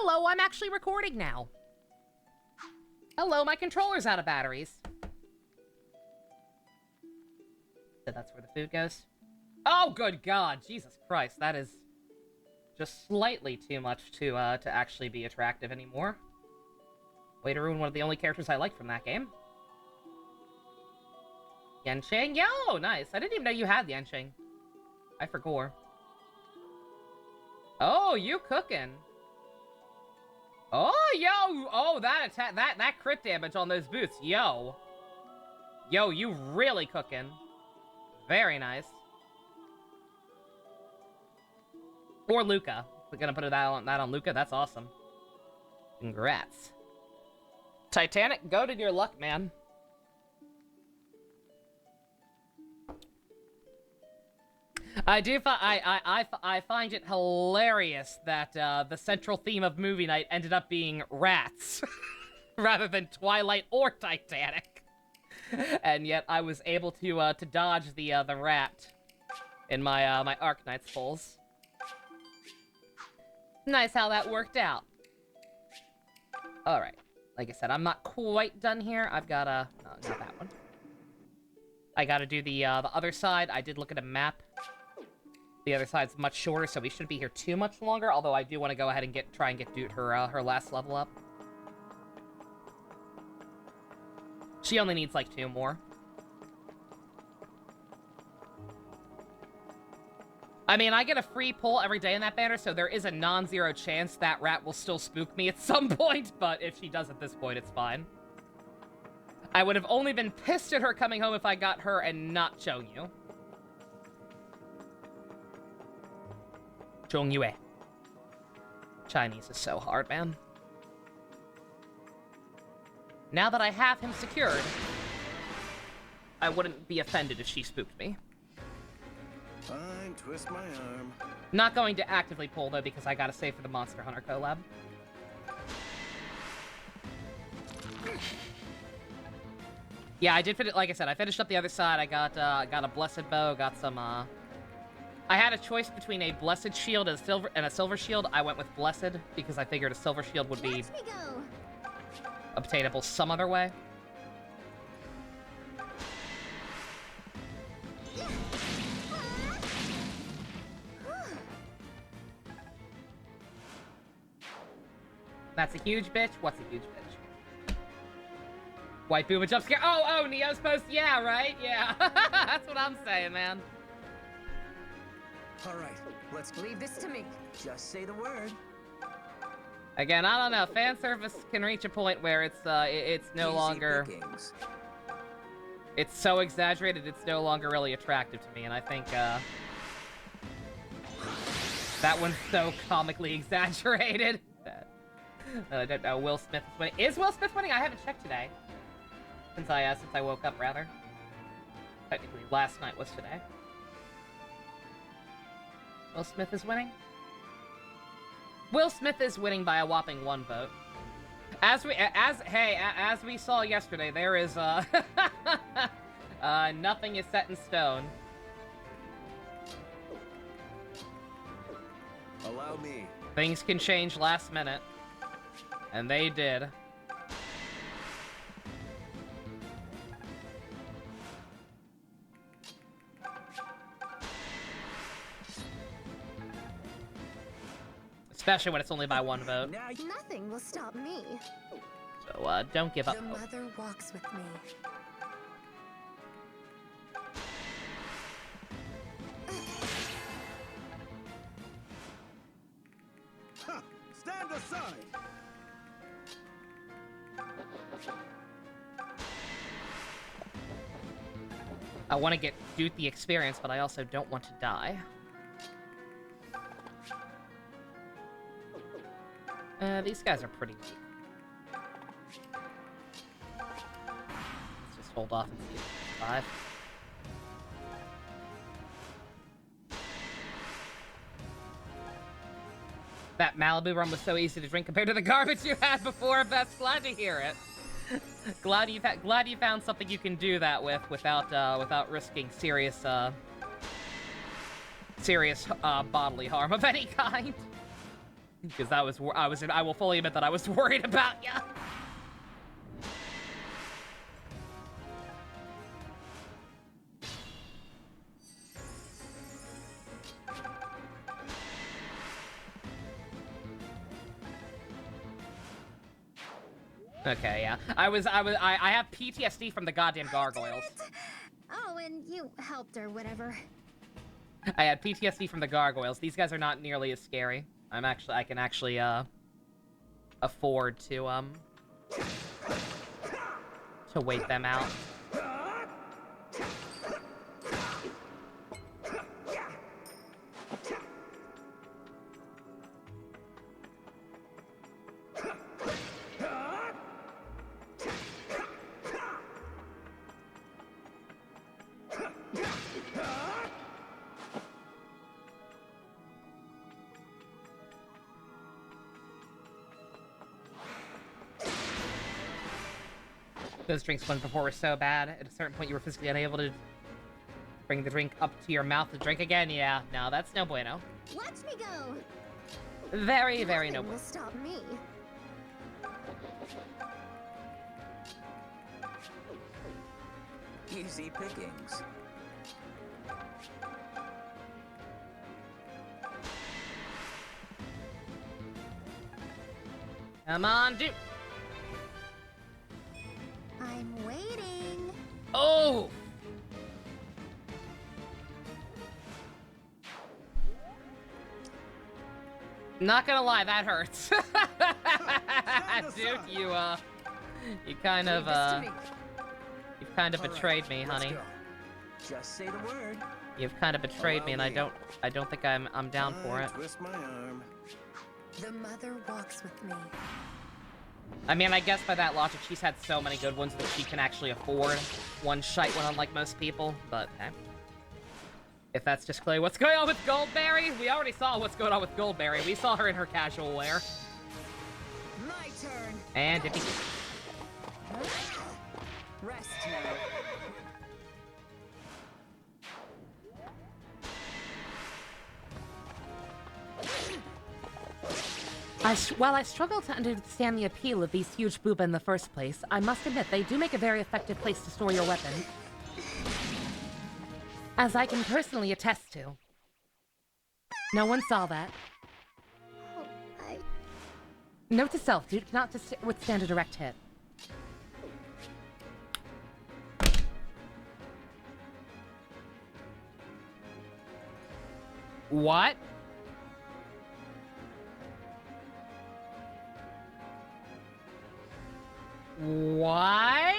Hello, I'm actually recording now. Hello, my controller's out of batteries. So that's where the food goes. Oh, good God, Jesus Christ, that is just slightly too much to actually be attractive anymore. Way to ruin one of the only characters I like from that game. Yenching? Yo, nice. I didn't even know you had the Yenching. I forgot. Oh, you cooking. Oh, yo! Oh, that attack, that crit damage on those boots. Yo. Yo, you really cooking. Very nice. Or Luca. We're gonna put that on Luca. That's awesome. Congrats. Titanic, go to your luck, man. I find it hilarious that the central theme of movie night ended up being rats rather than Twilight or Titanic, and yet I was able to dodge the rat in my my Arknights pulls. Nice how that worked out. All right, like I said, I'm not quite done here. I've got no, not that one. I got to do the other side. I did look at a map. The other side's much shorter, so we shouldn't be here too much longer. Although I do want to go ahead and try and get Doot her last level up. She only needs like 2 more. I mean, I get a free pull every day in that banner, so there is a non-zero chance that rat will still spook me at some point. But if she does at this point, it's fine. I would have only been pissed at her coming home if I got her and not Chongyue. Chongyue. Chinese is so hard, man. Now that I have him secured, I wouldn't be offended if she spooked me. Fine, twist my arm. Not going to actively pull, though, because I gotta save for the Monster Hunter collab. Yeah, I did finish, like I said, I finished up the other side. I got a Blessed Bow, got some, I had a choice between a Blessed Shield and a Silver Shield. I went with Blessed, because I figured a Silver Shield would be obtainable some other way. That's a huge bitch? What's a huge bitch? White booba jump scare. Oh, Neo's post. Yeah, right? Yeah. That's what I'm saying, man. All right, let's leave this to me. Just say the word. Again, I don't know. Fan service can reach a point where it's no Easy longer. pickings. It's so exaggerated. It's no longer really attractive to me, and I think that one's so comically exaggerated. I don't know. Will Smith is winning. Is Will Smith winning? I haven't checked today. Since I woke up, rather. Technically, last night was today. Will Smith is winning? Will Smith is winning by a whopping 1 vote. As we saw yesterday, there is nothing is set in stone. Allow me. Things can change last minute. And they did. Especially when it's only by 1 vote. Nothing will stop me. So, don't give up The hope. mother walks with me. Stand aside. I want to get Doot the experience, but I also don't want to die. These guys are pretty weak. Let's just hold off and see if we survive. That Malibu rum was so easy to drink compared to the garbage you had before. Best, glad to hear it. glad you found something you can do that with without risking serious bodily harm of any kind. Because I will fully admit that I was worried about ya. Okay, yeah. I have PTSD from the goddamn gargoyles. Oh, and you helped or whatever. I had PTSD from the gargoyles. These guys are not nearly as scary. I can actually, afford to wait them out. Those drinks once before were so bad. At a certain point, you were physically unable to bring the drink up to your mouth to drink again. Yeah, no, that's no bueno. Watch me go. Very, very no Nothing bueno. will stop me. Easy pickings. Come on, dude. I'm waiting. Oh! Not gonna lie, that hurts. Dude, you kind of, you've kind of betrayed me, honey. Just say the word. You've kind of betrayed me, and I don't think I'm down for it. Twist my arm. The mother walks with me. I mean, I guess by that logic, she's had so many good ones that she can actually afford one shite one, unlike most people, but, okay. If that's just clearly what's going on with Goldberry, we already saw what's going on with Goldberry. We saw her in her casual wear. My turn. And if Rest now. While I struggle to understand the appeal of these huge booba in the first place, I must admit they do make a very effective place to store your weapon. As I can personally attest to. No one saw that. Oh, Note to self, Duke cannot withstand a direct hit. What? Why?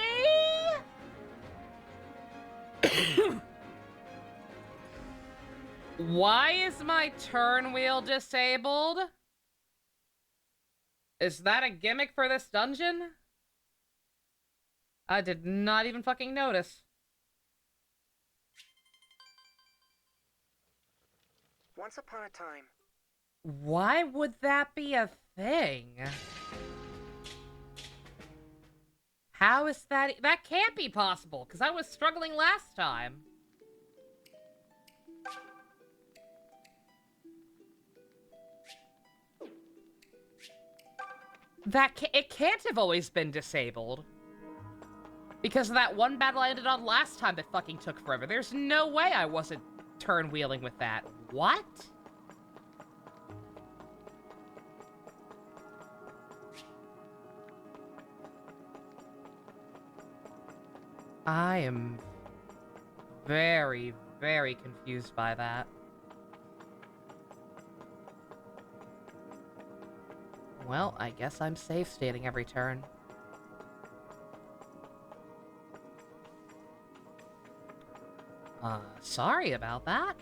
Why is my turn wheel disabled? Is that a gimmick for this dungeon? I did not even fucking notice. Once upon a time. Why would that be a thing? How is that? That can't be possible, because I was struggling last time. It can't have always been disabled. Because of that one battle I ended on last time that fucking took forever. There's no way I wasn't turn-wheeling with that. What? I am very, very confused by that. Well, I guess I'm safe stating every turn. Sorry about that.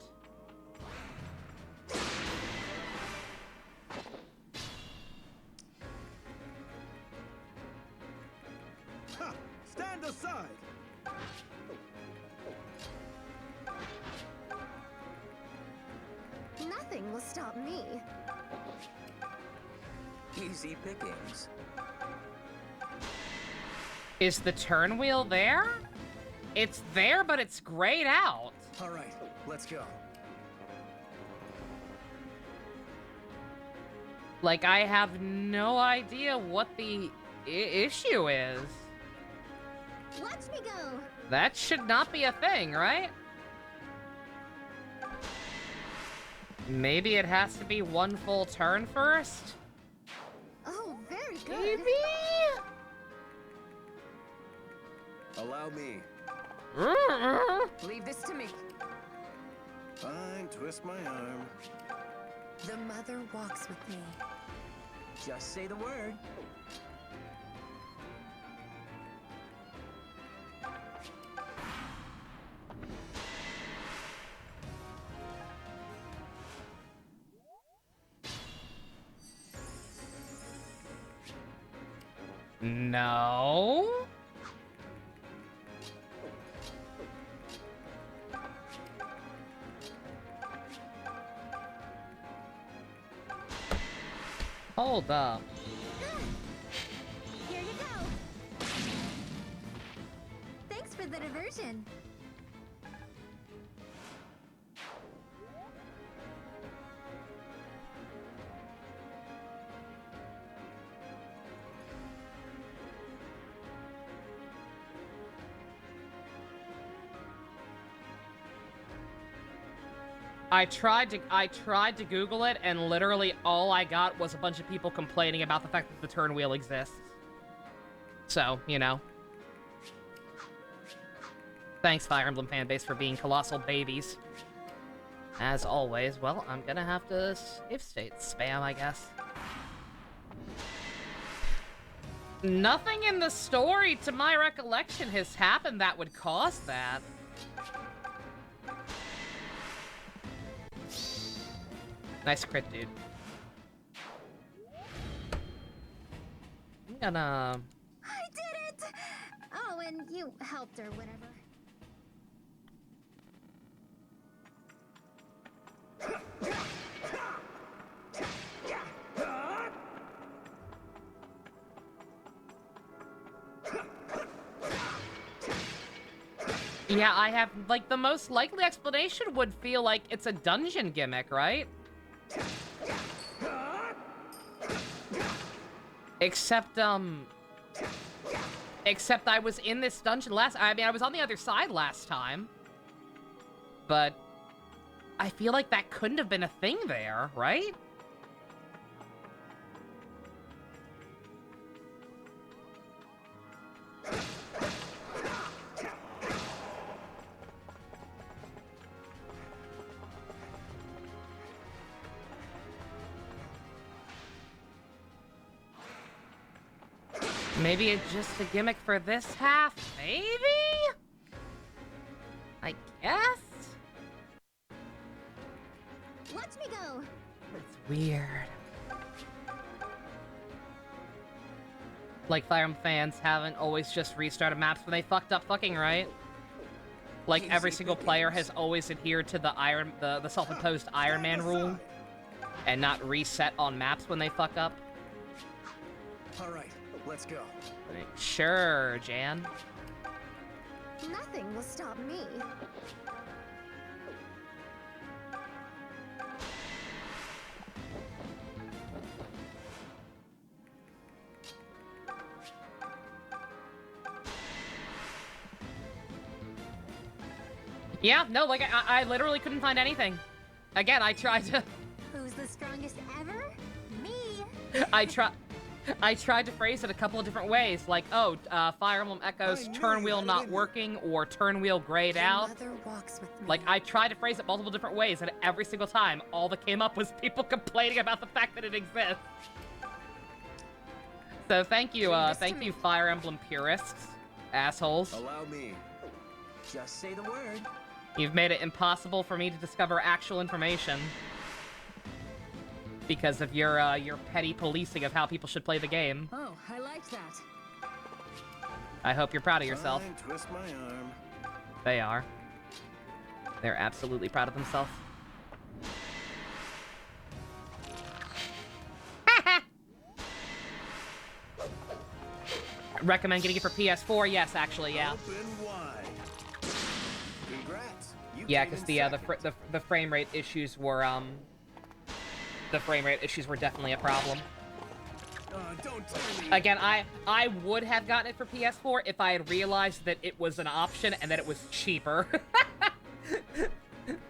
Ha! Stand aside. nothing will stop me. Easy pickings. Is the turn wheel there? It's there, but it's grayed out. All right, let's go. Like, I have no idea what the issue is. Watch me go. That should not be a thing, right? Maybe it has to be one full turn first? Oh, very good. Maybe? Allow me. Leave this to me. Fine, twist my arm. The mother walks with me. Just say the word. No. Hold up. Here you go. Thanks for the diversion. I tried to Google it, and literally all I got was a bunch of people complaining about the fact that the turn wheel exists. So, you know. Thanks, Fire Emblem fanbase, for being colossal babies. As always, well, I'm gonna have to save state spam, I guess. Nothing in the story, to my recollection, has happened that would cause that. Nice crit, dude. I'm gonna... I did it! Oh, and you helped or whatever. Yeah, I have, like, the most likely explanation would feel like it's a dungeon gimmick, right? Except I was in this dungeon I mean, I was on the other side last time. But I feel like that couldn't have been a thing there, right? Maybe it's just a gimmick for this half? Maybe? I guess? Watch me go. That's weird. Like, Fire Emblem fans haven't always just restarted maps when they fucked up fucking right. Like, every single player has always adhered to the self-imposed Iron Man rule and not reset on maps when they fuck up. Alright, let's go. Sure, Jan. Nothing will stop me. Yeah, no, like, I literally couldn't find anything. Again, I tried to... Who's the strongest ever? Me. I tried to phrase it a couple of different ways, like, oh, Fire Emblem Echoes turn wheel not working, or turn wheel grayed out. Mother walks with me. Like, I tried to phrase it multiple different ways, and every single time, all that came up was people complaining about the fact that it exists. So thank you, Fire Emblem purists, assholes. Allow me. Just say the word. You've made it impossible for me to discover actual information. Because of your petty policing of how people should play the game. Oh, I liked that. I hope you're proud of yourself. Fine, twist my arm. They are. They're absolutely proud of themselves. Recommend getting it for PS4? Yes, actually, yeah. Open wide. Congrats. You Yeah, came because in second. the frame rate issues were the frame rate issues were definitely a problem. Don't tell me. Again, I would have gotten it for PS4 if I had realized that it was an option and that it was cheaper.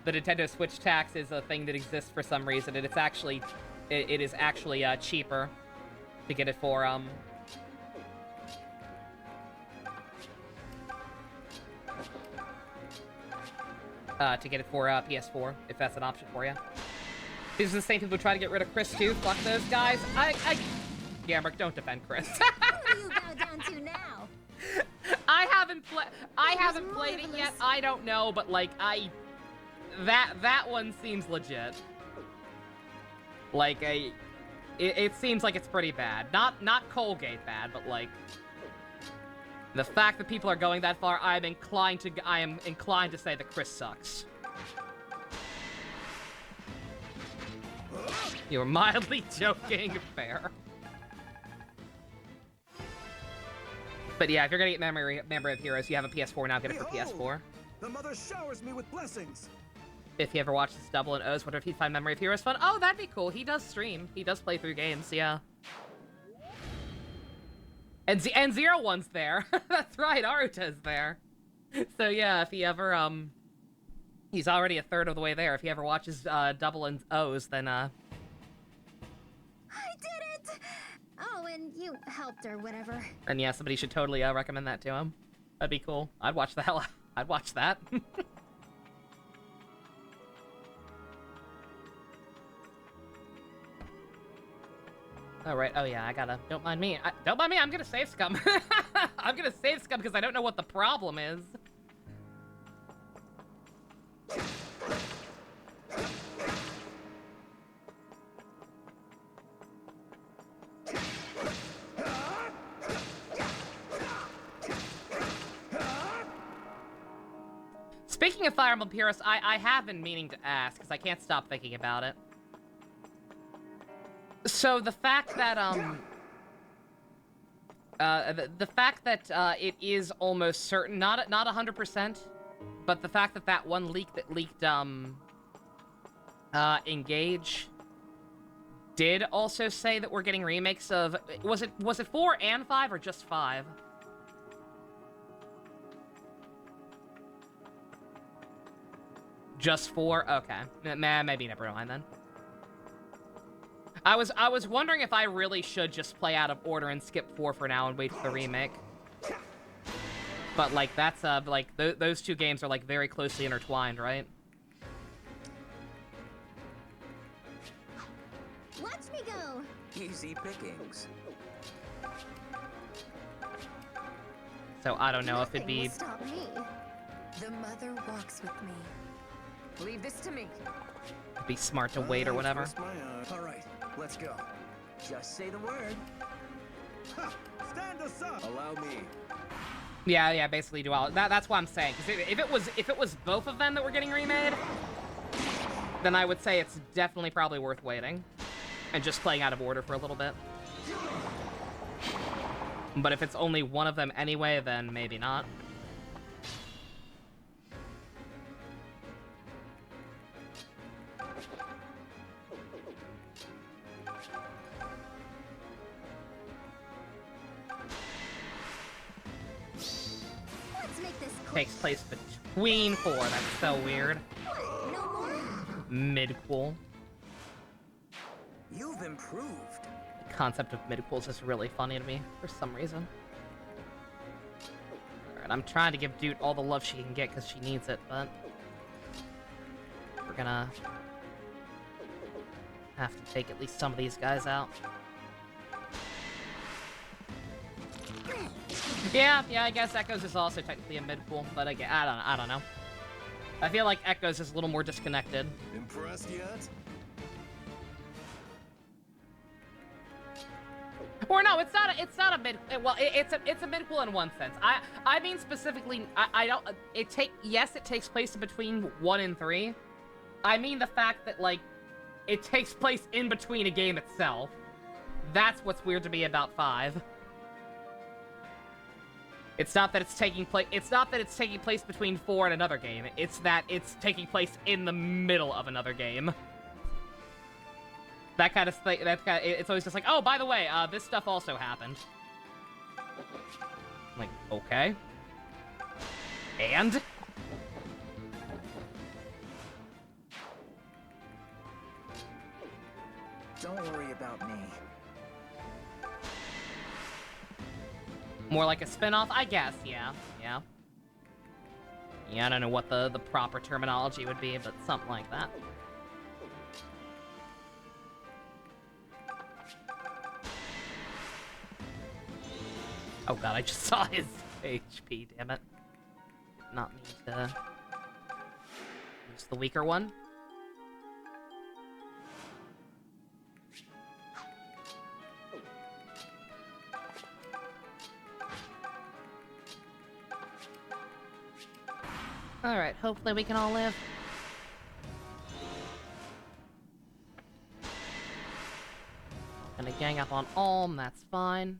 The Nintendo Switch tax is a thing that exists for some reason, and it's actually, it is actually cheaper to get it for PS4 if that's an option for you. These are the same people who try to get rid of Chris too. Fuck those guys. Gamrick, don't defend Chris. Who do you bow down to now? I haven't played it yet. I don't know, but like that one seems legit. Like it seems like it's pretty bad. Not Colgate bad, but like the fact that people are going that far, I am inclined to say that Chris sucks. You were mildly joking, fair. But yeah, if you're gonna get Memory of Heroes, you have a PS4 now, get it for PS4. The mother showers me with blessings. If you ever watch this Double and O's, wonder if he'd find Memory of Heroes fun. Oh, that'd be cool. He does stream. He does play through games, yeah. And Zero One's there. That's right, Aruta's there. So yeah, if he ever, he's already a third of the way there. If he ever watches, Double and O's, then, I did it! Oh, and you helped or whatever. And yeah, somebody should totally, recommend that to him. That'd be cool. I'd watch the hell I'd watch that. Oh, right. Oh, yeah, I gotta... Don't mind me. Don't mind me, I'm gonna save scum. I'm gonna save scum because I don't know what the problem is. Speaking of Fire Emblem Purists, I have been meaning to ask, because I can't stop thinking about it. So the fact that the fact that it is almost certain, not 100%, but the fact that that one leak that leaked Engage did also say that we're getting remakes of, was it 4 and 5 or just 5? Just 4? Okay. Maybe never mind then. I was wondering if I really should just play out of order and skip 4 for now and wait for the remake. But like that's like those two games are like very closely intertwined, right? Watch me go. Easy pickings. So I don't know if it'd be Nothing will stop me. The mother walks with me. Leave this to me. smart to wait or whatever. All right, let's go. Just say the word. Ha! Stand aside. Allow me. Yeah, basically do all that's what I'm saying. Because if it was both of them that were getting remade, then I would say it's definitely probably worth waiting and just playing out of order for a little bit. But if it's only one of them anyway, then maybe not. Takes place between 4. That's so weird. What? No more? Midquel. You've improved. The concept of midquels is really funny to me for some reason. Alright, I'm trying to give Dude all the love she can get because she needs it, but we're gonna have to take at least some of these guys out. Yeah, I guess Echoes is also technically a midpool, but again, I don't know. I feel like Echoes is a little more disconnected. Impressed yet? Or no, it's not a mid. Well, it's a midpool in one sense. I mean specifically, I don't. Yes, it takes place in between 1 and 3. I mean the fact that like it takes place in between a game itself. That's what's weird to me about 5. It's not that it's taking place. It's not that it's taking place between 4 and another game. It's that it's taking place in the middle of another game. That kind of thing, it's always just like, oh, by the way, this stuff also happened. I'm like, okay. And? Don't worry about me. More like a spin-off? I guess, yeah. Yeah, I don't know what the proper terminology would be, but something like that. Oh god, I just saw his HP, damn it. Did not mean to use the weaker one. Alright, hopefully we can all live. Gonna gang up on Alm, that's fine.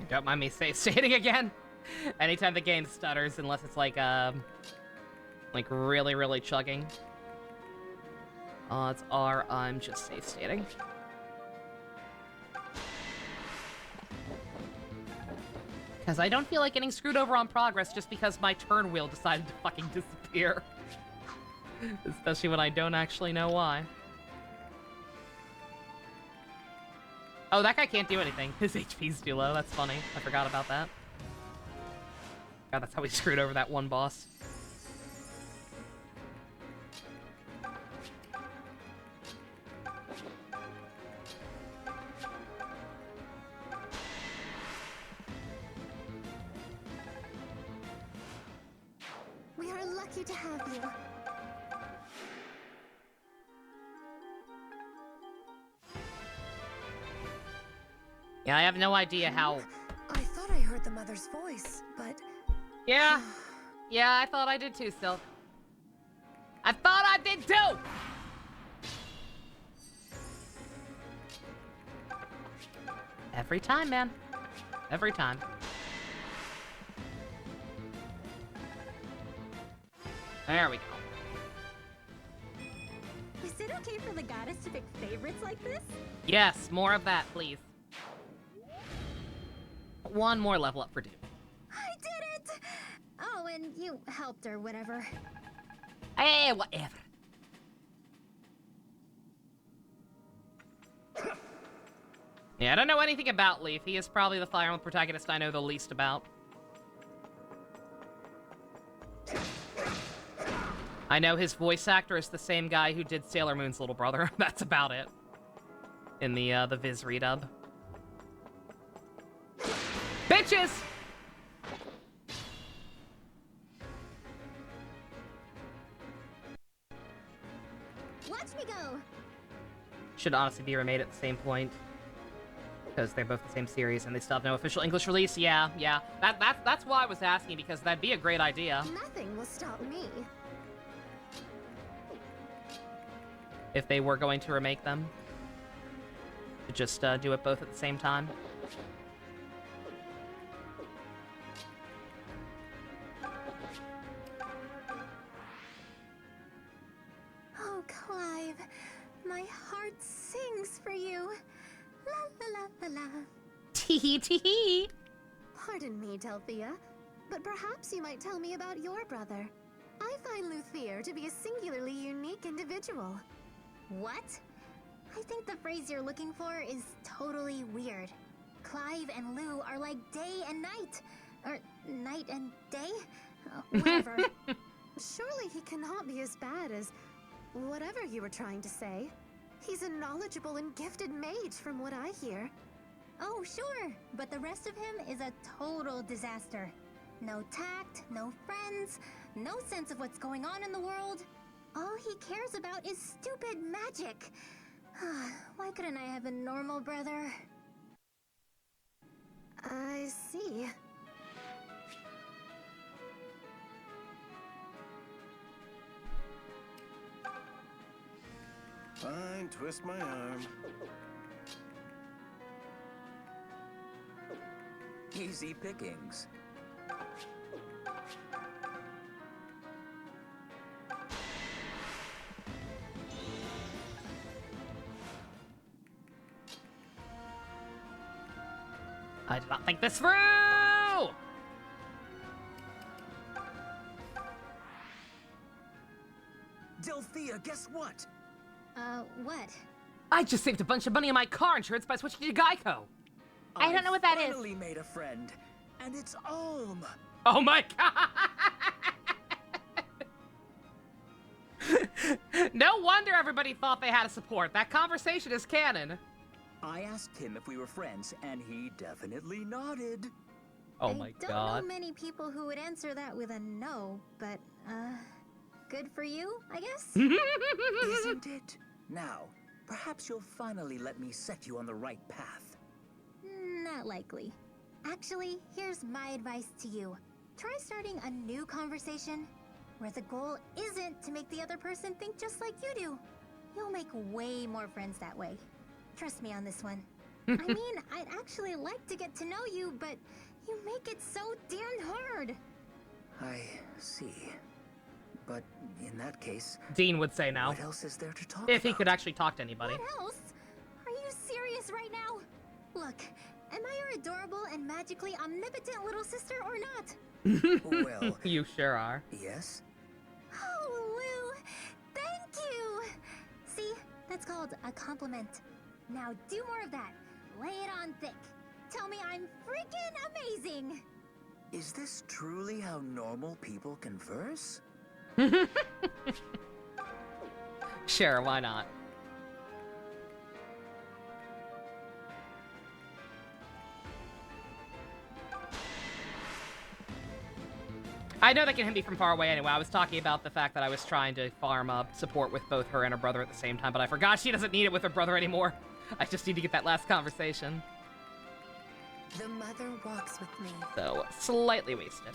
Don't mind me stating again. Anytime the game stutters, unless it's like really, really chugging. Odds are I'm just safe stating. Because I don't feel like getting screwed over on progress just because my turn wheel decided to fucking disappear. Especially when I don't actually know why. Oh, that guy can't do anything. His HP's too low. That's funny. I forgot about that. God, that's how we screwed over that one boss. We are lucky to have you. Yeah, I have no idea how... I thought I heard the mother's voice, but... Yeah. Yeah, I thought I did too, Silk. I thought I did too! Every time, man. Every time. There we go. Is it okay for the goddess to pick favorites like this? Yes, more of that, please. One more level up for Dude. I did it! Oh, and you helped or whatever. Hey, whatever. Yeah, I don't know anything about Leaf. He is probably the Fire Emblem protagonist I know the least about. I know his voice actor is the same guy who did Sailor Moon's little brother. That's about it. In the Viz redub. Bitches! Watch me go! Should honestly be remade at the same point. Because they're both the same series and they still have no official English release. Yeah. That's why I was asking, because that'd be a great idea. Nothing will stop me. If they were going to remake them. To just do it both at the same time. Oh, Clive, my heart sings for you. La la la la la. Tee tee. Pardon me, Delphia, but perhaps you might tell me about your brother. I find Luthier to be a singularly unique individual. What? I think the phrase you're looking for is totally weird. Clive and Lou are like day and night. Or night and day? Whatever. Surely he cannot be as bad as whatever you were trying to say. He's a knowledgeable and gifted mage from what I hear. Oh, sure, but the rest of him is a total disaster. No tact, no friends, no sense of what's going on in the world. All he cares about is stupid magic. Why couldn't I have a normal brother? I see. Fine, twist my arm. Easy pickings. I did not think this through! Delphia, guess what? What? I just saved a bunch of money on my car insurance by switching to Geico. I don't know what that is. Finally made a friend, and it's Alm. Oh my god! No wonder everybody thought they had a support. That conversation is canon. I asked him if we were friends, and he definitely nodded. Oh my I don't god. know many people who would answer that with a no, but, good for you, I guess? Isn't it? Now, perhaps you'll finally let me set you on the right path. Not likely. Actually, here's my advice to you. Try starting a new conversation where the goal isn't to make the other person think just like you do. You'll make way more friends that way. Trust me on this one. I mean, I'd actually like to get to know you, but you make it so damn hard. I see. But in that case, Dean would say no. what else is there to talk If he about? could actually talk to anybody. What else? Are you serious right now? Look, am I your adorable and magically omnipotent little sister or not? Well, You sure are. yes? Oh, Lou, thank you! See, that's called a compliment. Now do more of that. Lay it on thick. Tell me I'm freaking amazing! Is this truly how normal people converse? Sure, why not? I know they can hit me from far away anyway. I was talking about the fact that I was trying to farm up support with both her and her brother at the same time, but I forgot she doesn't need it with her brother anymore. I just need to get that last conversation. The mother walks with me. So, slightly wasted.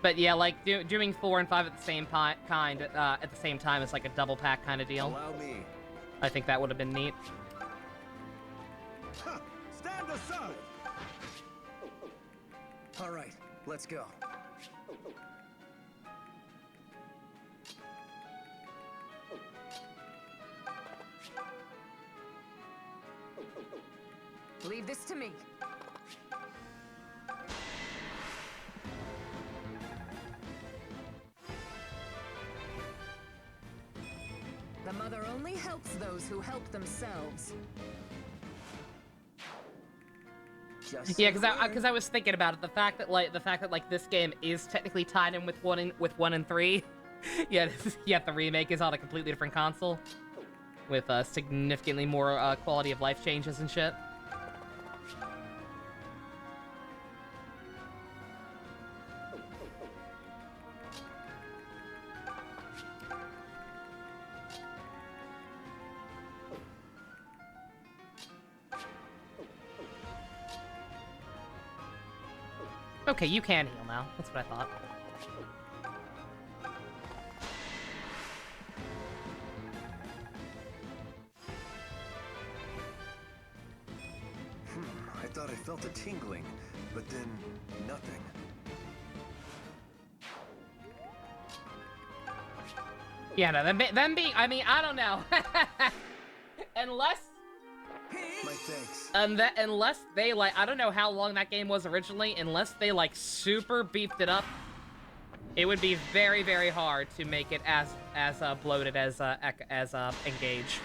But yeah, like doing 4 and 5 at the same at the same time is like a double pack kind of deal. Allow me. I think that would have been neat. Ha! Stand aside! All right, let's go. Leave this to me. The mother only helps those who help themselves. Just Yeah, say the word. because I was thinking about it, the fact that like this game is technically tied in with 1 and 3, yet the remake is on a completely different console, with significantly more quality of life changes and shit. Okay, you can heal now. That's what I thought. I thought I felt a tingling, but then nothing. Yeah, no, them being, I mean, I don't know. Unless My thanks. unless they like, I don't know how long that game was originally. Unless they like super beefed it up, it would be very, very hard to make it as bloated as Engage.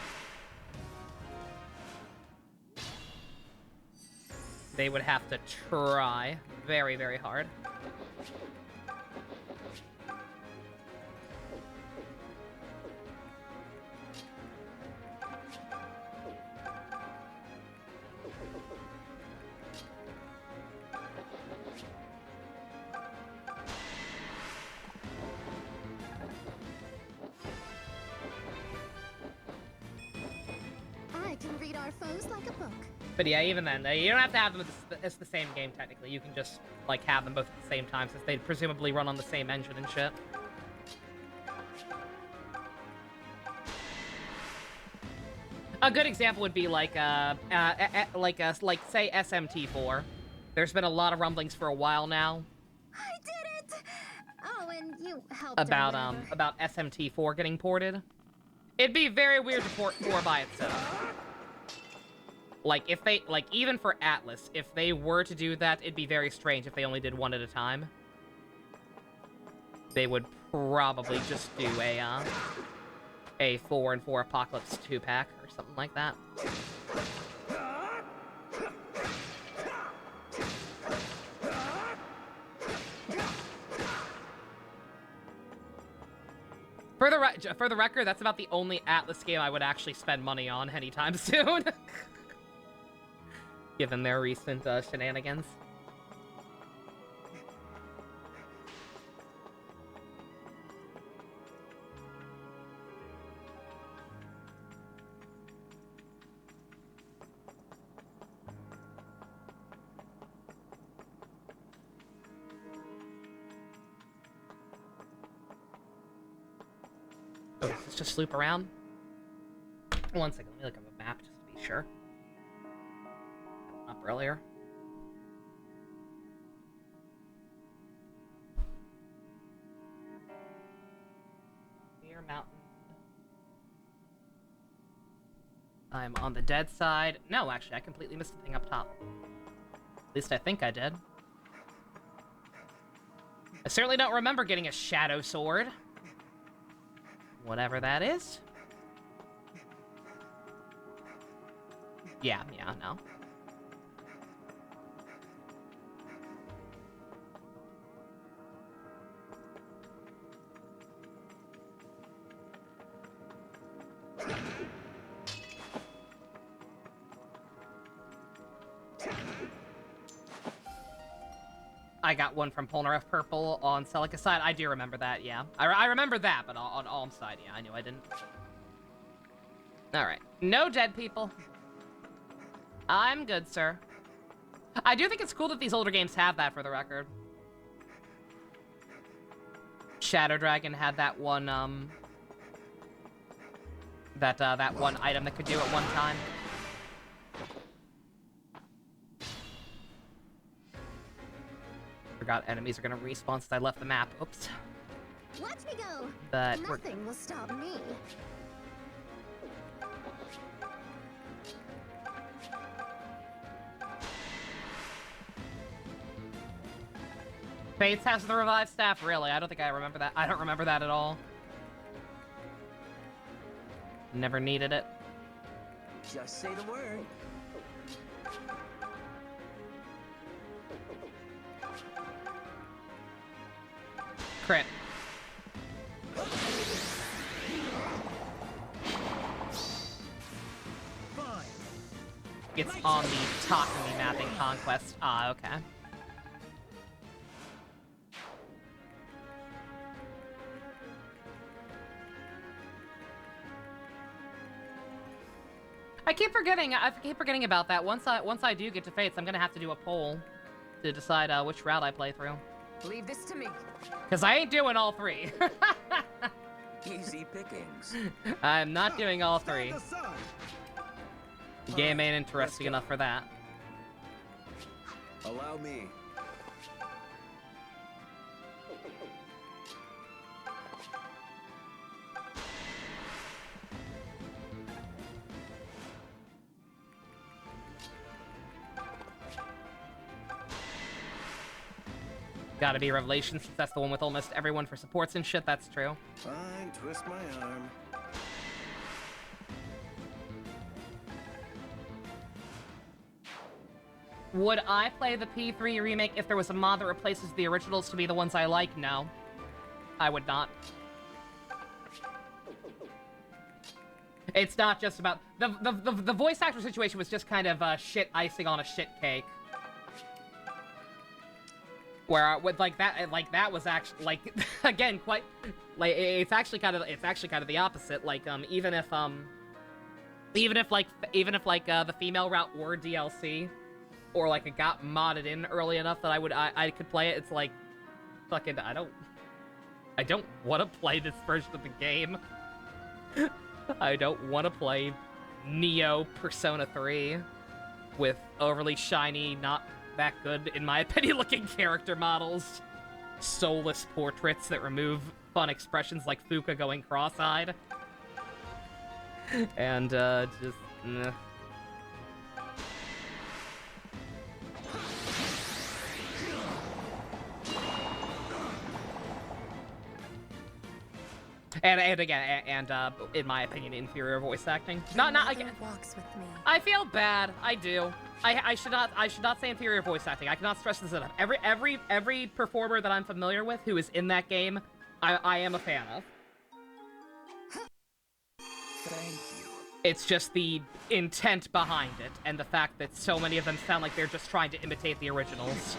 They would have to try very, very hard. I can read our foes like a book. But yeah, even then, you don't have to have them. It's the same game technically. You can just like have them both at the same time, since they'd presumably run on the same engine and shit. A good example would be like say SMT4. There's been a lot of rumblings for a while now I did it! Oh, and you helped about or whatever. about SMT4 getting ported. It'd be very weird to port 4 by itself. Like, if they, like, even for Atlas, if they were to do that, it'd be very strange if they only did one at a time. They would probably just do a 4 and 4 Apocalypse 2-pack or something like that. For the record, that's about the only Atlas game I would actually spend money on anytime soon. Given their recent shenanigans. Oh, let's just loop around. One second, let me look up a map just to be sure. Up earlier. Clear Mountain. I'm on the dead side. No, actually, I completely missed the thing up top. At least I think I did. I certainly don't remember getting a shadow sword. Whatever that is. Yeah, no. I got one from Polnareff Purple on Celica's side. I do remember that, yeah. I remember that, but on Alm's side, yeah, I knew I didn't. Alright. No dead people. I'm good, sir. I do think it's cool that these older games have that, for the record. Shadow Dragon had that one, that one item that could do it one time. Forgot enemies are gonna respawn since I left the map. Oops. Watch me go. But Nothing will stop me. Fates has the revived staff, really? I don't think I remember that. I don't remember that at all. Never needed it. Just say the word. Crit. Fine. It's on the Takumi mapping conquest. Ah, okay. I keep forgetting about that. Once I do get to Fates, I'm gonna have to do a poll to decide which route I play through. Leave this to me. Because I ain't doing all three. Easy pickings. I'm not doing all three. Stand aside. The game ain't interesting enough for that. Allow me. Gotta be Revelation, since that's the one with almost everyone for supports and shit, that's true. Fine, twist my arm. Would I play the P3 remake if there was a mod that replaces the originals to be the ones I like? No. I would not. It's not just about... The voice actor situation was just kind of shit icing on a shit cake. Where, with, like, that was actually, like, again, quite... Like, it's actually kind of the opposite. Like, even if the female route were DLC, or, like, it got modded in early enough that I could play it, it's like, fucking, I don't want to play this version of the game. I don't want to play Neo Persona 3 with overly shiny, not that good, in my opinion, looking character models. Soulless portraits that remove fun expressions like Fuka going cross-eyed. And, just... Nah. And again, in my opinion, inferior voice acting. Not again. Walks with me. I feel bad. I do. I should not say inferior voice acting. I cannot stress this enough. Every performer that I'm familiar with who is in that game, I am a fan of. Thank you. It's just the intent behind it, and the fact that so many of them sound like they're just trying to imitate the originals.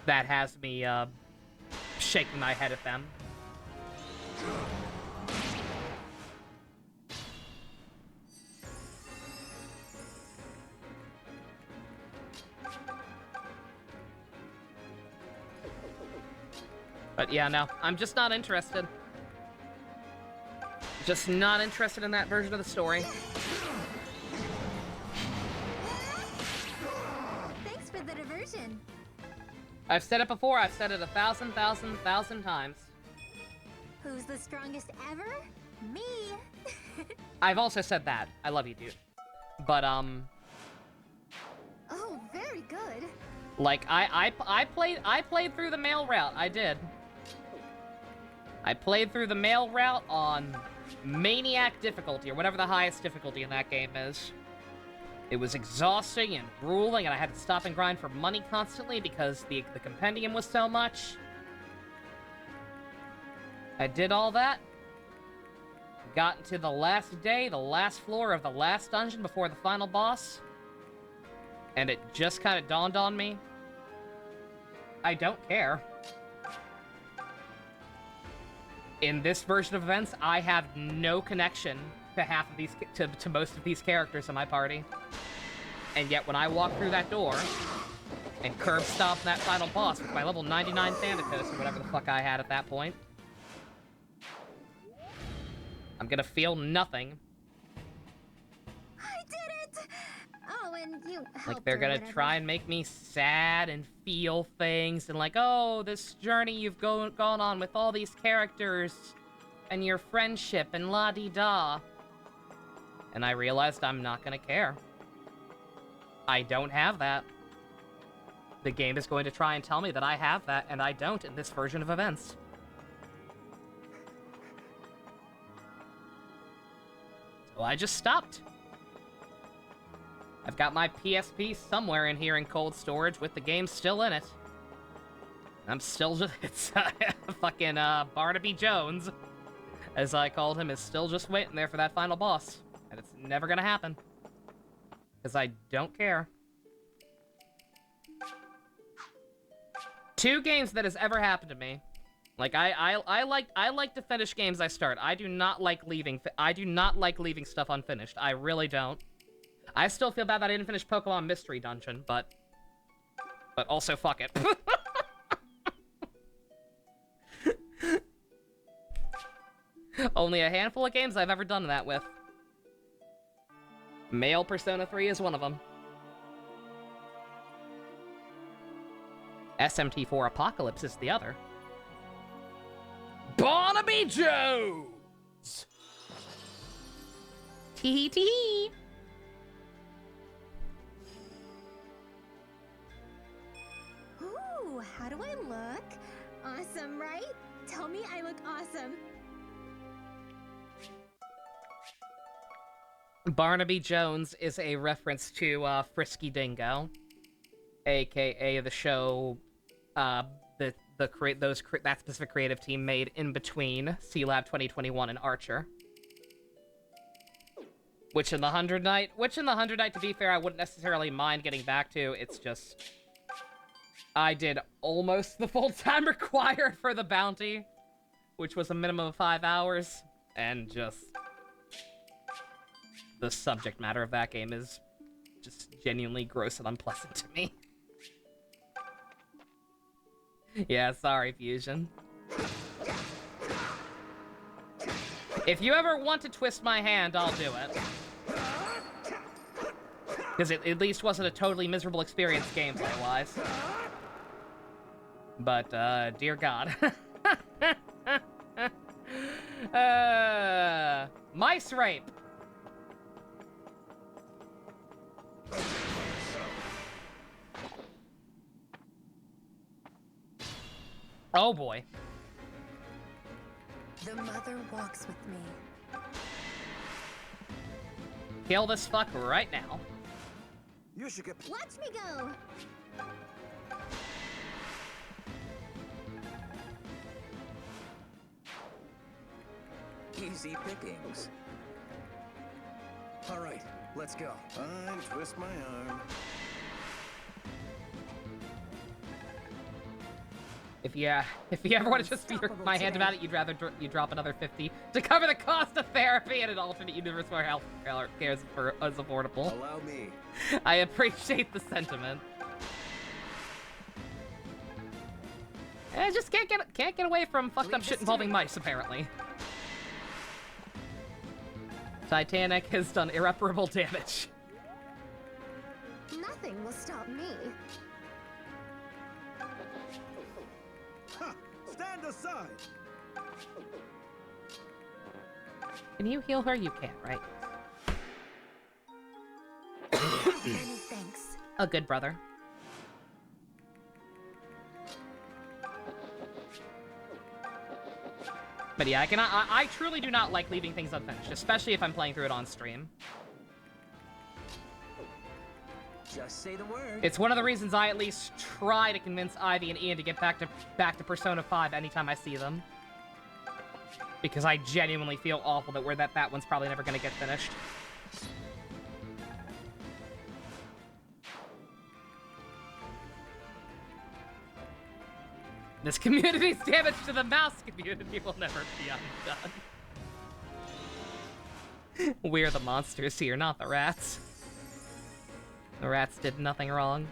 That has me, shaking my head at them. But yeah, no, I'm just not interested. Just not interested in that version of the story. Thanks for the diversion. I've said it before, I've said it 1,000 times. Who's the strongest ever? Me. I've also said that. I love you, dude. But, Oh, very good. like, I played through the male route. I did. I played through the male route on Maniac difficulty, or whatever the highest difficulty in that game is. It was exhausting and grueling, and I had to stop and grind for money constantly because the compendium was so much. I did all that. Got into the last day, the last floor of the last dungeon before the final boss. And it just kind of dawned on me. I don't care. In this version of events, I have no connection to half of these, to most of these characters in my party. And yet, when I walk through that door and curb stomp that final boss with my level 99 Thanatos, or whatever the fuck I had at that point, I'm gonna feel nothing. I did it! Oh, and you helped. Like, they're gonna try and make me sad and feel things, and like, oh, this journey you've gone on with all these characters, and your friendship, and la-di-da. And I realized I'm not gonna care. I don't have that. The game is going to try and tell me that I have that, and I don't in this version of events. So I just stopped. I've got my PSP somewhere in here in cold storage with the game still in it. I'm still just... It's fucking Barnaby Jones, as I called him, is still just waiting there for that final boss. And it's never gonna happen. Because I don't care. 2 games that has ever happened to me. Like, I like to finish games I start. I do not like leaving stuff unfinished. I really don't. I still feel bad that I didn't finish Pokemon Mystery Dungeon, but also fuck it. Only a handful of games I've ever done that with. Male Persona 3 is one of them. SMT4 Apocalypse is the other. Barnaby Jones! Tee tee. Ooh, how do I look? Awesome, right? Tell me I look awesome. Barnaby Jones is a reference to Frisky Dingo, aka the show that specific creative team made in between C-Lab 2021 and Archer. Which in the 100 Night, to be fair, I wouldn't necessarily mind getting back to. It's just I did almost the full time required for the bounty, which was a minimum of 5 hours, and just the subject matter of that game is just genuinely gross and unpleasant to me. Yeah, sorry, Fusion. If you ever want to twist my hand, I'll do it. Because it at least wasn't a totally miserable experience gameplay-wise. But, dear God. Mice rape! Oh boy. The mother walks with me. Kill this fuck right now. You should get. Watch me go! Easy pickings. All right, let's go. Fine, twist my arm. If you ever want to just beat my hand about it, you'd rather you drop another 50 to cover the cost of therapy in an alternate universe where health care is affordable. Allow me. I appreciate the sentiment. I just can't get away from fucked up shit involving mice, apparently. Titanic has done irreparable damage. Nothing will stop me. Ha! Stand aside. Can you heal her? You can, right? Many thanks. A good brother. But yeah, I truly do not like leaving things unfinished, especially if I'm playing through it on stream. Just say the word. It's one of the reasons I at least try to convince Ivy and Ian to get back to Persona 5 anytime I see them. Because I genuinely feel awful that that one's probably never gonna get finished. This community's damage to the mouse community will never be undone. We're the monsters here, not the rats. The rats did nothing wrong.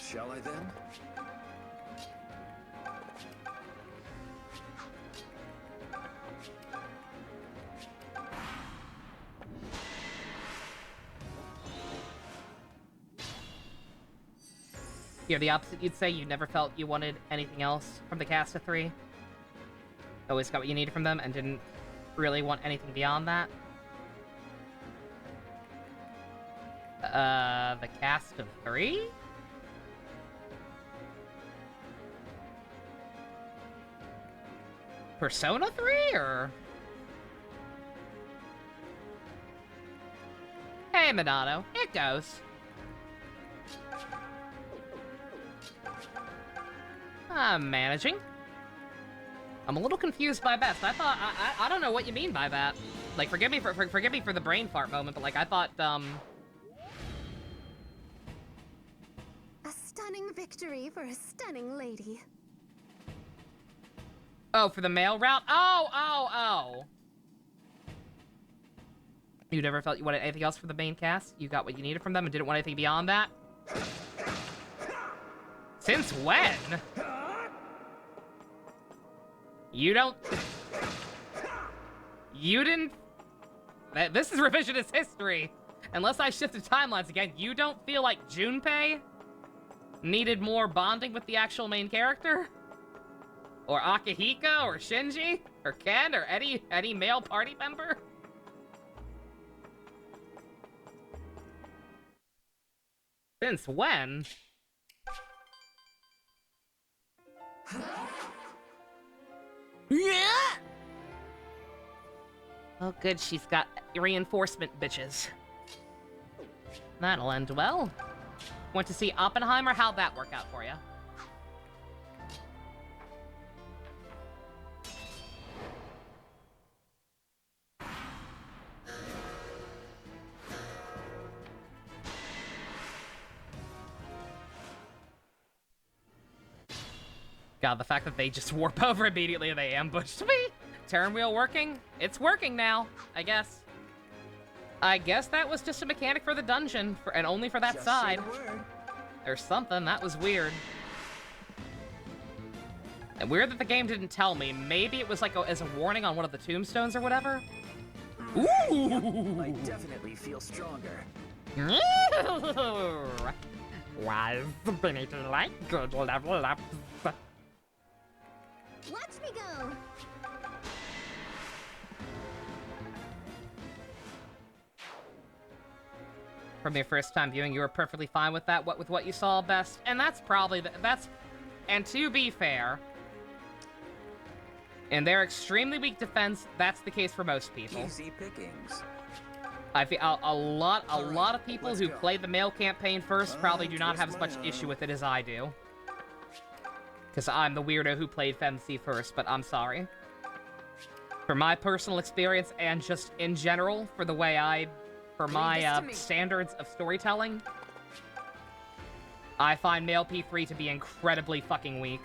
Shall I then? You're the opposite, you'd say. You never felt you wanted anything else from the cast of 3. Always got what you needed from them and didn't really want anything beyond that. The cast of 3? Persona 3, or? Hey, Minato. It goes. I'm managing. I'm a little confused by best. I thought I don't know what you mean by that. Like, forgive me for the brain fart moment, but like I thought A stunning victory for a stunning lady. Oh, for the male route? Oh. You never felt you wanted anything else from the main cast? You got what you needed from them and didn't want anything beyond that? Since when? You didn't... This is revisionist history. Unless I shifted timelines again, you don't feel like Junpei needed more bonding with the actual main character? Or Akihiko, or Shinji, or Ken, or any male party member? Since when? Oh, good, she's got reinforcement bitches. That'll end well. Went to see Oppenheimer? How'd that work out for you? God, the fact that they just warp over immediately and they ambushed me. Turn wheel working? It's working now, I guess. I guess that was just a mechanic for the dungeon, and only for that Just side. say the word. Or something, that was weird. And weird that the game didn't tell me. Maybe it was like as a warning on one of the tombstones or whatever? Ooh! I definitely feel stronger. Was beneath like good level up. Watch me go! From your first time viewing, you were perfectly fine with that, with what you saw best, and that's probably and to be fair, in their extremely weak defense, that's the case for most people. Easy pickings. I feel a lot of people let's who go. played the male campaign first probably do not twist have as my much arm. issue with it as I do. Because I'm the weirdo who played FemC first, but I'm sorry. For my personal experience, and just in general, for the way for my this to me. standards of storytelling, I find male P3 to be incredibly fucking weak.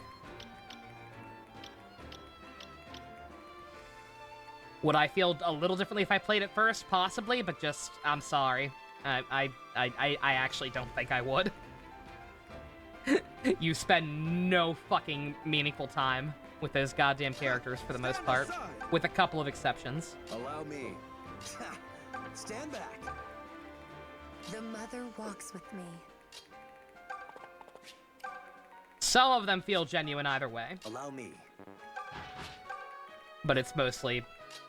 Would I feel a little differently if I played it first? Possibly, but just, I'm sorry. I actually don't think I would. You spend no fucking meaningful time with those goddamn characters for the most part, with a couple of exceptions. Allow me. Stand back. The mother walks with me. Some of them feel genuine either way, Allow me. but it's mostly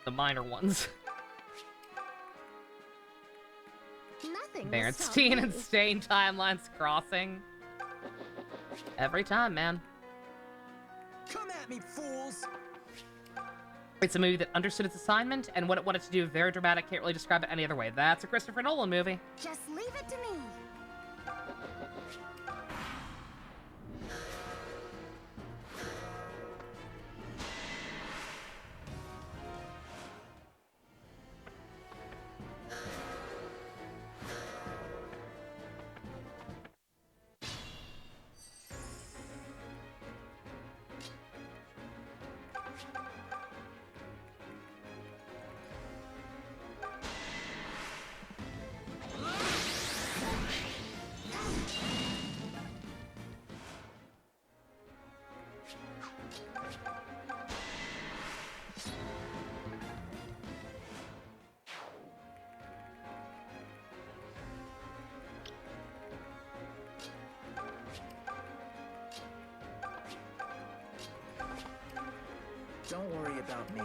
the minor ones. Nothing will stop Berenstein me. and Stain timelines crossing. Every time, man. Come at me, fools! It's a movie that understood its assignment and what it wanted to do. Very dramatic, can't really describe it any other way. That's a Christopher Nolan movie. Just leave it to me. Don't worry about me.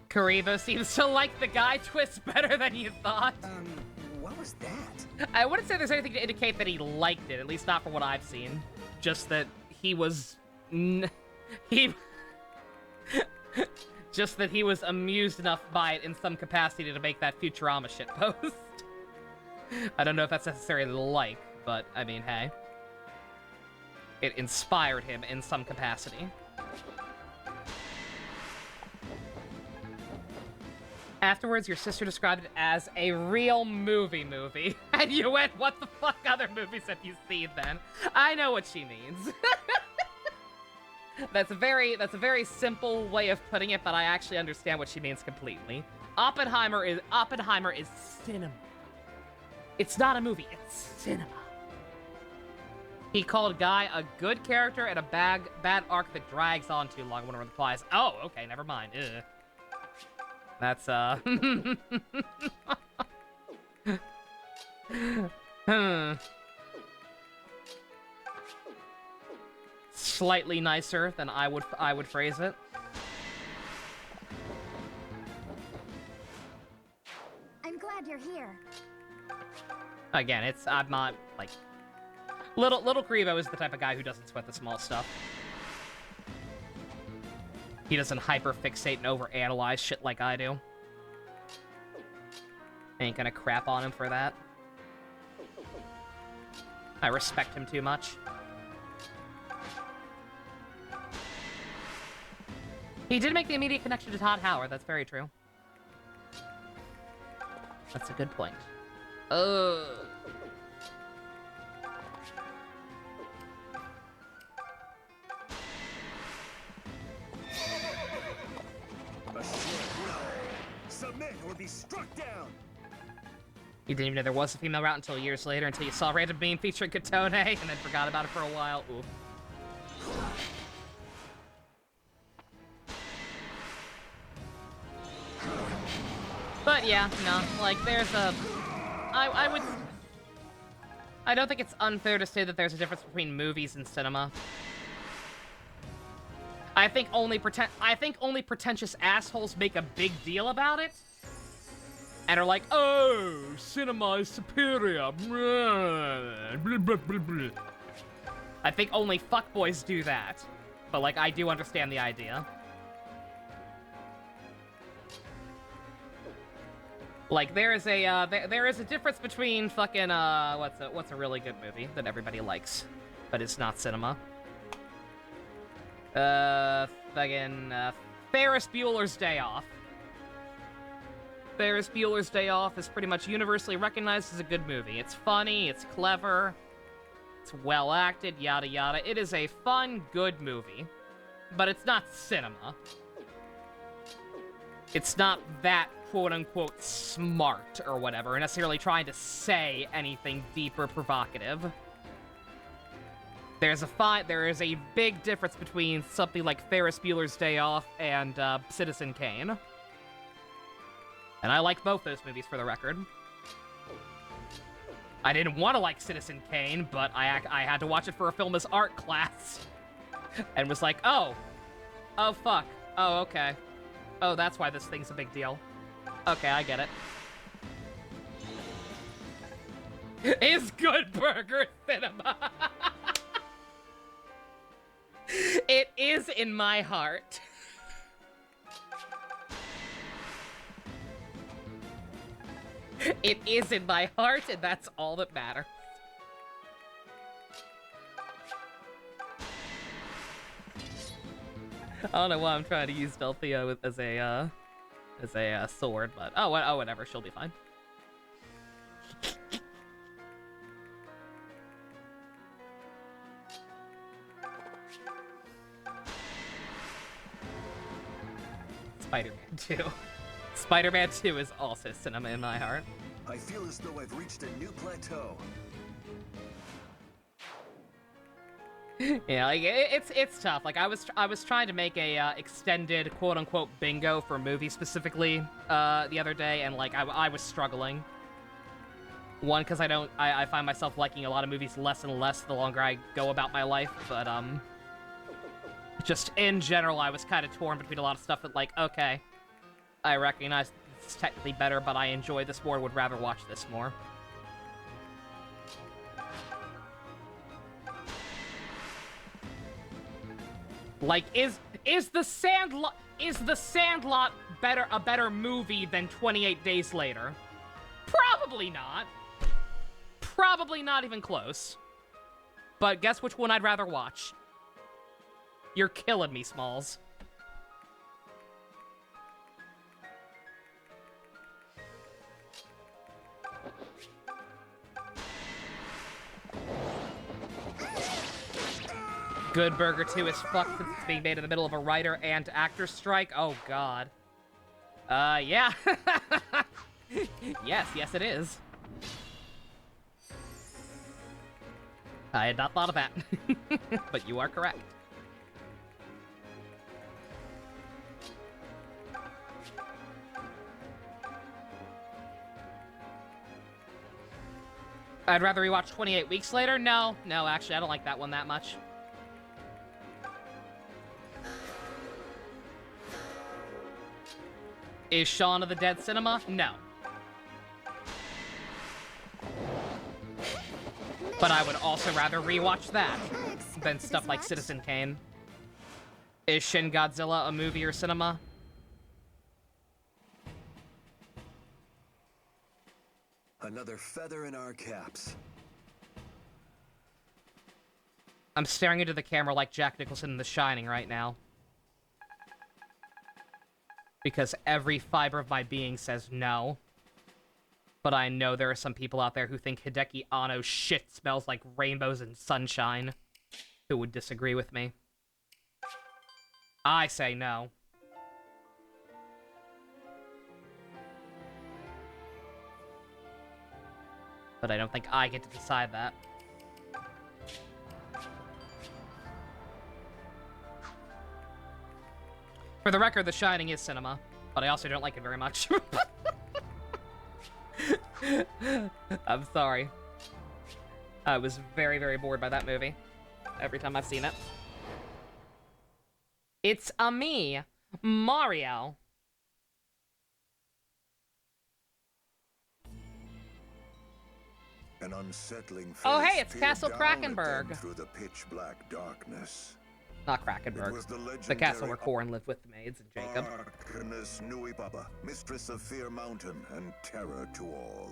Karibo seems to like the guy twist better than you thought. What was that? I wouldn't say there's anything to indicate that he liked it, at least not from what I've seen. Just that he was... Just that he was amused enough by it in some capacity to make that Futurama shit post. I don't know if that's necessarily like, but, I mean, hey. It inspired him in some capacity. Afterwards, your sister described it as a real movie. And you went, what the fuck other movies have you seen then? I know what she means. That's a very simple way of putting it, but I actually understand what she means completely. Oppenheimer is cinema. It's not a movie, it's cinema. He called Guy a good character and a bad arc that drags on too long. One replies, oh, okay, never mind. Ugh. That's, slightly nicer than I would phrase it. glad you're here. Again, I'm not, like... Little Grivo is the type of guy who doesn't sweat the small stuff. He doesn't hyperfixate and overanalyze shit like I do. Ain't gonna crap on him for that. I respect him too much. He did make the immediate connection to Todd Howard, that's very true. That's a good point. A submit or be struck down. You didn't even know there was a female route until years later, until you saw a random meme featuring Katone, and then forgot about it for a while. Ooh. But yeah, no, like, there's a... I don't think it's unfair to say that there's a difference between movies and cinema. I think only pretentious assholes make a big deal about it. And are like, oh, cinema is superior. I think only fuckboys do that. But, like, I do understand the idea. Like, there is a difference between fucking, what's a really good movie that everybody likes, but it's not cinema? Fucking, Ferris Bueller's Day Off. Ferris Bueller's Day Off is pretty much universally recognized as a good movie. It's funny, it's clever, it's well acted, yada yada. It is a fun, good movie, but it's not cinema. It's not that quote-unquote smart or whatever, or necessarily trying to say anything deep or provocative. There is a big difference between something like Ferris Bueller's Day Off and Citizen Kane. And I like both those movies, for the record. I didn't want to like Citizen Kane, but I had to watch it for a film as art class. And was like, oh, fuck, oh, okay. Oh, that's why this thing's a big deal. Okay, I get it. Is Good Burger cinema? It is in my heart. It is in my heart, and that's all that matters. I don't know why I'm trying to use Delphia as a sword, but oh, whatever, she'll be fine. Spider-Man 2. Spider-Man 2 is also cinema in my heart. I feel as though I've reached a new plateau. Yeah, like it's tough. Like I was trying to make a extended quote unquote bingo for movies specifically the other day, and like I was struggling. One, because I find myself liking a lot of movies less and less the longer I go about my life, but just in general I was kind of torn between a lot of stuff that, like, okay, I recognize it's technically better, but I enjoy this more, would rather watch this more. Like, is the Sandlot a better movie than 28 Days Later? Probably not. Probably not even close. But guess which one I'd rather watch? You're killing me, Smalls. Good Burger 2 is fucked since it's being made in the middle of a writer and actor strike. Oh, God. Yeah. Yes, it is. I had not thought of that. But you are correct. I'd rather rewatch 28 Weeks Later? No, actually, I don't like that one that much. Is Shaun of the Dead cinema? No. But I would also rather rewatch that I expected than stuff as like much. Citizen Kane. Is Shin Godzilla a movie or cinema? Another feather in our caps. I'm staring into the camera like Jack Nicholson in The Shining right now. Because every fiber of my being says no. But I know there are some people out there who think Hideki Anno's shit smells like rainbows and sunshine who would disagree with me. I say no. But I don't think I get to decide that. For the record, The Shining is cinema, but I also don't like it very much. I'm sorry. I was very, very bored by that movie every time I've seen it. It's a me, Mario. An unsettling Oh, hey, face it's peered Castle down at them Krakenberg. through the pitch-black darkness. Not It Krakenberg. was the The castle legendary where Corin lived with the maids and Jacob. Arcanus Nui Baba, mistress of Fear Mountain and terror to all.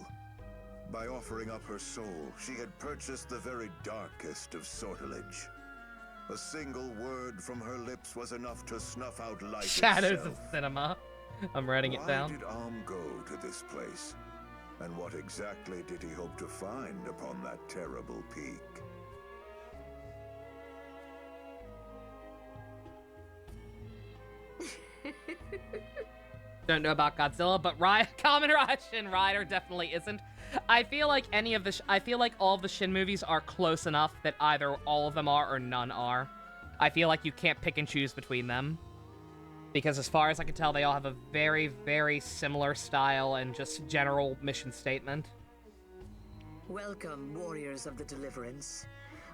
By offering up her soul, she had purchased the very darkest of sortilege. A single word from her lips was enough to snuff out life Shadows of itself. Cinema. I'm writing it down. Why did Am go to this place? And what exactly did he hope to find upon that terrible peak? Don't know about Godzilla, but Kamen Rider definitely isn't. I feel like I feel like all of the Shin movies are close enough that either all of them are or none are. I feel like you can't pick and choose between them. Because as far as I can tell, they all have a very, very similar style and just general mission statement. Welcome, warriors of the Deliverance.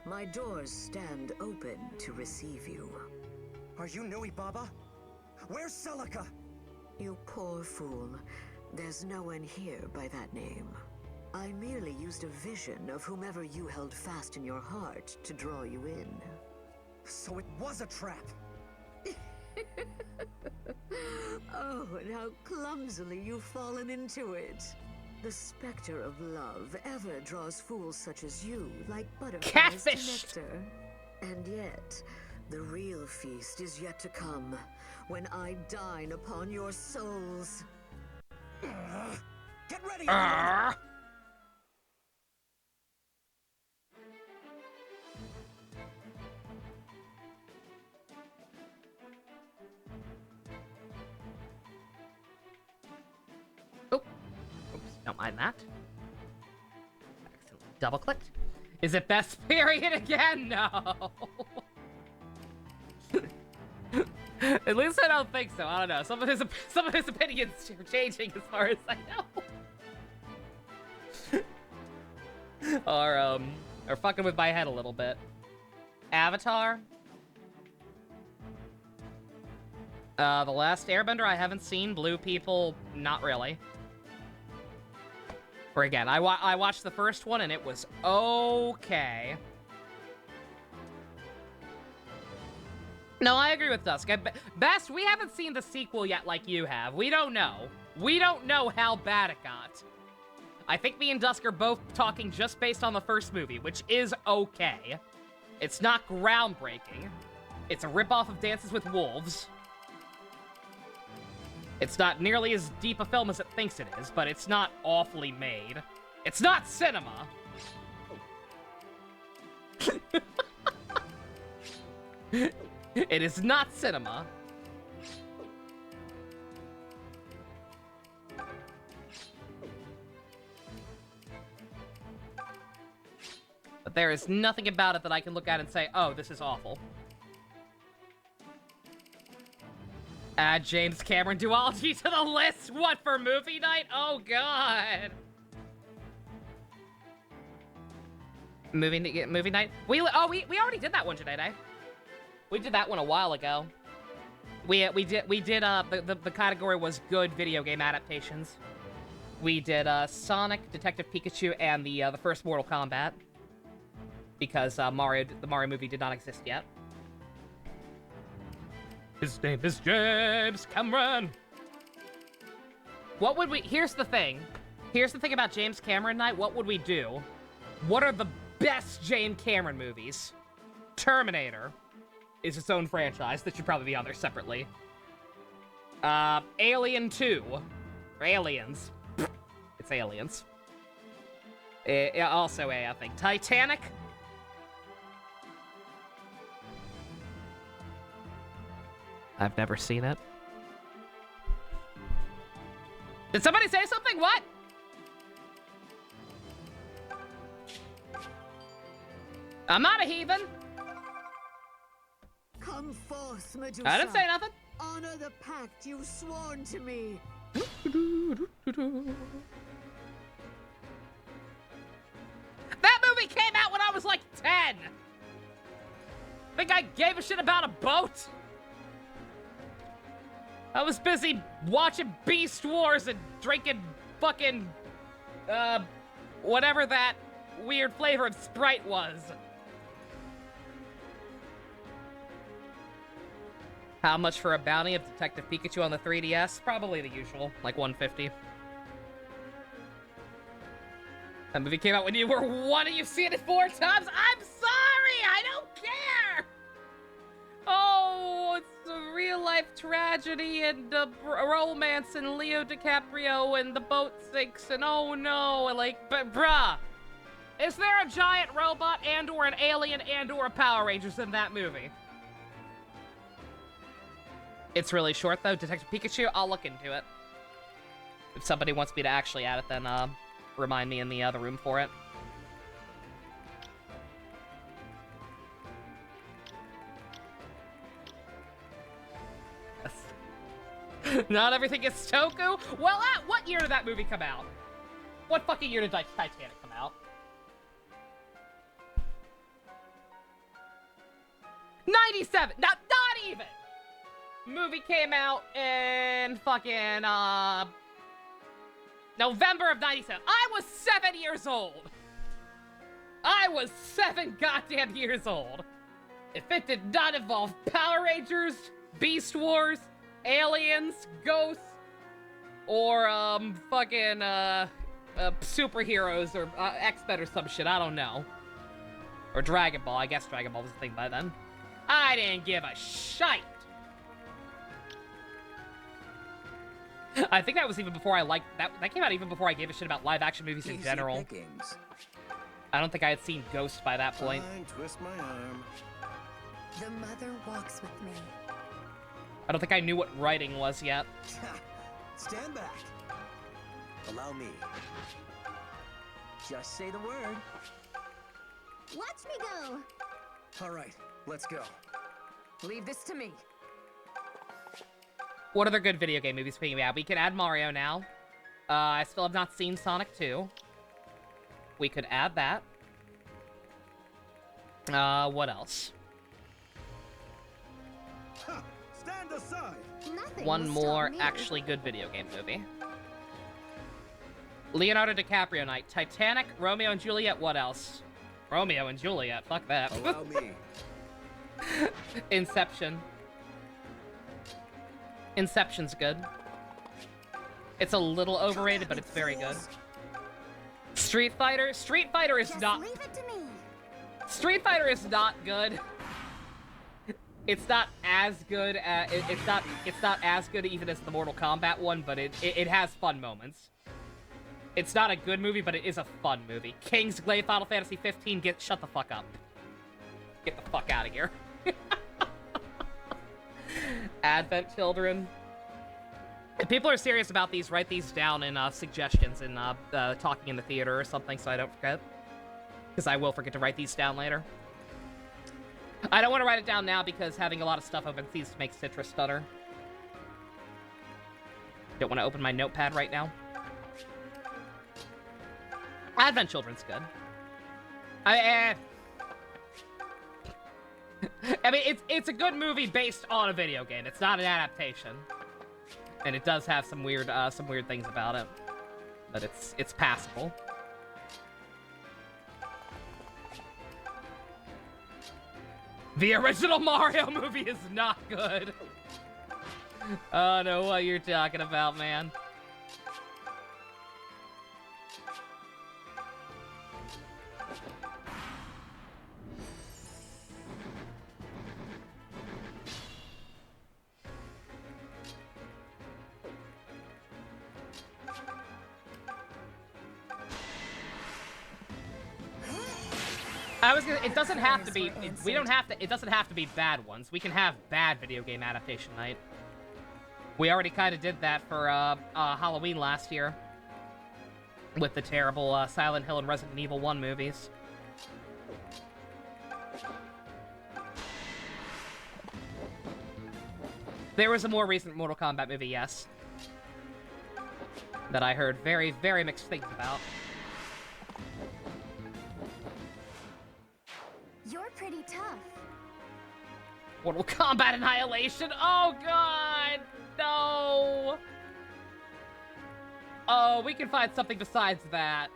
My doors stand open to receive you. Are you Nui Baba? Where's Celica? You poor fool. There's no one here by that name. I merely used a vision of whomever you held fast in your heart to draw you in. So it was a trap. Oh, and how clumsily you've fallen into it. The specter of love ever draws fools such as you like butterflies to Catfished! nectar. And yet, the real feast is yet to come, when I dine upon your souls. Get ready, everyone! Oh. Oops, don't mind that. Accidentally double-clicked. Is it best period again? No. At least I don't think so. I don't know. Some of his opinions are changing as far as I know. Are fucking with my head a little bit. Avatar. The Last Airbender I haven't seen. Blue People, not really. Or again, I watched the first one and it was okay. No, I agree with Dusk. Best, we haven't seen the sequel yet like you have. We don't know. We don't know how bad it got. I think me and Dusk are both talking just based on the first movie, which is okay. It's not groundbreaking. It's a ripoff of Dances with Wolves. It's not nearly as deep a film as it thinks it is, but it's not awfully made. It's not cinema. It is not cinema. But there is nothing about it that I can look at and say, oh, this is awful. Add James Cameron duology to the list. What, for movie night? Oh, God. Movie night? We already did that one today. We did that one a while ago. The category was good video game adaptations. We did Sonic, Detective Pikachu, and the first Mortal Kombat. because the Mario movie did not exist yet. His name is James Cameron. What would we... Here's the thing. Here's the thing about James Cameron Night. What would we do? What are the best James Cameron movies? Terminator is its own franchise. That should probably be on there separately. Alien 2. Or Aliens. It's Aliens. Also I think. Titanic. I've never seen it. Did somebody say something? What? I'm not a heathen. Come forth, Medusa. I didn't say nothing. Honor the pact you've sworn to me. That movie came out when I was like 10. Think I gave a shit about a boat? I was busy watching Beast Wars and drinking fucking, whatever that weird flavor of Sprite was. How much for a bounty of Detective Pikachu on the 3DS? Probably the usual, like 150. That movie came out when you were 1 and you've seen it 4 times? I'm sorry! I don't care! Oh, it's a real-life tragedy and a romance and Leo DiCaprio and the boat sinks and oh no, like, but bruh. Is there a giant robot and or an alien and or a Power Rangers in that movie? It's really short though, Detective Pikachu, I'll look into it. If somebody wants me to actually add it, then remind me in the other room for it. Yes. Not everything is Toku? Well, what year did that movie come out? What fucking year did Titanic come out? 97! Not even! Movie came out in fucking, November of 97. I was 7 years old! I was 7 goddamn years old! If it did not involve Power Rangers, Beast Wars, Aliens, Ghosts, or, fucking, superheroes, or, X-Men or some shit, I don't know. Or Dragon Ball, I guess Dragon Ball was a thing by then. I didn't give a shite! I think that was even before I liked that. That came out even before I gave a shit about live-action movies in general. I don't think I had seen Ghost by that point. Fine, twist my arm. The mother walks with me. I don't think I knew what writing was yet. Stand back. Allow me. Just say the word. Watch me go! All right, let's go. Leave this to me. What other good video game movies speaking about? We could add Mario now. I still have not seen Sonic 2. We could add that. What else? Stand aside. Nothing One will stop more me. actually good video game movie. Leonardo DiCaprio Night. Titanic, Romeo and Juliet, what else? Romeo and Juliet, fuck that. Allow me. Inception. Inception's good. It's a little overrated, but it's very good. Street Fighter? Street Fighter is Just not... leave it to me. Street Fighter is not good. It's not as good as... It's not as good even as the Mortal Kombat one, but it has fun moments. It's not a good movie, but it is a fun movie. Kingsglaive Final Fantasy 15, shut the fuck up. Get the fuck out of here. Advent Children. If people are serious about these, write these down in suggestions in talking in the theater or something so I don't forget. Because I will forget to write these down later. I don't want to write it down now because having a lot of stuff open seems to make Citrus stutter. Don't want to open my notepad right now. Advent Children's good. I mean, it's a good movie based on a video game. It's not an adaptation, and it does have some weird things about it, but it's passable. The original Mario movie is not good. I don't know what you're talking about, man. I was gonna. It doesn't have to be. We don't have to. It doesn't have to be bad ones. We can have bad video game adaptation night. We already kind of did that for Halloween last year with the terrible Silent Hill and Resident Evil 1 movies. There was a more recent Mortal Kombat movie, yes, that I heard very, very mixed things about. You're pretty tough. Mortal Kombat Annihilation? Oh, God! No! Oh, we can find something besides that.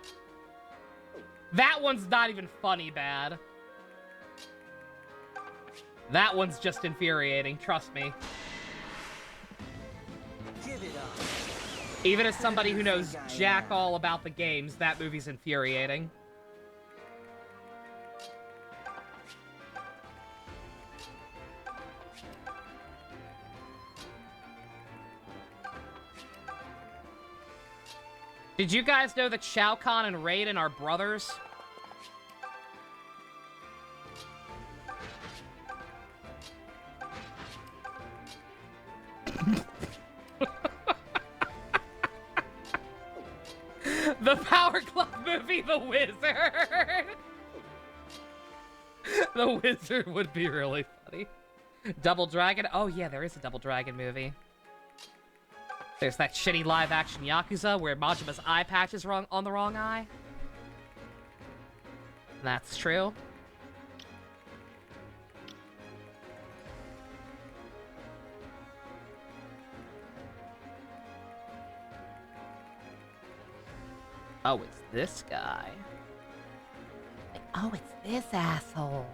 That one's not even funny bad. That one's just infuriating, trust me. Give it up. Even as somebody who knows jack all about the games, that movie's infuriating. Did you guys know that Shao Kahn and Raiden are brothers? The Power Glove movie, The Wizard! The Wizard would be really funny. Double Dragon? Oh yeah, there is a Double Dragon movie. There's that shitty live-action Yakuza where Majima's eye patch is wrong on the wrong eye. That's true. Oh, it's this guy. Oh, it's this asshole.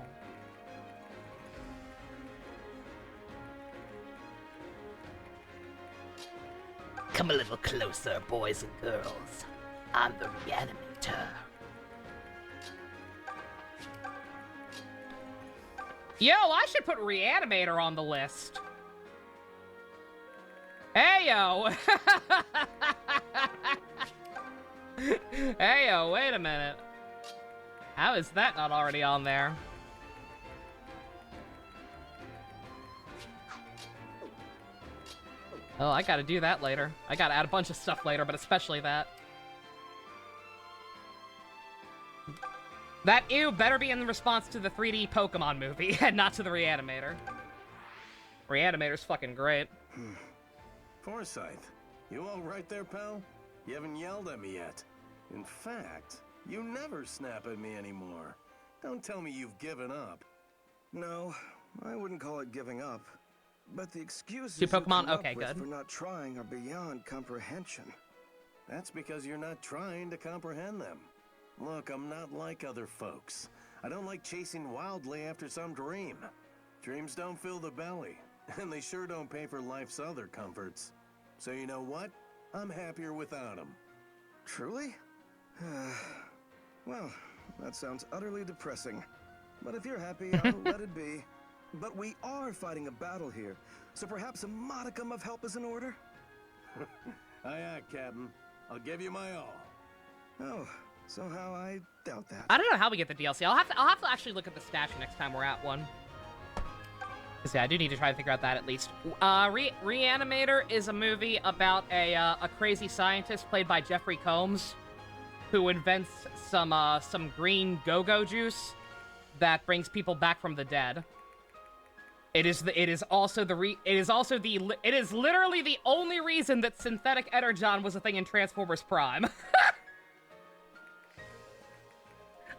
Come a little closer, boys and girls. I'm the Reanimator. Yo, I should put Reanimator on the list. Hey, yo. Hey, yo, wait a minute. How is that not already on there? Oh, I gotta do that later. I gotta add a bunch of stuff later, but especially that. That ew better be in response to the 3D Pokemon movie, and not to the Reanimator. Reanimator's fucking great. Forsyth, you all right there, pal? You haven't yelled at me yet. In fact, you never snap at me anymore. Don't tell me you've given up. No, I wouldn't call it giving up. But the excuses Two you come Pokemon? up Okay, with good. for not trying are beyond comprehension. That's because you're not trying to comprehend them. Look, I'm not like other folks. I don't like chasing wildly after some dream. Dreams don't fill the belly, and they sure don't pay for life's other comforts. So you know what? I'm happier without them. Truly? Well, that sounds utterly depressing. But if you're happy, I'll let it be. But we are fighting a battle here, so perhaps a modicum of help is in order? Aye, Captain. I'll give you my all. Oh, somehow I doubt that. I don't know how we get the DLC. I'll have to actually look at the statue next time we're at one. Cause yeah, I do need to try to figure out that at least. Reanimator is a movie about a crazy scientist played by Jeffrey Combs, who invents some green go-go juice that brings people back from the dead. It is literally the only reason that synthetic energon was a thing in Transformers Prime.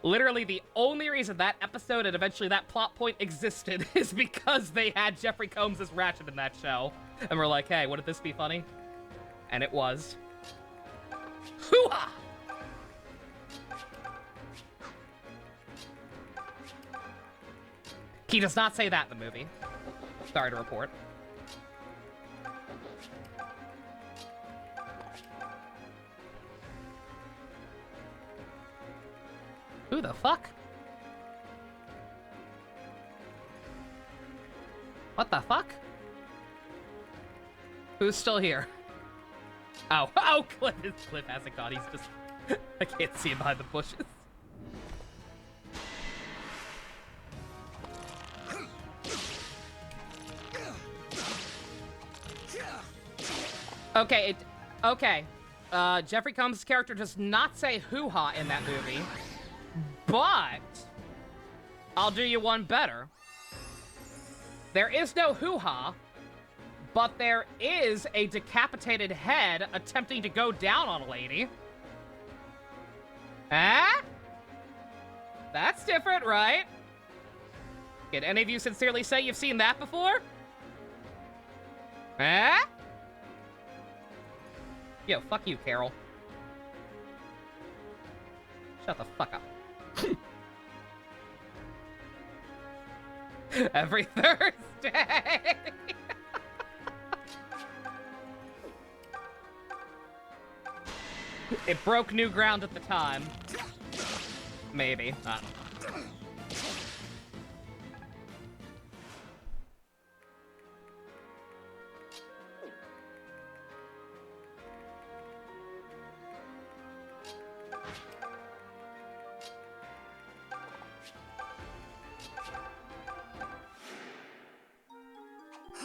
Literally the only reason that episode and eventually that plot point existed is because they had Jeffrey Combs as Ratchet in that show. And we're like, hey, wouldn't this be funny? And it was. Hoo-ha! He does not say that in the movie. Sorry to report. Who the fuck? What the fuck? Who's still here? Oh, oh, Cliff hasn't gone. He's just... I can't see him behind the bushes. Okay, okay. Jeffrey Combs' character does not say hoo-ha in that movie, but I'll do you one better. There is no hoo-ha, but there is a decapitated head attempting to go down on a lady. Ah? That's different, right? Can any of you sincerely say you've seen that before? Ah? Yo, fuck you, Carol. Shut the fuck up. Every Thursday! It broke new ground at the time. Maybe. I don't know.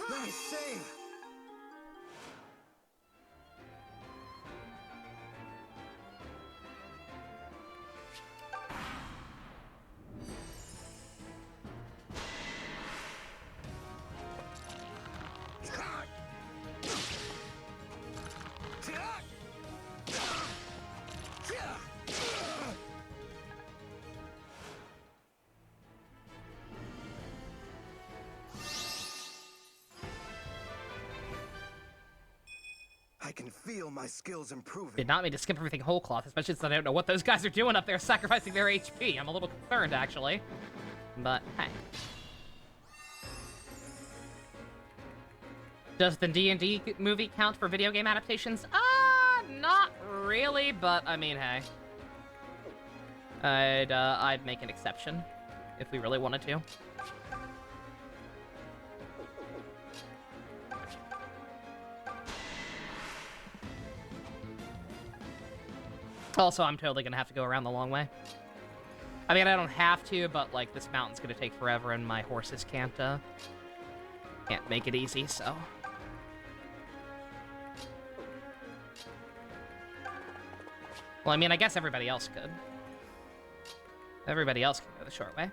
Nice save. I can feel my skills improving. Did not mean to skip everything whole cloth, especially since I don't know what those guys are doing up there, sacrificing their HP. I'm a little concerned, actually. But, hey. Does the D&D movie count for video game adaptations? Not really, but, I mean, hey. I'd make an exception, if we really wanted to. Also, I'm totally gonna have to go around the long way. I mean, I don't have to, but, like, this mountain's gonna take forever, and my horses can't make it easy, so... Well, I mean, I guess everybody else could. Everybody else can go the short way.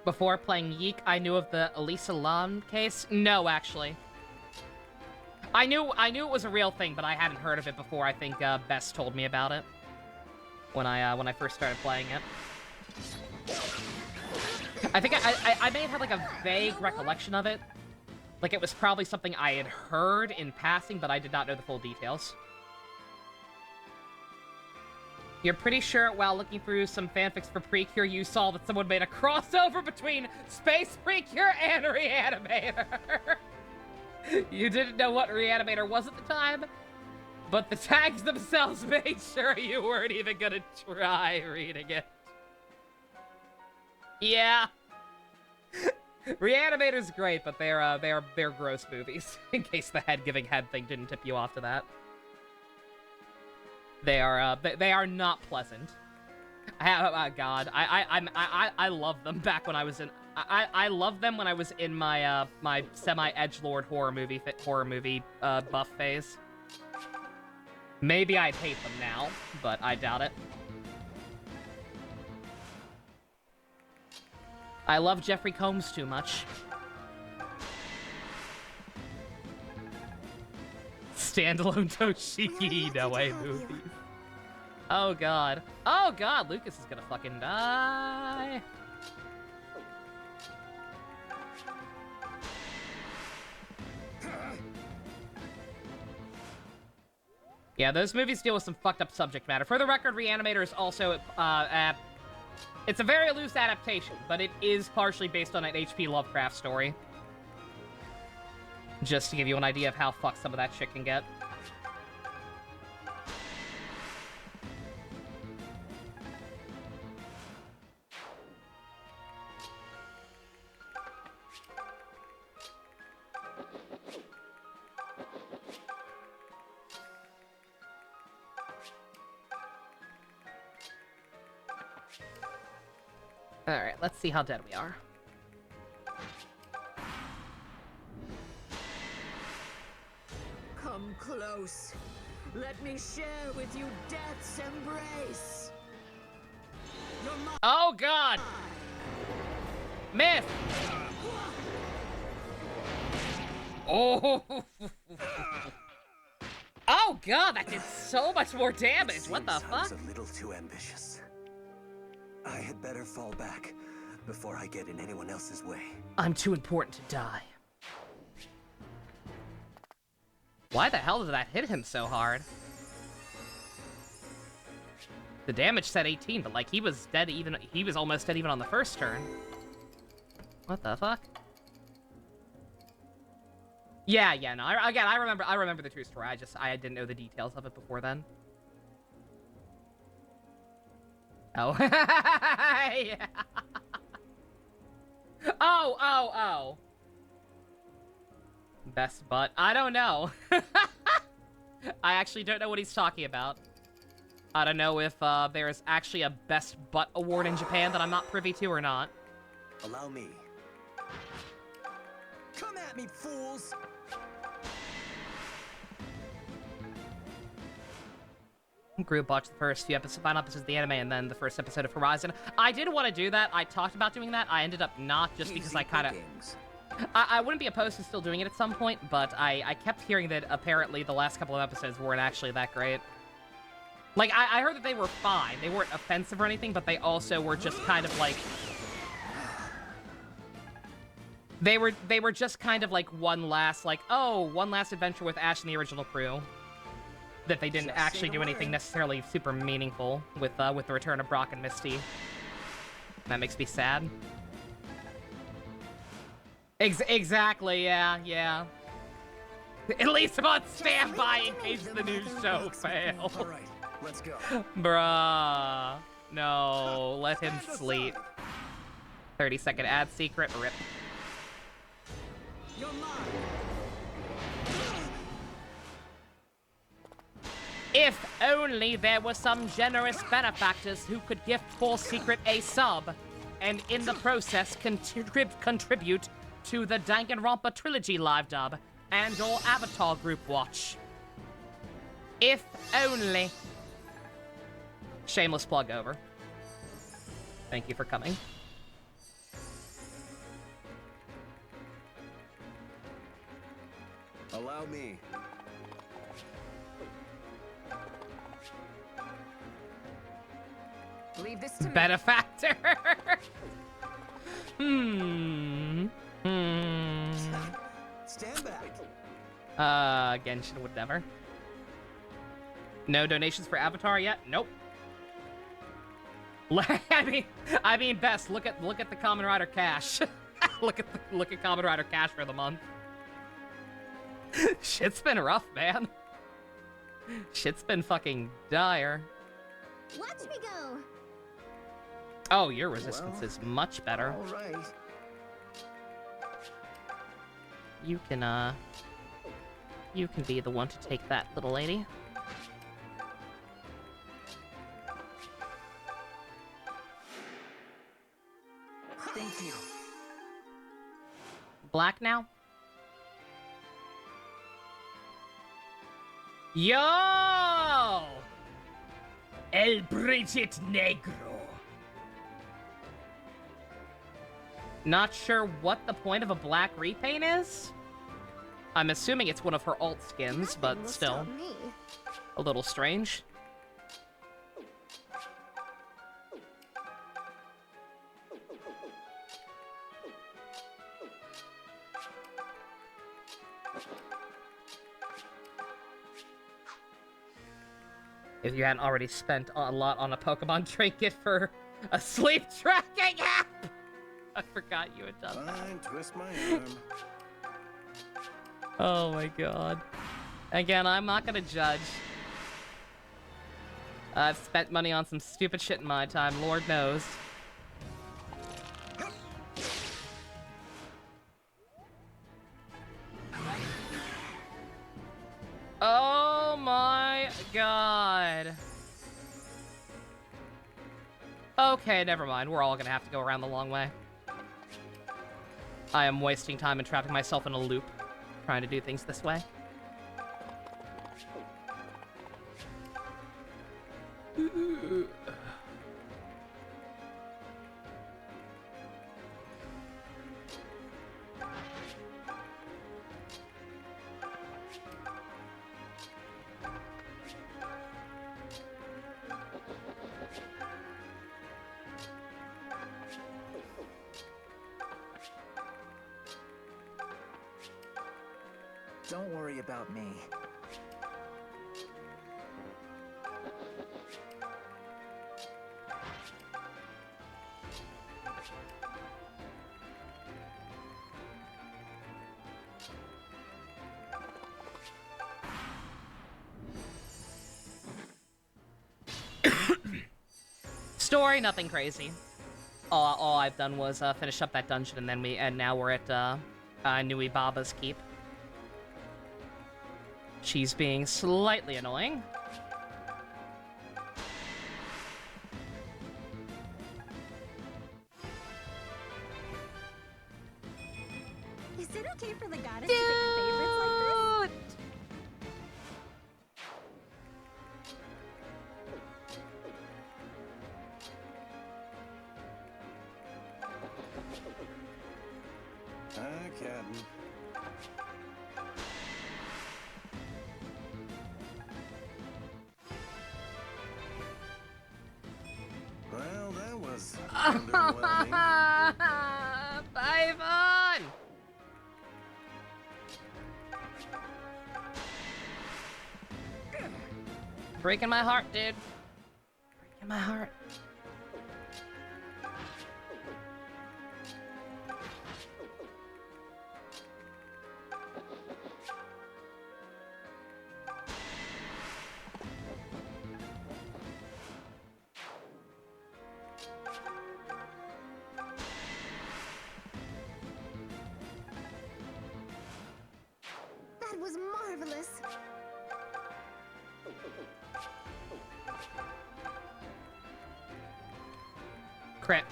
Before playing Yeek, I knew of the Elisa Lam case. No, actually. I knew it was a real thing, but I hadn't heard of it before. I think Bess told me about it when I first started playing it. I think I may have had like a vague recollection of it. Like it was probably something I had heard in passing, but I did not know the full details. You're pretty sure while looking through some fanfics for Precure, you saw that someone made a crossover between Space Precure and Reanimator. You didn't know what Reanimator was at the time, but the tags themselves made sure you weren't even gonna try reading it. Yeah. Reanimator's great, but they're gross movies. In case the head-giving head thing didn't tip you off to that. They are not pleasant. God, I love them back when I was in. I loved them when I was in my my semi-edgelord horror movie buff phase. Maybe I'd hate them now, but I doubt it. I love Jeffrey Combs too much. Standalone Toshiki Inoue movies. Oh god. Oh god, Lucas is gonna fucking die. Yeah, those movies deal with some fucked up subject matter. For the record, Reanimator is also, it's a very loose adaptation, but it is partially based on an H.P. Lovecraft story. Just to give you an idea of how fucked some of that shit can get. Alright, let's see how dead we are. Come close. Let me share with you death's embrace. Oh god! Miss! Oh! Oh god, that did so much more damage! What the fuck? I was a little too ambitious. I had better fall back before I get in anyone else's way. I'm too important to die. Why the hell did that hit him so hard? The damage said 18, but like he was dead even, he was almost dead even on the first turn. What the fuck? Yeah, no, I remember the true story. I didn't know the details of it before then. Oh. Yeah. Oh. Best butt? I don't know. I actually don't know what he's talking about. I don't know if there is actually a best butt award in Japan that I'm not privy to or not. Allow me. Come at me, fools! Group watched the first few final episodes of the anime and then the first episode of Horizon. I did want to do that. I talked about doing that. I ended up not, just because I kind of... I wouldn't be opposed to still doing it at some point, but I kept hearing that apparently the last couple of episodes weren't actually that great. Like, I heard that they were fine. They weren't offensive or anything, but they also were just kind of like... They were just kind of like one last adventure with Ash and the original crew. That they didn't actually do anything necessarily super meaningful with the return of Brock and Misty. That makes me sad. Exactly, yeah. At least I'm on standby in case the new show fails. Alright, let's go. Bruh. No, let him sleep. 30-second ad secret, rip. You're mine. If only there were some generous benefactors who could gift Full Secret a sub, and in the process contribute to the Danganronpa Trilogy live dub and or Avatar group watch. If only. Shameless plug over. Thank you for coming. Allow me. Leave this to me. Benefactor. Stand back. Genshin would never. No donations for Avatar yet? Nope. I mean, Best, look at the Kamen Rider cash. look at Kamen Rider cash for the month. Shit's been rough, man. Shit's been fucking dire. Watch me go! Oh, your resistance is much better. All right. You can be the one to take that, little lady. Thank you. Black now? Yo! El Bridget Negro. Not sure what the point of a black repaint is? I'm assuming it's one of her alt skins, but still. A little strange. If you hadn't already spent a lot on a Pokemon trinket for a sleep tracking app! I forgot you had done that. Fine, twist my arm. Oh my god. Again, I'm not gonna judge. I've spent money on some stupid shit in my time, Lord knows. Oh my god. Okay, never mind. We're all gonna have to go around the long way. I am wasting time and trapping myself in a loop, trying to do things this way. Don't worry about me. Story, nothing crazy. All I've done was finish up that dungeon, and now we're at Nui Baba's keep. She's being slightly annoying. Is it okay for the goddess to pick favorites like this? Hi, Captain. Well, that was underwhelming. Bye, Vaughn! Breaking my heart, dude. Breaking my heart. That was marvelous. Crit.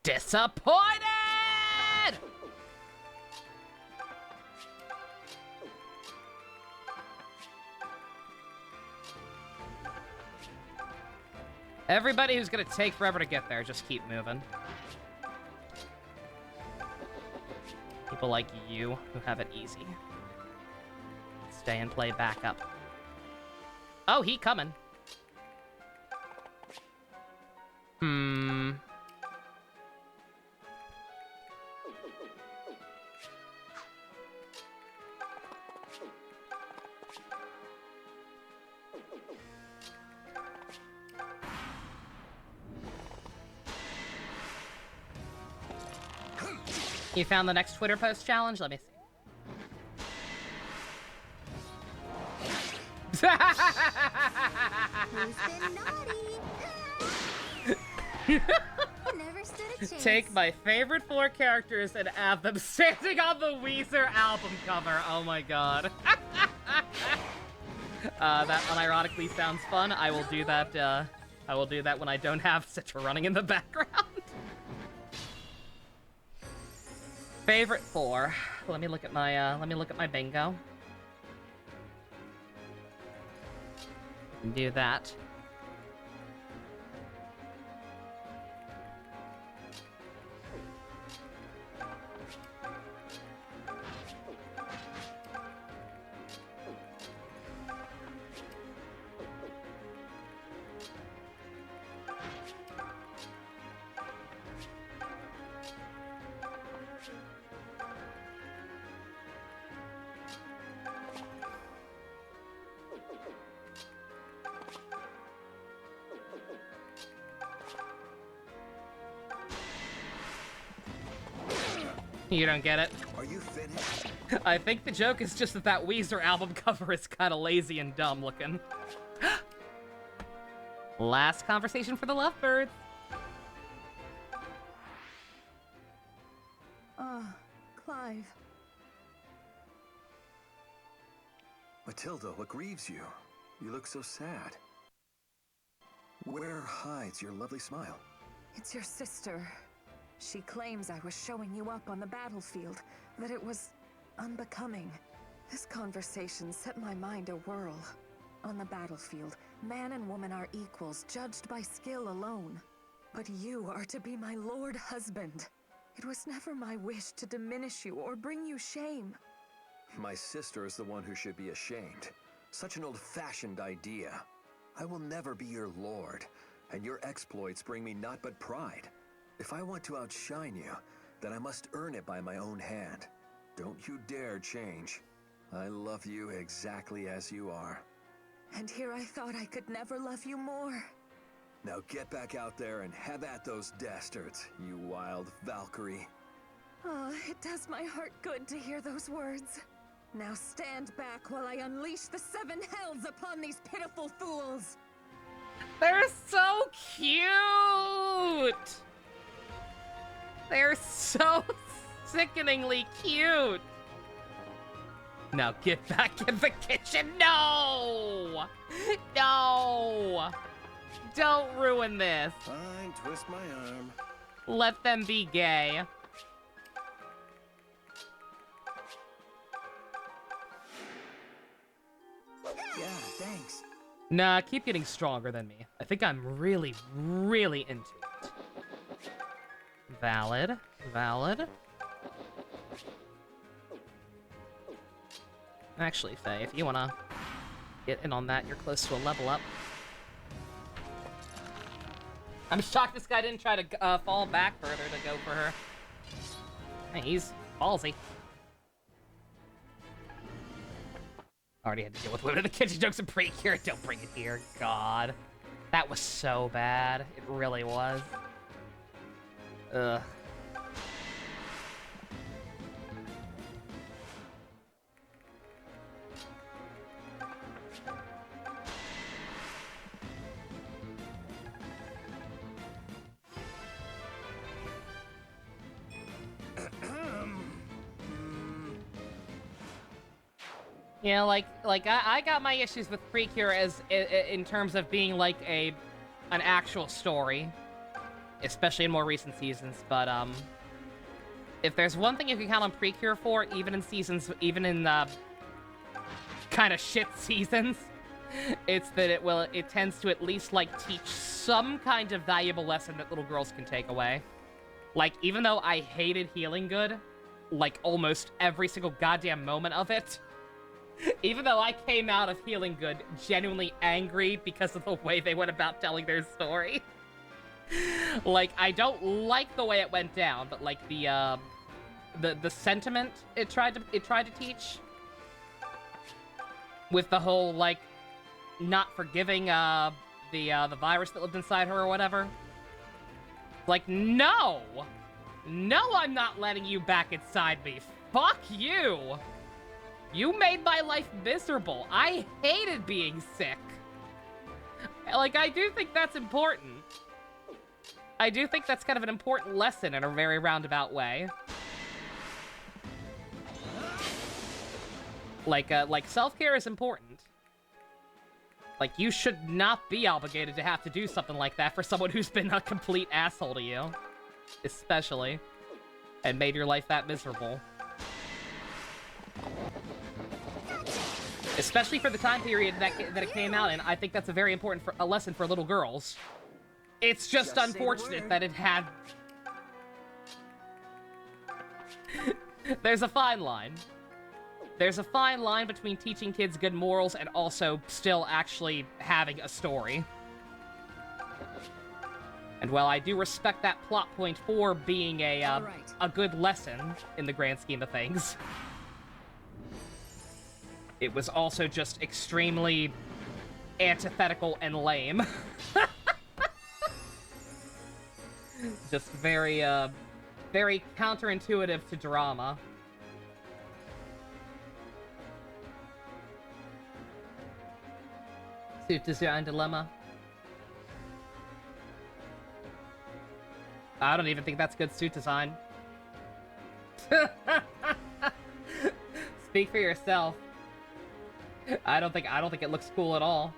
Disappointed! Everybody who's gonna take forever to get there, just keep moving. People like you who have it easy. Stay and play backup. Oh, he coming. You found the next Twitter post challenge? Let me see. Who's been naughty? Never stood a chance. Take my favorite 4 characters and have them standing on the Weezer album cover. Oh my god. That unironically sounds fun. I will do that, I will do that when I don't have Citra running in the background. Favorite 4. Let me look at my bingo. Do that. You don't get it? Are you finished? I think the joke is just that Weezer album cover is kind of lazy and dumb looking. Last conversation for the lovebirds. Clive. Matilda, what grieves you? You look so sad. Where hides your lovely smile? It's your sister. She claims I was showing you up on the battlefield, that it was unbecoming. This conversation set my mind awhirl. On the battlefield, man and woman are equals, judged by skill alone. But you are to be my lord husband. It was never my wish to diminish you or bring you shame. My sister is the one who should be ashamed. Such an old-fashioned idea. I will never be your lord, and your exploits bring me naught but pride. If I want to outshine you, then I must earn it by my own hand. Don't you dare change. I love you exactly as you are. And here I thought I could never love you more. Now get back out there and have at those dastards, you wild Valkyrie. Ah, it does my heart good to hear those words. Now stand back while I unleash the 7 hells upon these pitiful fools. They're so cute! They're so sickeningly cute! Now get back in the kitchen! No! No! Don't ruin this. Fine, twist my arm. Let them be gay. Yeah, thanks. Nah, keep getting stronger than me. I think I'm really, really into it. Valid. Valid. Actually, Faye, if you wanna get in on that, you're close to a level up. I'm shocked this guy didn't try to fall back further to go for her. Hey, he's ballsy. Already had to deal with women in the kitchen jokes and Precure. Don't bring it here. God. That was so bad. It really was. Ugh. Yeah, like I got my issues with Precure as in terms of being like an actual story, especially in more recent seasons. But if there's one thing you can count on Precure for, even in seasons, even in kind of shit seasons, it's that it tends to at least like teach some kind of valuable lesson that little girls can take away. Like, even though I hated Healing Good, like almost every single goddamn moment of it. Even though I came out of Healing Good genuinely angry because of the way they went about telling their story. Like, I don't like the way it went down, but like the sentiment it tried to teach with the whole like not forgiving the virus that lived inside her or whatever. Like, no, I'm not letting you back inside me. Fuck you. You made my life miserable. I hated being sick. Like, I do think that's important. I do think that's kind of an important lesson in a very roundabout way. Like self-care is important. Like, you should not be obligated to have to do something like that for someone who's been a complete asshole to you. Especially. And made your life that miserable. Especially for the time period that it came out in, I think that's a very important a lesson for little girls. It's just unfortunate that it had... There's a fine line. There's a fine line between teaching kids good morals and also still actually having a story. And while I do respect that plot point for being a good lesson in the grand scheme of things, it was also just extremely antithetical and lame. Just very, very counterintuitive to drama. Suit design dilemma. I don't even think that's good suit design. Speak for yourself. I don't think it looks cool at all.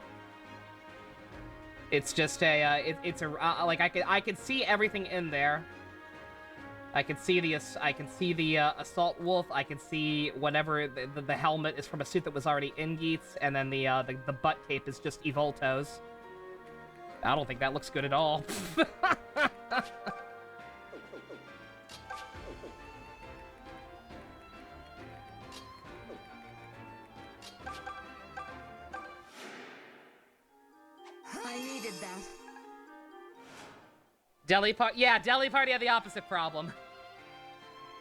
It's just a like I could see everything in there. I can see the assault wolf. I can see whatever the helmet is from a suit that was already in Geats, and then the butt cape is just Evolto's. I don't think that looks good at all. I needed that. Deli Party had the opposite problem.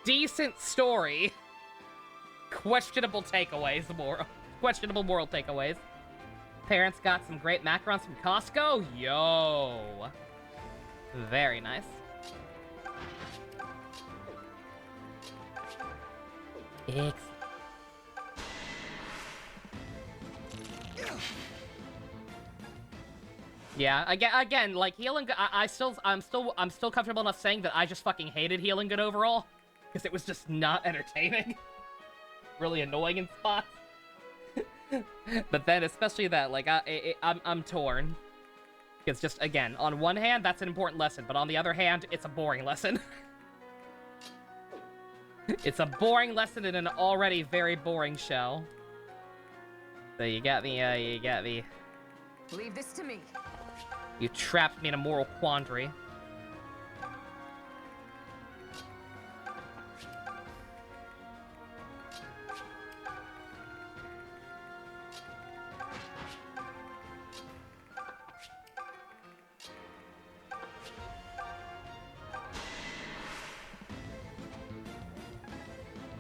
Decent story. Questionable moral takeaways. Parents got some great macarons from Costco. Yo. Very nice. Excellent. Yeah, again, like Healing Good, I'm still comfortable enough saying that I just fucking hated Healing Good overall, because it was just not entertaining. Really annoying in spots. But then, especially that, like, I'm torn. It's just, again, on one hand, that's an important lesson, but on the other hand, it's a boring lesson. It's a boring lesson in an already very boring show. So you got me. Leave this to me. You trapped me in a moral quandary.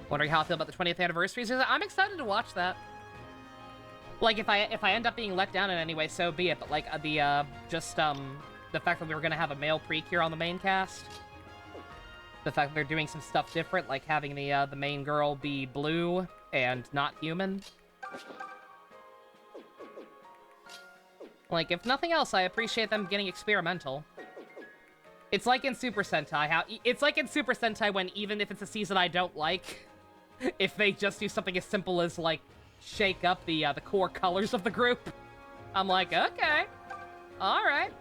Wondering how I feel about the 20th anniversary season. I'm excited to watch that. Like, if I end up being let down in any way, so be it. But like the fact that we were gonna have a male precure on the main cast, the fact that they're doing some stuff different, like having the main girl be blue and not human. Like, if nothing else, I appreciate them getting experimental. It's like in Super Sentai when even if it's a season I don't like, if they just do something as simple as like shake up the core colors of the group, I'm like, okay, all right.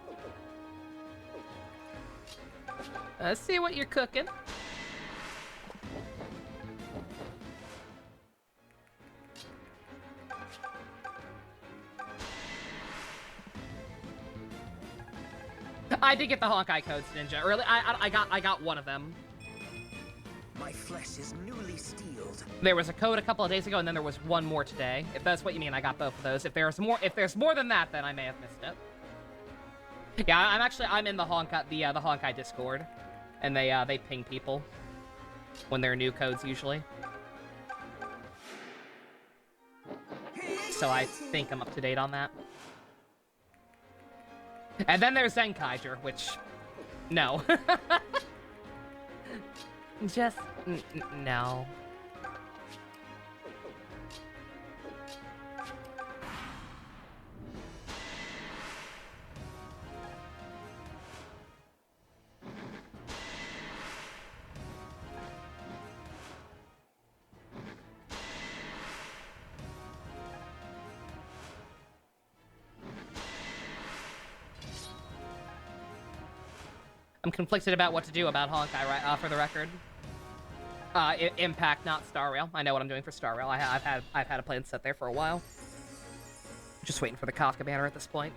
Let's see what you're cooking. I did get the Honkai codes, Ninja. Early, I got one of them. My flesh is newly steeled. There was a code a couple of days ago, and then there was one more today. If that's what you mean, I got both of those. If there's more than that, then I may have missed it. Yeah, I'm in the Honkai Discord, and they ping people when there are new codes usually. So I think I'm up to date on that. And then there's Zenkaiger, which, no. Just, no. I'm conflicted about what to do about Honkai, right? For the record. Impact, not Star Rail. I know what I'm doing for Star Rail. I've had a plan set there for a while. Just waiting for the Kafka banner at this point.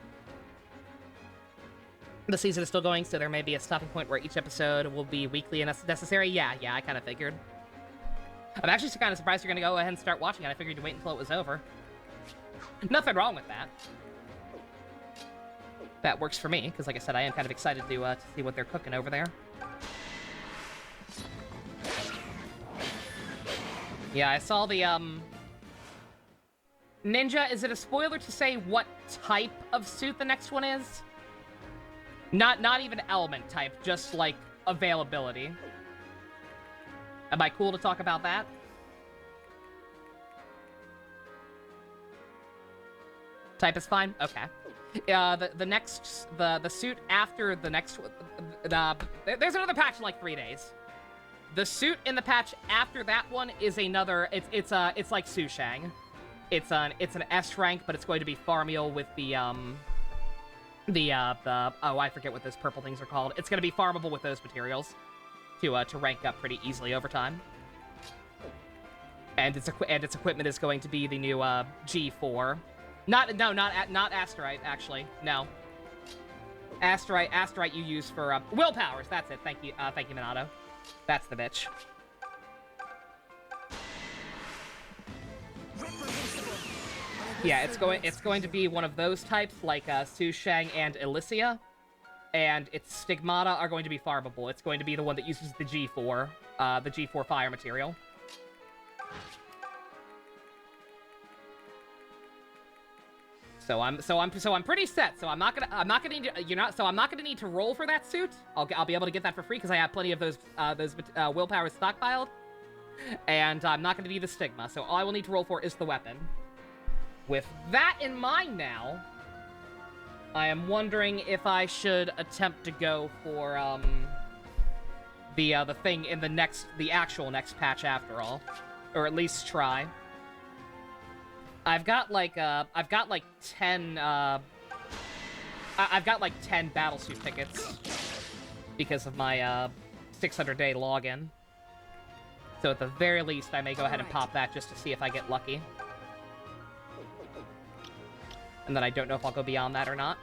The season is still going, so there may be a stopping point where each episode will be weekly and necessary. Yeah, I kind of figured. I'm actually kind of surprised you're going to go ahead and start watching it. I figured you'd wait until it was over. Nothing wrong with that. That works for me, because like I said, I am kind of excited to see what they're cooking over there. Yeah, I saw the, Ninja, is it a spoiler to say what type of suit the next one is? Not even element type, just, like, availability. Am I cool to talk about that? Type is fine? Okay. The suit after the next... there's another patch in like 3 days. The suit in the patch after that one is another... It's like Sushang. It's an S rank, but it's going to be farmial with the oh, I forget what those purple things are called. It's going to be farmable with those materials to rank up pretty easily over time. And its equipment is going to be the new G4. Not Asterite, actually. No. Asterite you use for willpowers. That's it. Thank you, Minato. That's the bitch. Yeah, it's going to be one of those types, like Sushang and Elysia, and its stigmata are going to be farmable. It's going to be the one that uses the G4 fire material. So I'm pretty set. So I'm not gonna need to, I'm not gonna need to roll for that suit. I'll be able to get that for free because I have plenty of those willpower stockpiled, and I'm not gonna need the stigma. So all I will need to roll for is the weapon. With that in mind now, I am wondering if I should attempt to go for the thing in the actual next patch after all, or at least try. I've got like 10 battlesuit tickets because of my 600-day login. So at the very least, I may go ahead and pop that just to see if I get lucky. And then I don't know if I'll go beyond that or not.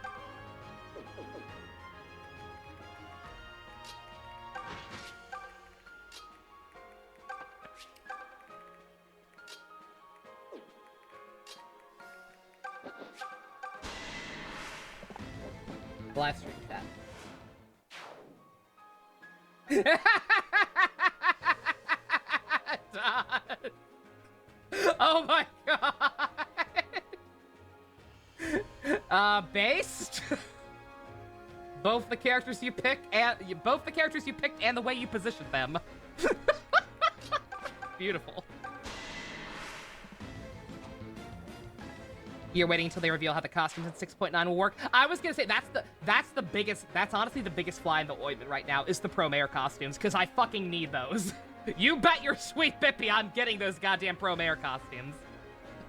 Live stream chat. Oh my god! Based? Both the characters you picked and the way you positioned them. Beautiful. You're waiting until they reveal how the costumes in 6.9 will work. I was gonna say that's honestly the biggest fly in the ointment right now is the Promare costumes, because I fucking need those. You bet your sweet Bippy I'm getting those goddamn Promare costumes.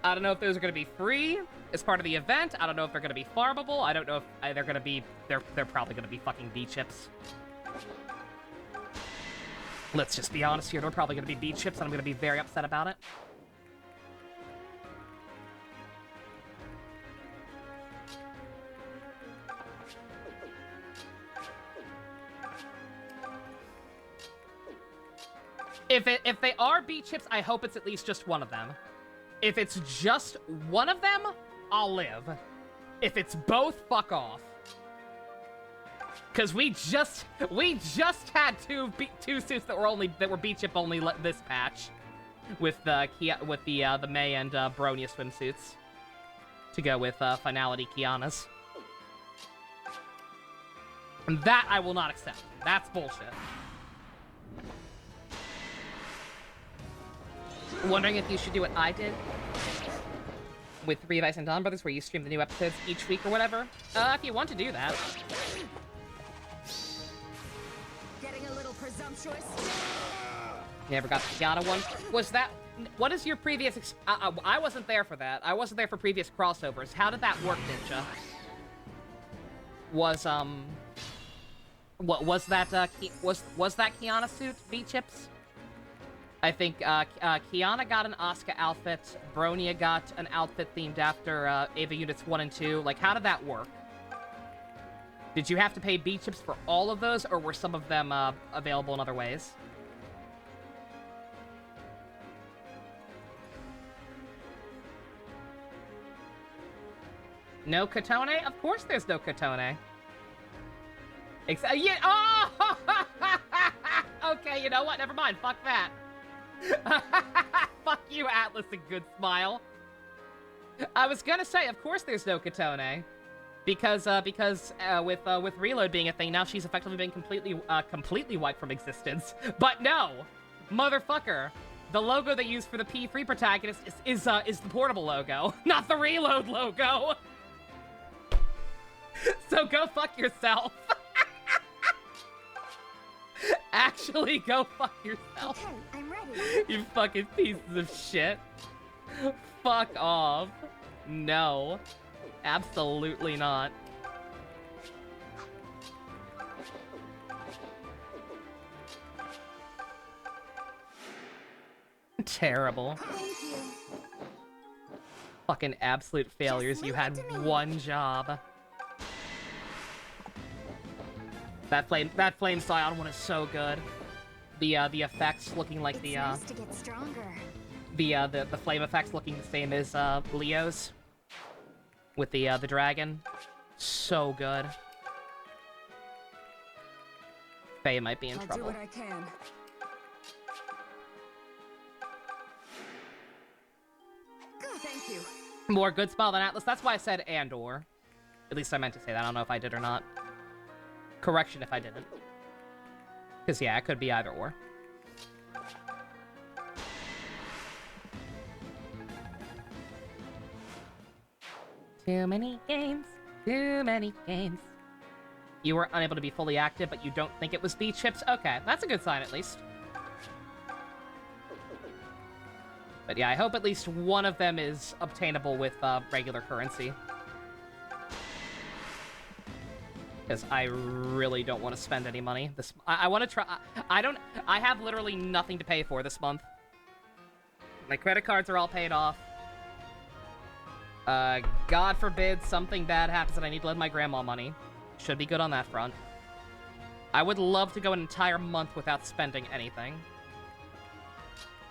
I don't know if those are gonna be free as part of the event. I don't know if they're gonna be farmable. I don't know if they're gonna be they're probably gonna be fucking B chips. Let's just be honest here, they're probably gonna be B chips, and I'm gonna be very upset about it. If they are B chips, I hope it's at least just one of them. If it's just one of them, I'll live. If it's both, fuck off. Because we just had two suits that were B chip only this patch, with the May and Bronya swimsuits to go with Finality Kiana's. And that I will not accept. That's bullshit. Wondering if you should do what I did with Revice and Dawn Brothers, where you stream the new episodes each week or whatever. If you want to do that. Getting a little presumptuous. Never got the Kiana one. Was that... What is your previous... I wasn't there for that. I wasn't there for previous crossovers. How did that work, Ninja? Was that Kiana suit V-Chips? I think Kiana got an Asuka outfit, Bronya got an outfit themed after Ava Units 1 and 2. Like, how did that work? Did you have to pay B-Chips for all of those, or were some of them available in other ways? No Kotone? Of course there's no Kotone. Yeah, oh! Okay, you know what? Never mind. Fuck that. Fuck you, Atlas, and good smile. I was gonna say, of course there's no Kotone. Because with Reload being a thing, now she's effectively been completely wiped from existence. But no! motherfucker. The logo they use for the P3 protagonist is the portable logo, not the reload logo. So go fuck yourself. Actually, go fuck yourself. Okay, I'm ready. You fucking pieces of shit. Fuck off. No. Absolutely not. Terrible. Thank you. Fucking absolute failures. You had one job. That flame scion one is so good. The effects looking like It's nice to get stronger. the flame effects looking the same as Leo's with the dragon. So good. Faye might be in I'll trouble. do what I can. Good, thank you. More good spell than Atlas. That's why I said and/or. At least I meant to say that. I don't know if I did or not. Correction if I didn't. Because, yeah, it could be either or. Too many games. Too many games. You were unable to be fully active, but you don't think it was B-chips? Okay, that's a good sign at least. But yeah, I hope at least one of them is obtainable with regular currency. Because I really don't want to spend any money. I want to try. I have literally nothing to pay for this month. My credit cards are all paid off. God forbid something bad happens and I need to lend my grandma money. Should be good on that front. I would love to go an entire month without spending anything.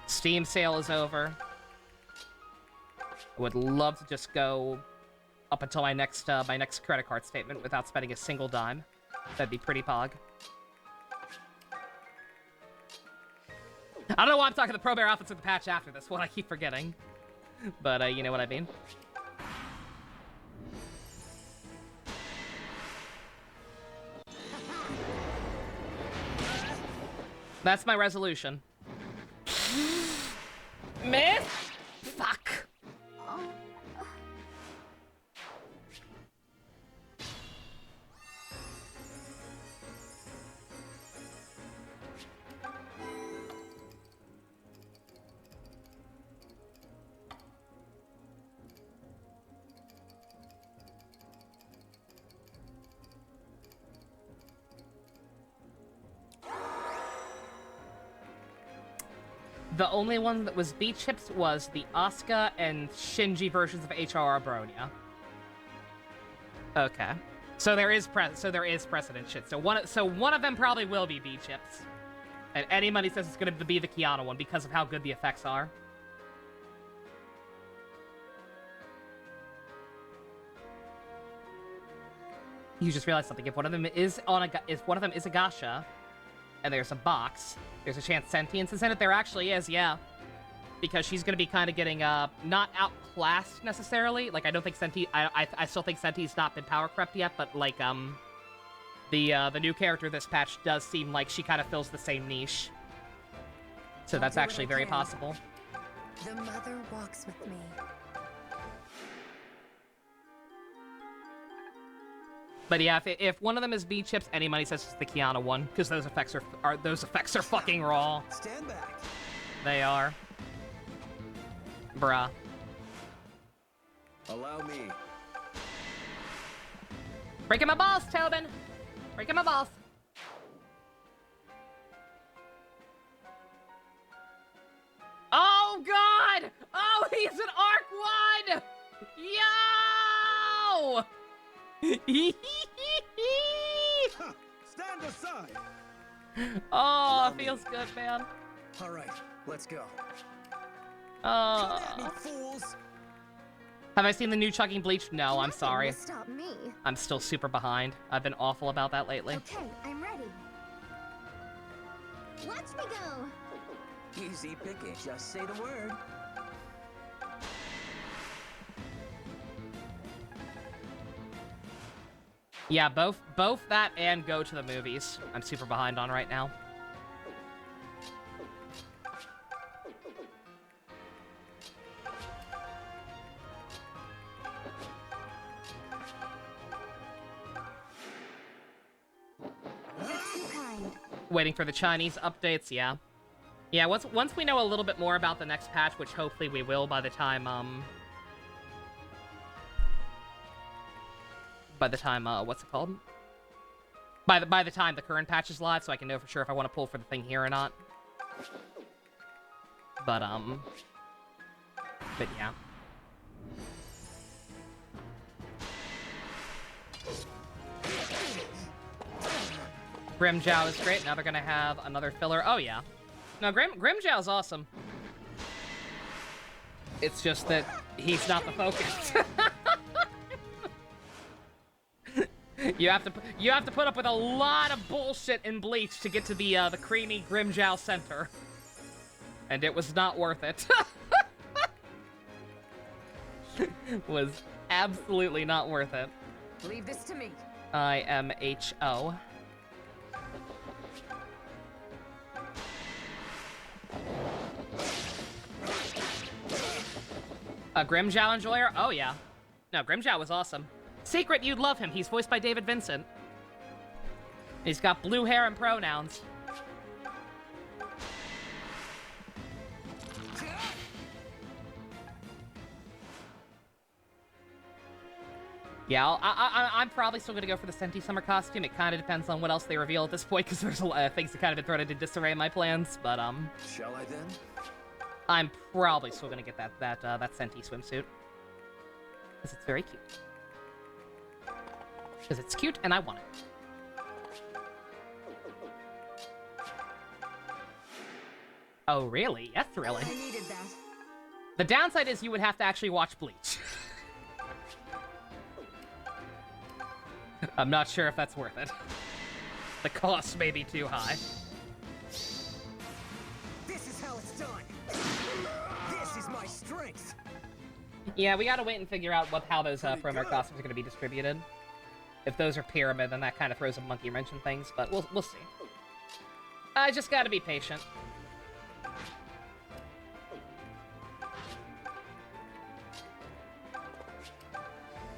Steam sale is over. I would love to just go up until my next credit card statement without spending a single dime. That'd be pretty pog. I don't know why I'm talking the Pro Bear outfits with the patch after this one. I keep forgetting. But, you know what I mean. That's my resolution. Miss? Fuck. The only one that was B-chips was the Asuka and Shinji versions of HRR Bronya. Okay. So there is precedent shit. So one of them probably will be B-chips. And anybody says it's gonna be the Kiana one because of how good the effects are. You just realized something. If one of them is a gacha, and there's a box, there's a chance sentience is in it. There actually is, yeah. Because she's gonna be kind of getting, not outclassed necessarily. Like, I don't think I still think Senti's not been power crept yet, but, like, the new character this patch does seem like she kind of fills the same niche. So that's actually very possible. The mother walks with me. But yeah, if one of them is B-chips, any money says it's the Kiana one, because those effects are fucking raw. Stand back. They are. Bruh. Allow me. Breaking my balls, Tobin! Breaking my balls. Oh, God! Oh, he's an Arc 1! Yo! Stand aside. Oh, it feels good, man. All right, let's go. Oh. Come at me, fools. Have I seen the new Chugging Bleach? No, I'm Nothing sorry. will stop me. I'm still super behind. I've been awful about that lately. Okay, I'm ready. Watch me go. Easy picking. Just say the word. Yeah, both that and go to the movies. I'm super behind on right now. Waiting for the Chinese updates, yeah. Yeah, once we know a little bit more about the next patch, which hopefully we will by the time, what's it called? By the time the current patch is live, so I can know for sure if I want to pull for the thing here or not. But yeah. Grimjow is great. Now they're gonna have another filler. Oh yeah. No, Grimjow's awesome. It's just that he's not the focus. You have to put up with a lot of bullshit in Bleach to get to the creamy Grimjow center. And it was not worth it. Was absolutely not worth it. Leave this to me. IMHO. A Grimjow enjoyer? Oh yeah. No, Grimjow was awesome. Secret, you'd love him. He's voiced by David Vincent. He's got blue hair and pronouns. Yeah, I'm probably still gonna go for the Senti Summer costume. It kind of depends on what else they reveal at this point, because there's a lot of things that kind of been thrown into disarray in my plans. But Shall I then? I'm probably still gonna get that Senti swimsuit, because it's very cute. Because it's cute and I want it. Oh really? Yes, really. I needed that. The downside is you would have to actually watch Bleach. I'm not sure if that's worth it. The cost may be too high. This is how it's done. This is my strength. Yeah, we gotta wait and figure out how those promo costumes are gonna be distributed. If those are pyramid, then that kind of throws a monkey wrench in things, but we'll see. I just gotta be patient.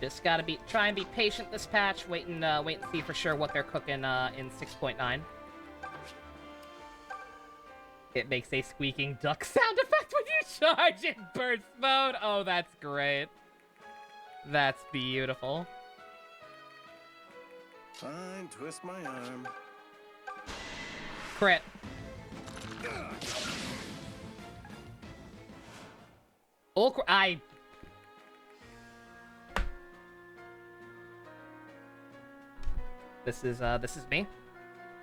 Just gotta try and be patient this patch. Wait and see for sure what they're cooking in 6.9. It makes a squeaking duck sound effect when you charge in burst mode. Oh, that's great. That's beautiful. Fine, twist my arm. Crit. This is me.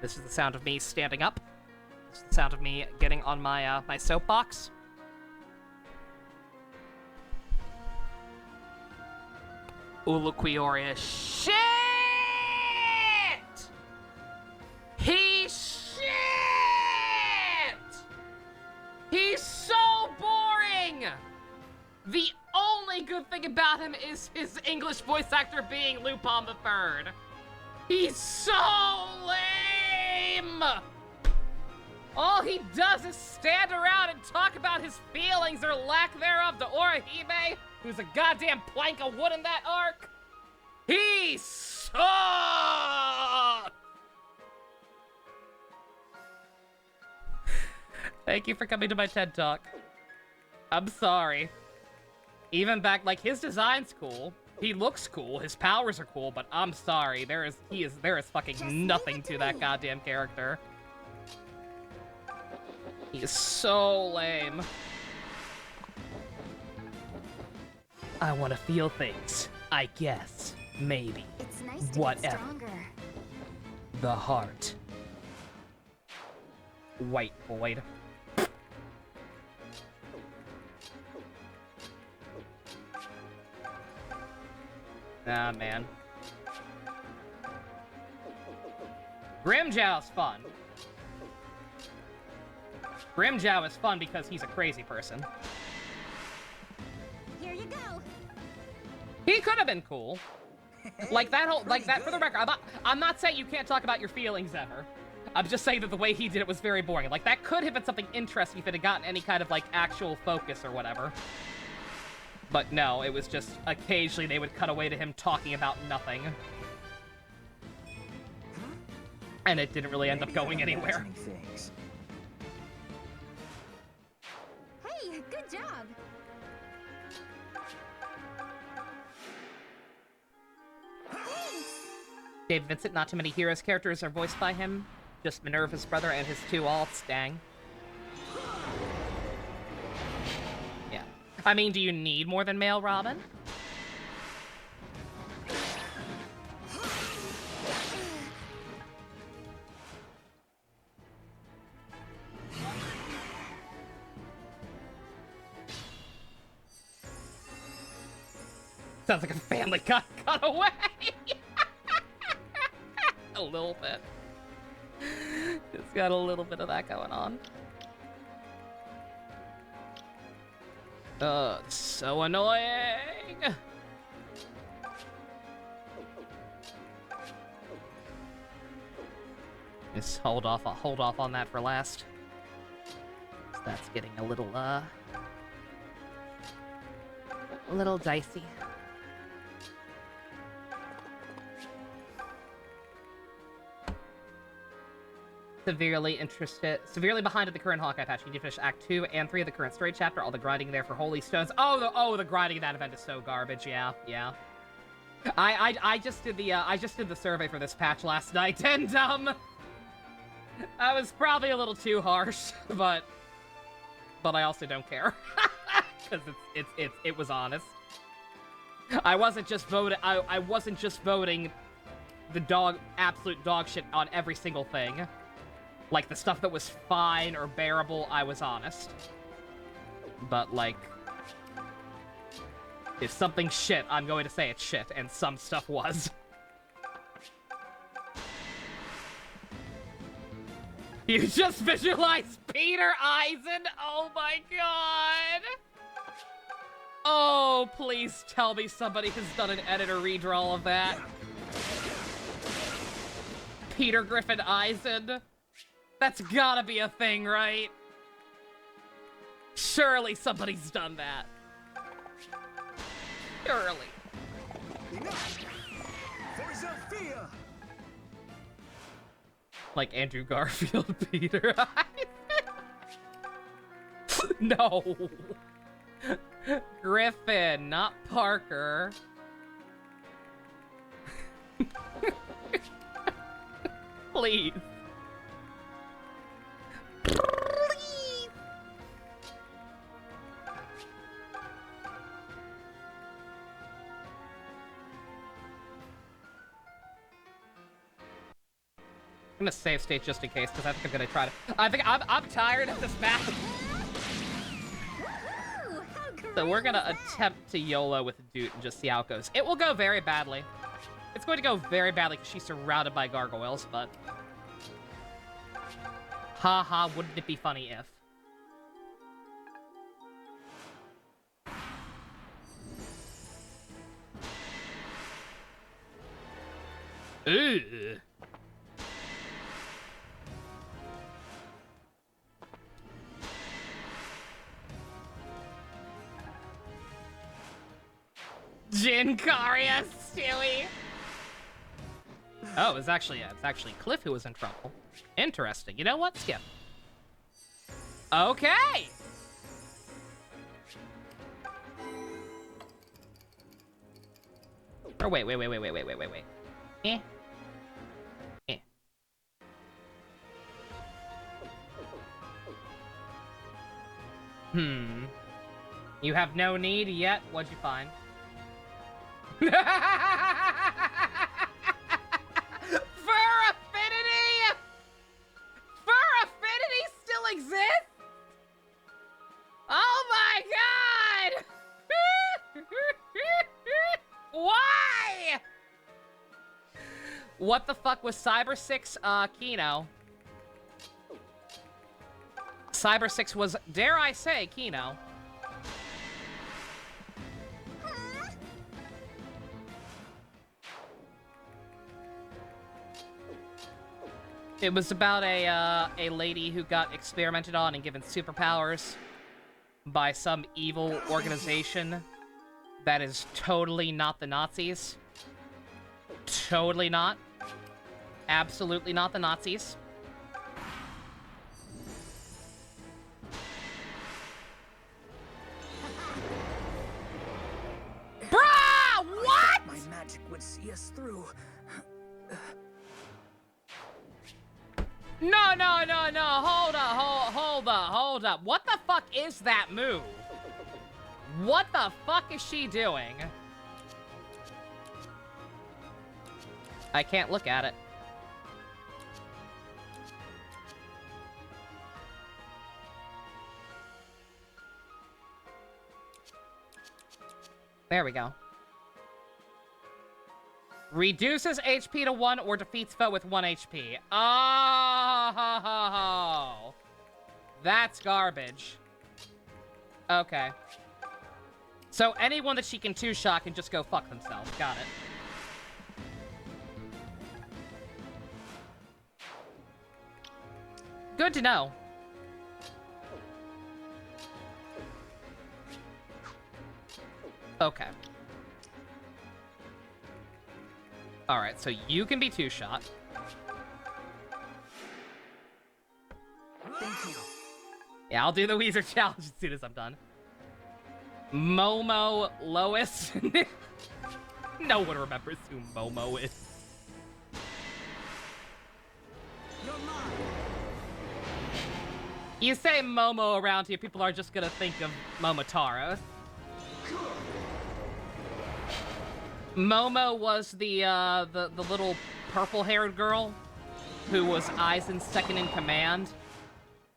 This is the sound of me standing up. This is the sound of me getting on my my soapbox. Uluquioria shit! He's so boring! The only good thing about him is his English voice actor being Lupin the Third. He's so lame! All he does is stand around and talk about his feelings or lack thereof to Orihime, who's a goddamn plank of wood in that arc. He sucks! Thank you for coming to my TED Talk. I'm sorry. Even back, like, his design's cool. He looks cool, his powers are cool, but I'm sorry, there is fucking nothing to that goddamn character. He is so lame. I want to feel things. I guess. Maybe. It's nice to Whatever. get stronger. The heart. White void. Ah, man. Grimjow's fun. Grimjow is fun because he's a crazy person. Here you go. He could have been cool. Like that whole, like that, for the record, I'm not saying you can't talk about your feelings ever. I'm just saying that the way he did it was very boring. Like, that could have been something interesting if it had gotten any kind of, like, actual focus or whatever. But no, it was just, occasionally they would cut away to him talking about nothing. And it didn't really end up Maybe I'm going anywhere. imagining things. Hey, good job. Dave Vincent, not too many Heroes characters are voiced by him. Just Minerva's brother and his two alts, dang. Yeah. I mean, do you need more than male Robin? Sounds like a family got away. A little bit. It's got a little bit of that going on. So annoying. Just hold off on that for last. That's getting a little dicey. Severely behind at the current Hawkeye patch. You need to finish Act 2 and 3 of the current story chapter. All the grinding there for Holy Stones. Oh, the grinding in that event is so garbage. Yeah. I just did the survey for this patch last night, and I was probably a little too harsh, but I also don't care because it was honest. I wasn't just voting. I wasn't just voting the absolute dog shit on every single thing. Like, the stuff that was fine or bearable, I was honest. But, like, if something's shit, I'm going to say it's shit, and some stuff was. You just visualized Peter Eisen? Oh my god! Oh, please tell me somebody has done an editor redraw of that. Peter Griffin Eisen? That's gotta be a thing, right? Surely somebody's done that. Surely. Like Andrew Garfield, Peter Eisen. No. Griffin, not Parker. Please. Please. I'm gonna save state just in case, because I think I'm gonna try to. I'm tired of this map. So we're gonna attempt to YOLO with Doot and just see how it goes. It will go very badly. It's going to go very badly because she's surrounded by gargoyles, but... Haha, wouldn't it be funny if... Ugh. Jinkaria, Stewie. Oh, it's actually Cliff who was in trouble. Interesting. You know what? Skip. Okay. Or wait. Eh. You have no need yet? What'd you find? Fur Affinity? Fur Affinity still exists? Oh my god! Why? What the fuck was Cyber 6 Kino? Cyber 6 was, dare I say, Kino. It was about a lady who got experimented on and given superpowers by some evil organization that is totally not the Nazis. Totally not. Absolutely not the Nazis. Bruh! What? My magic would see us through. No. Hold up. What the fuck is that move? What the fuck is she doing? I can't look at it. There we go. Reduces HP to 1 or defeats foe with 1 HP. Oh! That's garbage. Okay. So anyone that she can two-shot can just go fuck themselves. Got it. Good to know. Okay. Alright, so you can be two-shot. Thank you. Yeah, I'll do the Weezer challenge as soon as I'm done. Momo Lois. No one remembers who Momo is. You say Momo around here, people are just gonna think of Momotaro. Momo was the little purple-haired girl who was Aizen's second in command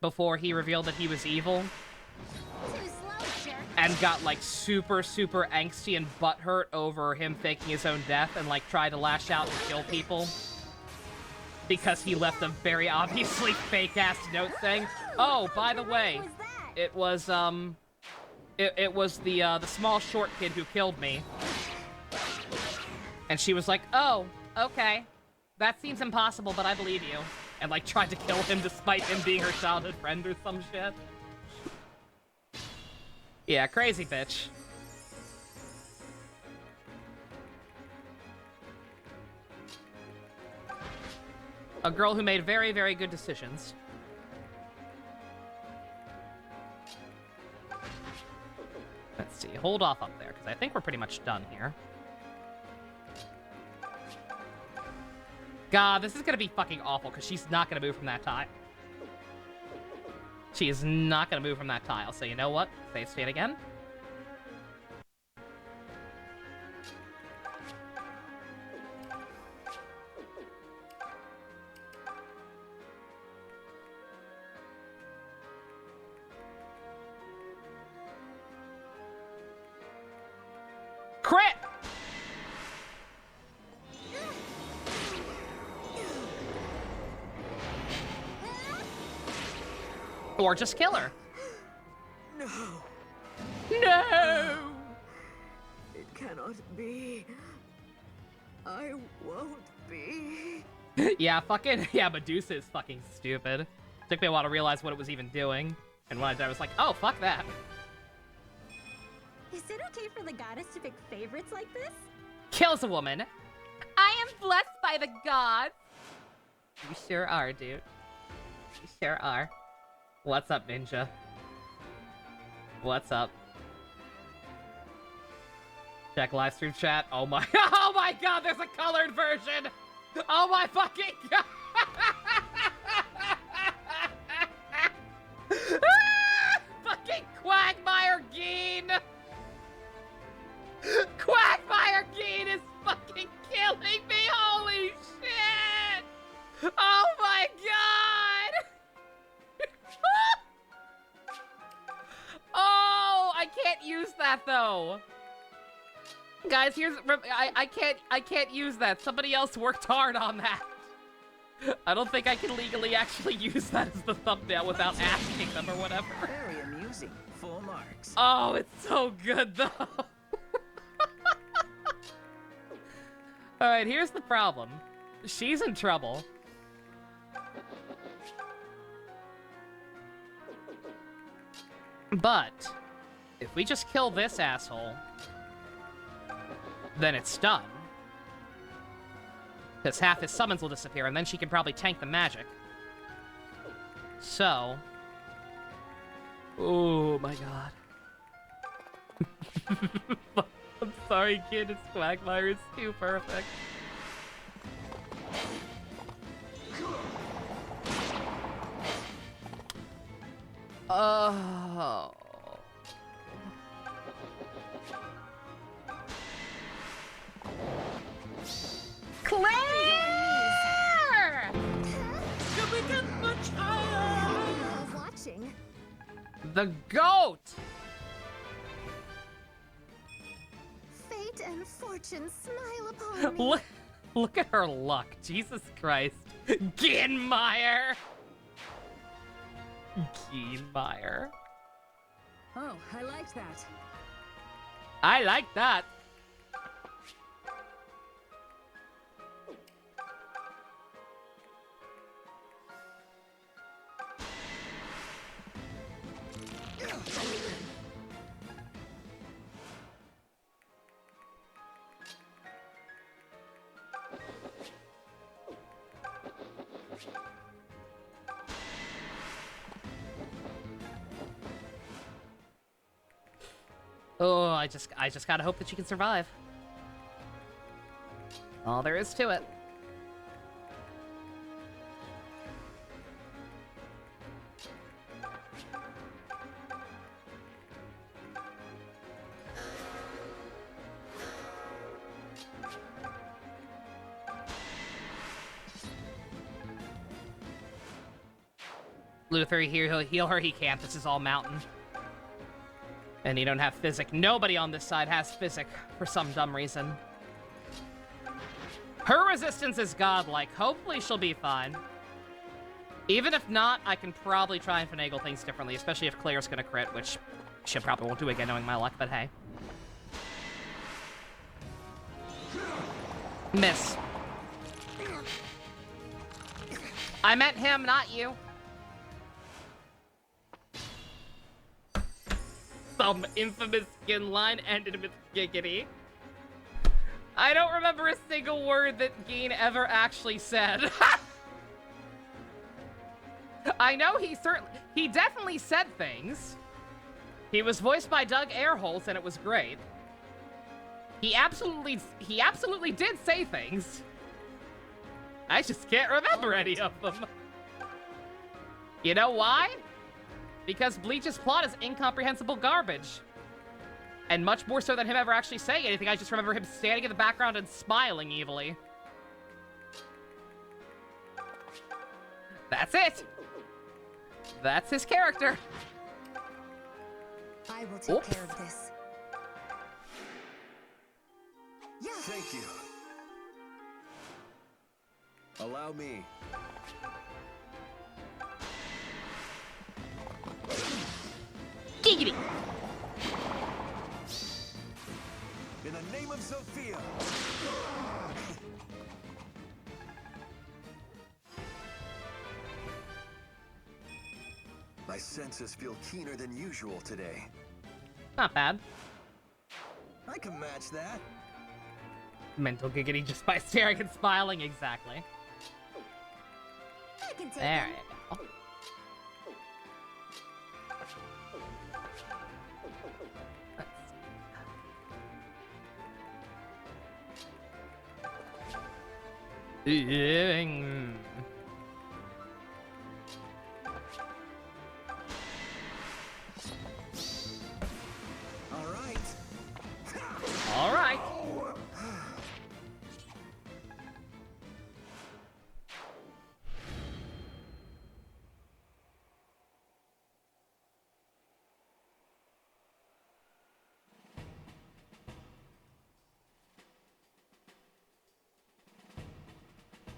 before he revealed that he was evil. And got, like, super angsty and butthurt over him faking his own death and, like, tried to lash out and kill people. Because he left a very obviously fake-ass note saying, oh, by the way, it was, it was the small short kid who killed me. And she was like, oh, okay. That seems impossible, but I believe you. And, like, tried to kill him despite him being her childhood friend or some shit. Yeah, crazy bitch. A girl who made very, very good decisions. Let's see, hold off up there, because I think we're pretty much done here. God, this is gonna be fucking awful, because she's not gonna move from that tile. She is not gonna move from that tile, so you know what? Save state again. Crit! Or just kill her. No. No! It cannot be. I won't be. Yeah, Medusa is fucking stupid. Took me a while to realize what it was even doing. And when I died, I was like, oh, fuck that. Is it okay for the goddess to pick favorites like this? Kills a woman. I am blessed by the gods. You sure are, dude. You sure are. What's up, Ninja? What's up? Check live stream chat. Oh my, oh my god, there's a colored version! Oh my fucking god! Fucking Quagmire Geen! Quagmire Geen is fucking killing me! Holy shit! Oh my god! Oh, I can't use that though. Guys, I can't use that. Somebody else worked hard on that. I don't think I can legally actually use that as the thumbnail without asking them or whatever. Very amusing. Full marks. Oh, it's so good though. Alright, here's the problem. She's in trouble. But, if we just kill this asshole, then it's done. Because half his summons will disappear, and then she can probably tank the magic. So... Oh my god. I'm sorry, kid. It's Quagmire is too perfect. Oh... Claire! Love watching. The goat! Fate and fortune smile upon me. Look at her luck. Jesus Christ. Gienmeyer! Gienmeyer. Oh, I liked that. I like that. Oh, I just gotta hope that she can survive. All there is to it. Luther, heal her, he can't. This is all mountain. And you don't have physic. Nobody on this side has physic for some dumb reason. Her resistance is godlike. Hopefully she'll be fine. Even if not, I can probably try and finagle things differently, especially if Claire's gonna crit, which she probably won't do again knowing my luck, but hey. Miss. I meant him, not you. Some infamous skin line ended with giggity. I don't remember a single word that Geen ever actually said. I know he definitely said things. He was voiced by Doug Airholt and it was great. He absolutely did say things. I just can't remember any of them. You know why? Because Bleach's plot is incomprehensible garbage. And much more so than him ever actually saying anything, I just remember him standing in the background and smiling evilly. That's it! That's his character. I will take care of this. Yeah. Thank you. Allow me. Giggity! In the name of Sophia! My senses feel keener than usual today. Not bad. I can match that. Mental giggity just by staring and smiling, exactly. I can take There him. you go. All right. All right.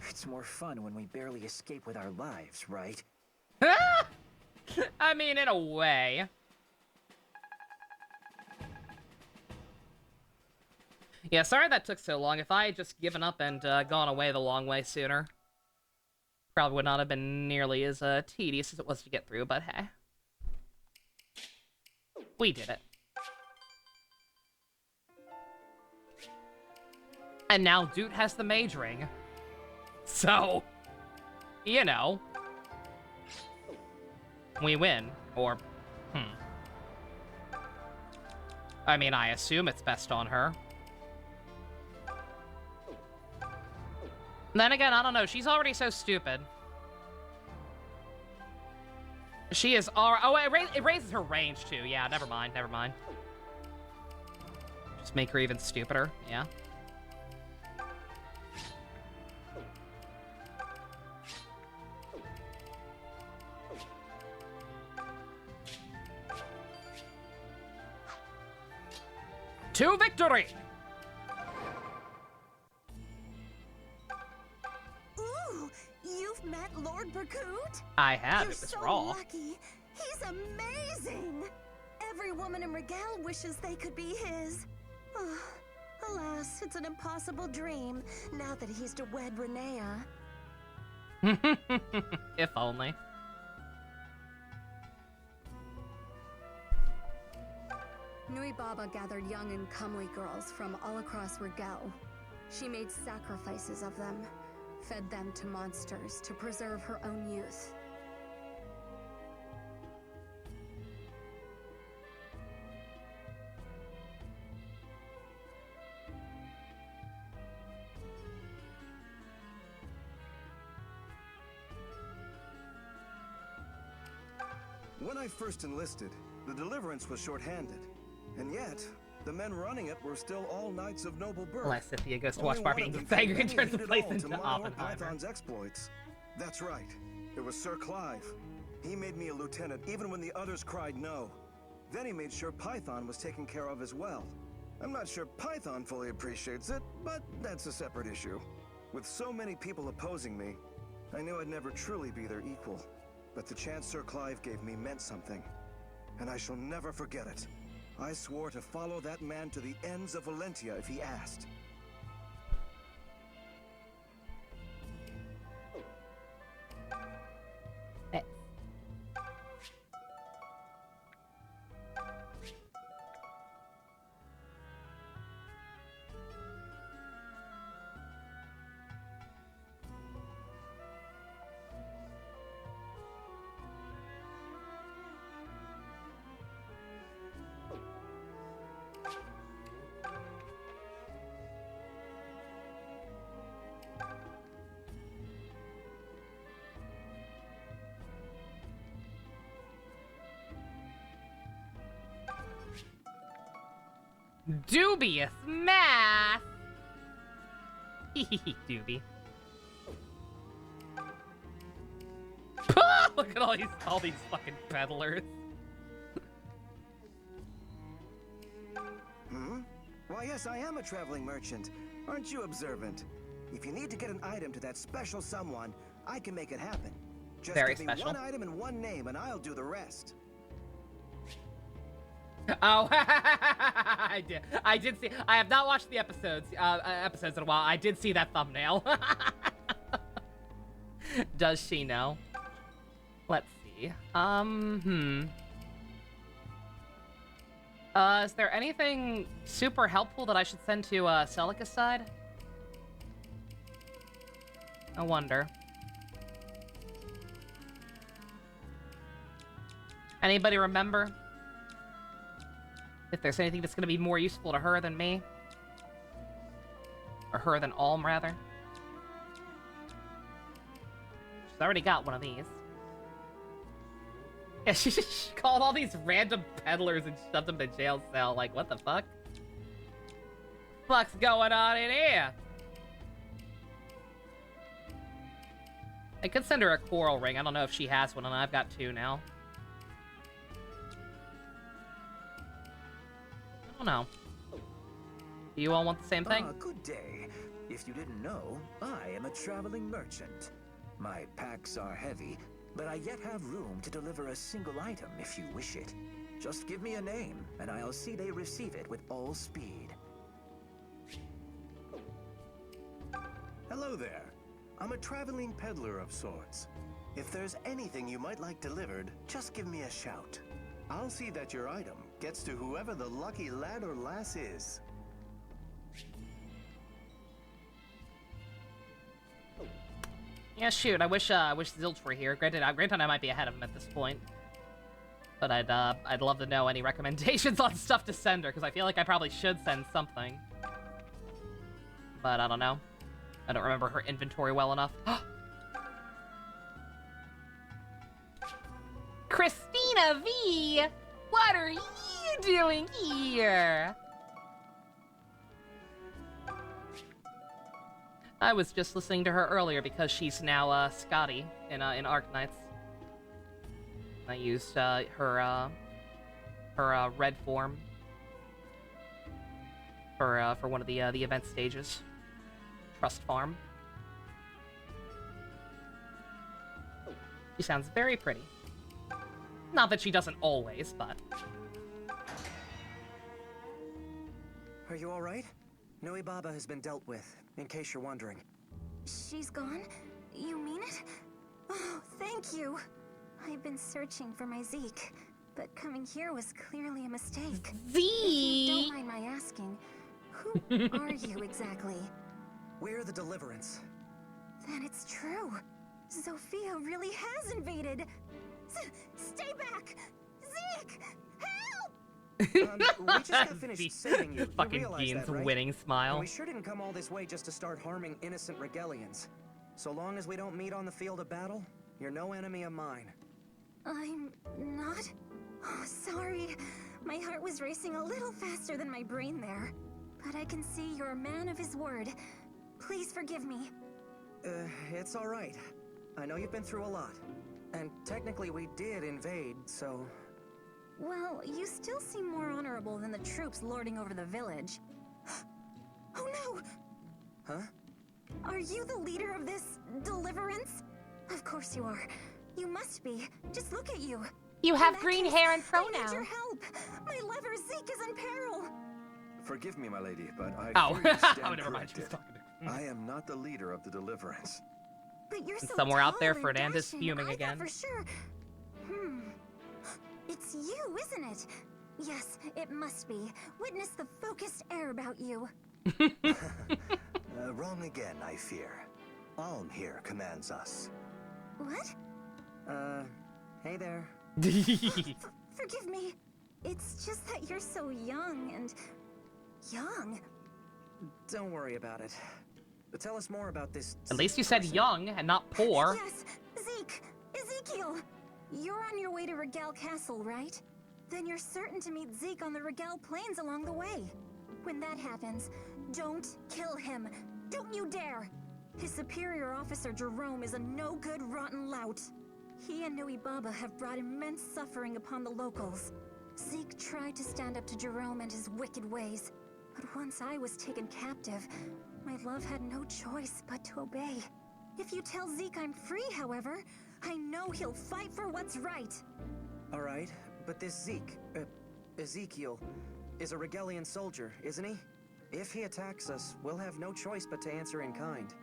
It's more fun when we barely escape with our lives, right? I mean, in a way. Yeah, sorry that took so long. If I had just given up and gone away the long way sooner, probably would not have been nearly as tedious as it was to get through, but hey. We did it. And now Doot has the mage ring. So, you know, we win. Or, I mean, I assume it's best on her. Then again, I don't know. She's already so stupid. She is already... Oh, it raises her range, too. Yeah, never mind. Never mind. Just make her even stupider. Yeah. To victory! Ooh, you've met Lord Berkut? I have. You're It was so raw. lucky. He's amazing. Every woman in Regal wishes they could be his. Alas, it's an impossible dream now that he's to wed Renea. If only. Nui Baba gathered young and comely girls from all across Regal. She made sacrifices of them, fed them to monsters to preserve her own youth. When I first enlisted, the Deliverance was short-handed. And yet, the men running it were still all knights of noble birth. Unless Cynthia goes to Only watch one Barbie of and them gets angry and could turns the lead it place all to into my Lord Oppenheimer. Python's exploits. That's right. It was Sir Clive. He made me a lieutenant even when the others cried no. Then he made sure Python was taken care of as well. I'm not sure Python fully appreciates it, but that's a separate issue. With so many people opposing me, I knew I'd never truly be their equal. But the chance Sir Clive gave me meant something, and I shall never forget it. I swore to follow that man to the ends of Valentia if he asked. Dubious math! Doobie. Look at all these fucking peddlers. Why, yes, I am a traveling merchant. Aren't you observant? If you need to get an item to that special someone, I can make it happen. Just Very give me special. one item and one name, and I'll do the rest. Oh, I did see. I have not watched the episodes in a while. I did see that thumbnail. Does she know? Let's see. Is there anything super helpful that I should send to Celica's side? I wonder. Anybody remember? If there's anything that's going to be more useful to her than me? Or her than Alm, rather? She's already got one of these. Yeah, she called all these random peddlers and shoved them in a jail cell. Like, what the fuck? What's going on in here? I could send her a coral ring. I don't know if she has one, and I've got two now. I don't know. Do you all want the same thing? Good day. If you didn't know, I am a traveling merchant. My packs are heavy, but I yet have room to deliver a single item if you wish it. Just give me a name, and I'll see they receive it with all speed. Hello there. I'm a traveling peddler of sorts. If there's anything you might like delivered, just give me a shout. I'll see that your item gets to whoever the lucky lad or lass is. Yeah, shoot. I wish Zilch were here. Granted, I might be ahead of him at this point. But I'd love to know any recommendations on stuff to send her, because I feel like I probably should send something. But I don't know. I don't remember her inventory well enough. Christina V! What are you doing here? I was just listening to her earlier because she's now Scotty in Arknights. I used her red form for one of the event stages. Trust Farm. She sounds very pretty. Not that she doesn't always, but... Are you alright? Nui Baba has been dealt with, in case you're wondering. She's gone? You mean it? Oh, thank you. I've been searching for my Zeke, but coming here was clearly a mistake. Zeke! If you don't mind my asking, who are you exactly? We're the Deliverance. Then it's true. Sophia really has invaded. Stay back! Zeke! Help! We just got finished saving you. Fucking realize Bean's that, right? winning smile. And we sure didn't come all this way just to start harming innocent Regalians. So long as we don't meet on the field of battle, you're no enemy of mine. I'm not? Oh, sorry. My heart was racing a little faster than my brain there. But I can see you're a man of his word. Please forgive me. It's alright. I know you've been through a lot. And technically we did invade, so... Well, you still seem more honorable than the troops lording over the village. Oh no! Huh? Are you the leader of this Deliverance? Of course you are. You must be. Just look at you. You have In that green case, hair and I need pronouns. your help. My lover Zeke is in peril. Forgive me, my lady, but I Oh, fear you stand oh, never mind. She's corrected. talking to I am not the leader of the Deliverance. But you're so somewhere out there, tall and Fernandez dashing. fuming I again. thought for sure. It's you, isn't it? Yes, it must be. Witness the focused air about you. Wrong again, I fear. Alm here commands us. What? Hey there. Forgive me. It's just that you're so young and... young? Don't worry about it. But tell us more about this... At least you said young and not poor. Yes, Zeke! Ezekiel! You're on your way to Regal Castle, right? Then you're certain to meet Zeke on the Regal Plains along the way. When that happens, don't kill him. Don't you dare! His superior officer, Jerome, is a no-good, rotten lout. He and Nui Baba have brought immense suffering upon the locals. Zeke tried to stand up to Jerome and his wicked ways. But once I was taken captive, my love had no choice but to obey. If you tell Zeke I'm free, however, I know he'll fight for what's right. Alright, but this Zeke, Ezekiel, is a Regalian soldier, isn't he? If he attacks us, we'll have no choice but to answer in kind.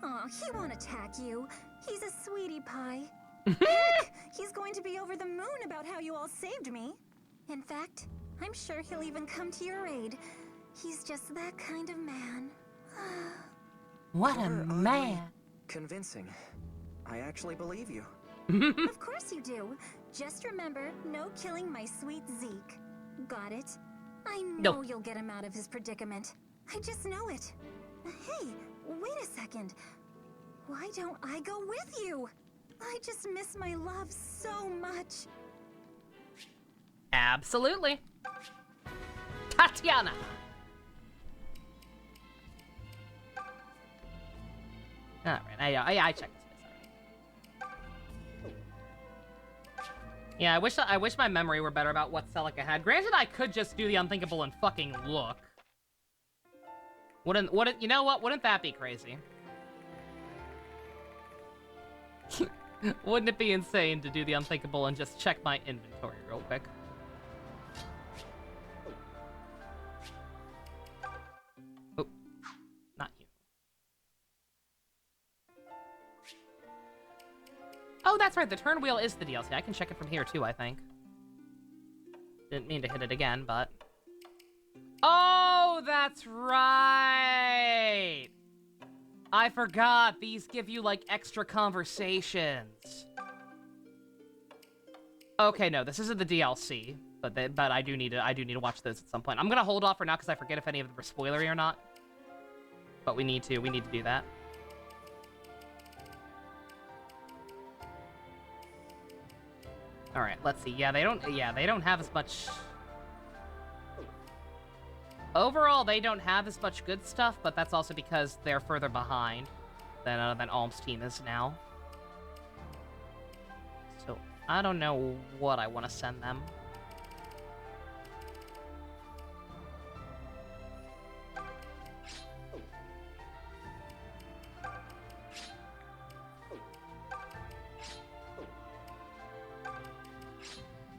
Aw, he won't attack you. He's a sweetie pie. Heck, he's going to be over the moon about how you all saved me. In fact, I'm sure he'll even come to your aid. He's just that kind of man. What a You're oddly man. convincing. I actually believe you. Of course you do. Just remember, no killing my sweet Zeke. Got it? I know you'll get him out of his predicament. I just know it. Hey, wait a second. Why don't I go with you? I just miss my love so much. Absolutely. Tatiana. Alright, I checked this place already. Yeah, I wish my memory were better about what Celica had. Granted, I could just do the unthinkable and fucking look. You know what? Wouldn't that be crazy? Wouldn't it be insane to do the unthinkable and just check my inventory real quick? Oh, not you. Oh, that's right. The turn wheel is the DLC. I can check it from here too, I think. Didn't mean to hit it again, but... Oh, that's right! I forgot. These give you, like, extra conversations. Okay, no, this isn't the DLC, but I do need to watch those at some point. I'm gonna hold off for now because I forget if any of them are spoilery or not. But we need to do that. All right, let's see. Yeah, they don't have as much. Overall, they don't have as much good stuff, but that's also because they're further behind than Alm's team is now. So I don't know what I want to send them.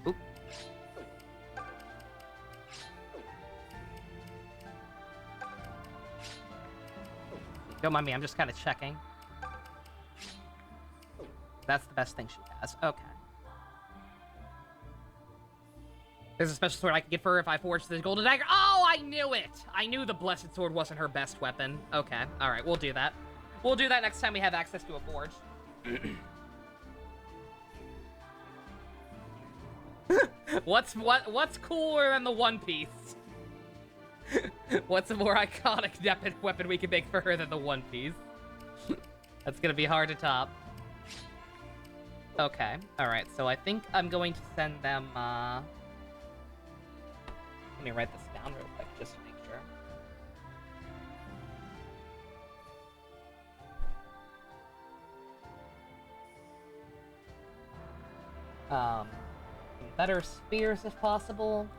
Oop. Don't mind me, I'm just kind of checking. That's the best thing she has. Okay. There's a special sword I can get for her if I forge the golden dagger. Oh, I knew it! I knew the blessed sword wasn't her best weapon. Okay, alright, we'll do that. We'll do that next time we have access to a forge. What's cooler than the One Piece? What's a more iconic weapon we can make for her than the One Piece? That's gonna be hard to top. Okay, alright, so I think I'm going to send them, let me write this down real quick, just to make sure. Better spears if possible.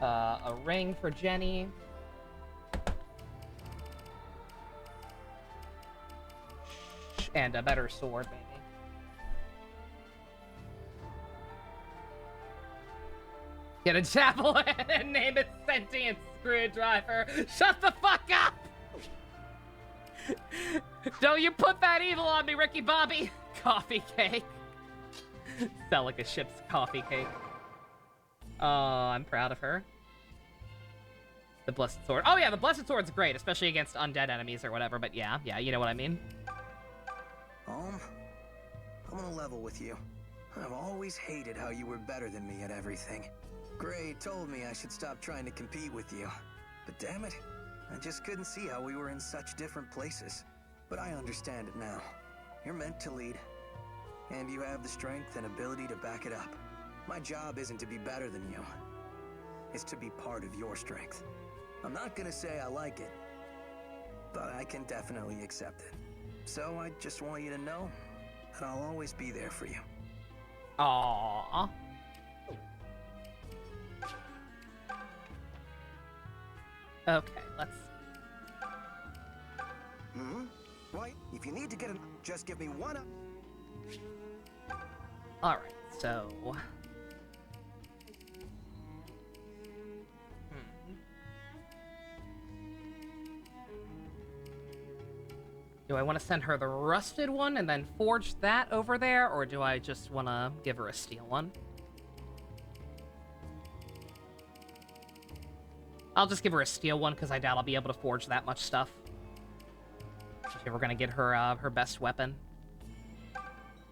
A ring for Jenny. And a better sword, maybe. Get a javelin and name it Sentient Screwdriver. Shut the fuck up! Don't you put that evil on me, Ricky Bobby! Coffee cake. Sound like a ship's coffee cake. Oh, I'm proud of her. The Blessed Sword. Oh yeah, the Blessed Sword's great, especially against undead enemies or whatever, but yeah, you know what I mean. I'm gonna level with you. I've always hated how you were better than me at everything. Gray told me I should stop trying to compete with you. But damn it, I just couldn't see how we were in such different places. But I understand it now. You're meant to lead. And you have the strength and ability to back it up. My job isn't to be better than you. It's to be part of your strength. I'm not gonna say I like it, but I can definitely accept it. So I just want you to know that I'll always be there for you. Aww. Okay, let's... Why? If you need to get just give me one... Alright, so... Do I want to send her the rusted one and then forge that over there, or do I just want to give her a steel one? I'll just give her a steel one, because I doubt I'll be able to forge that much stuff. If we're gonna get her her best weapon.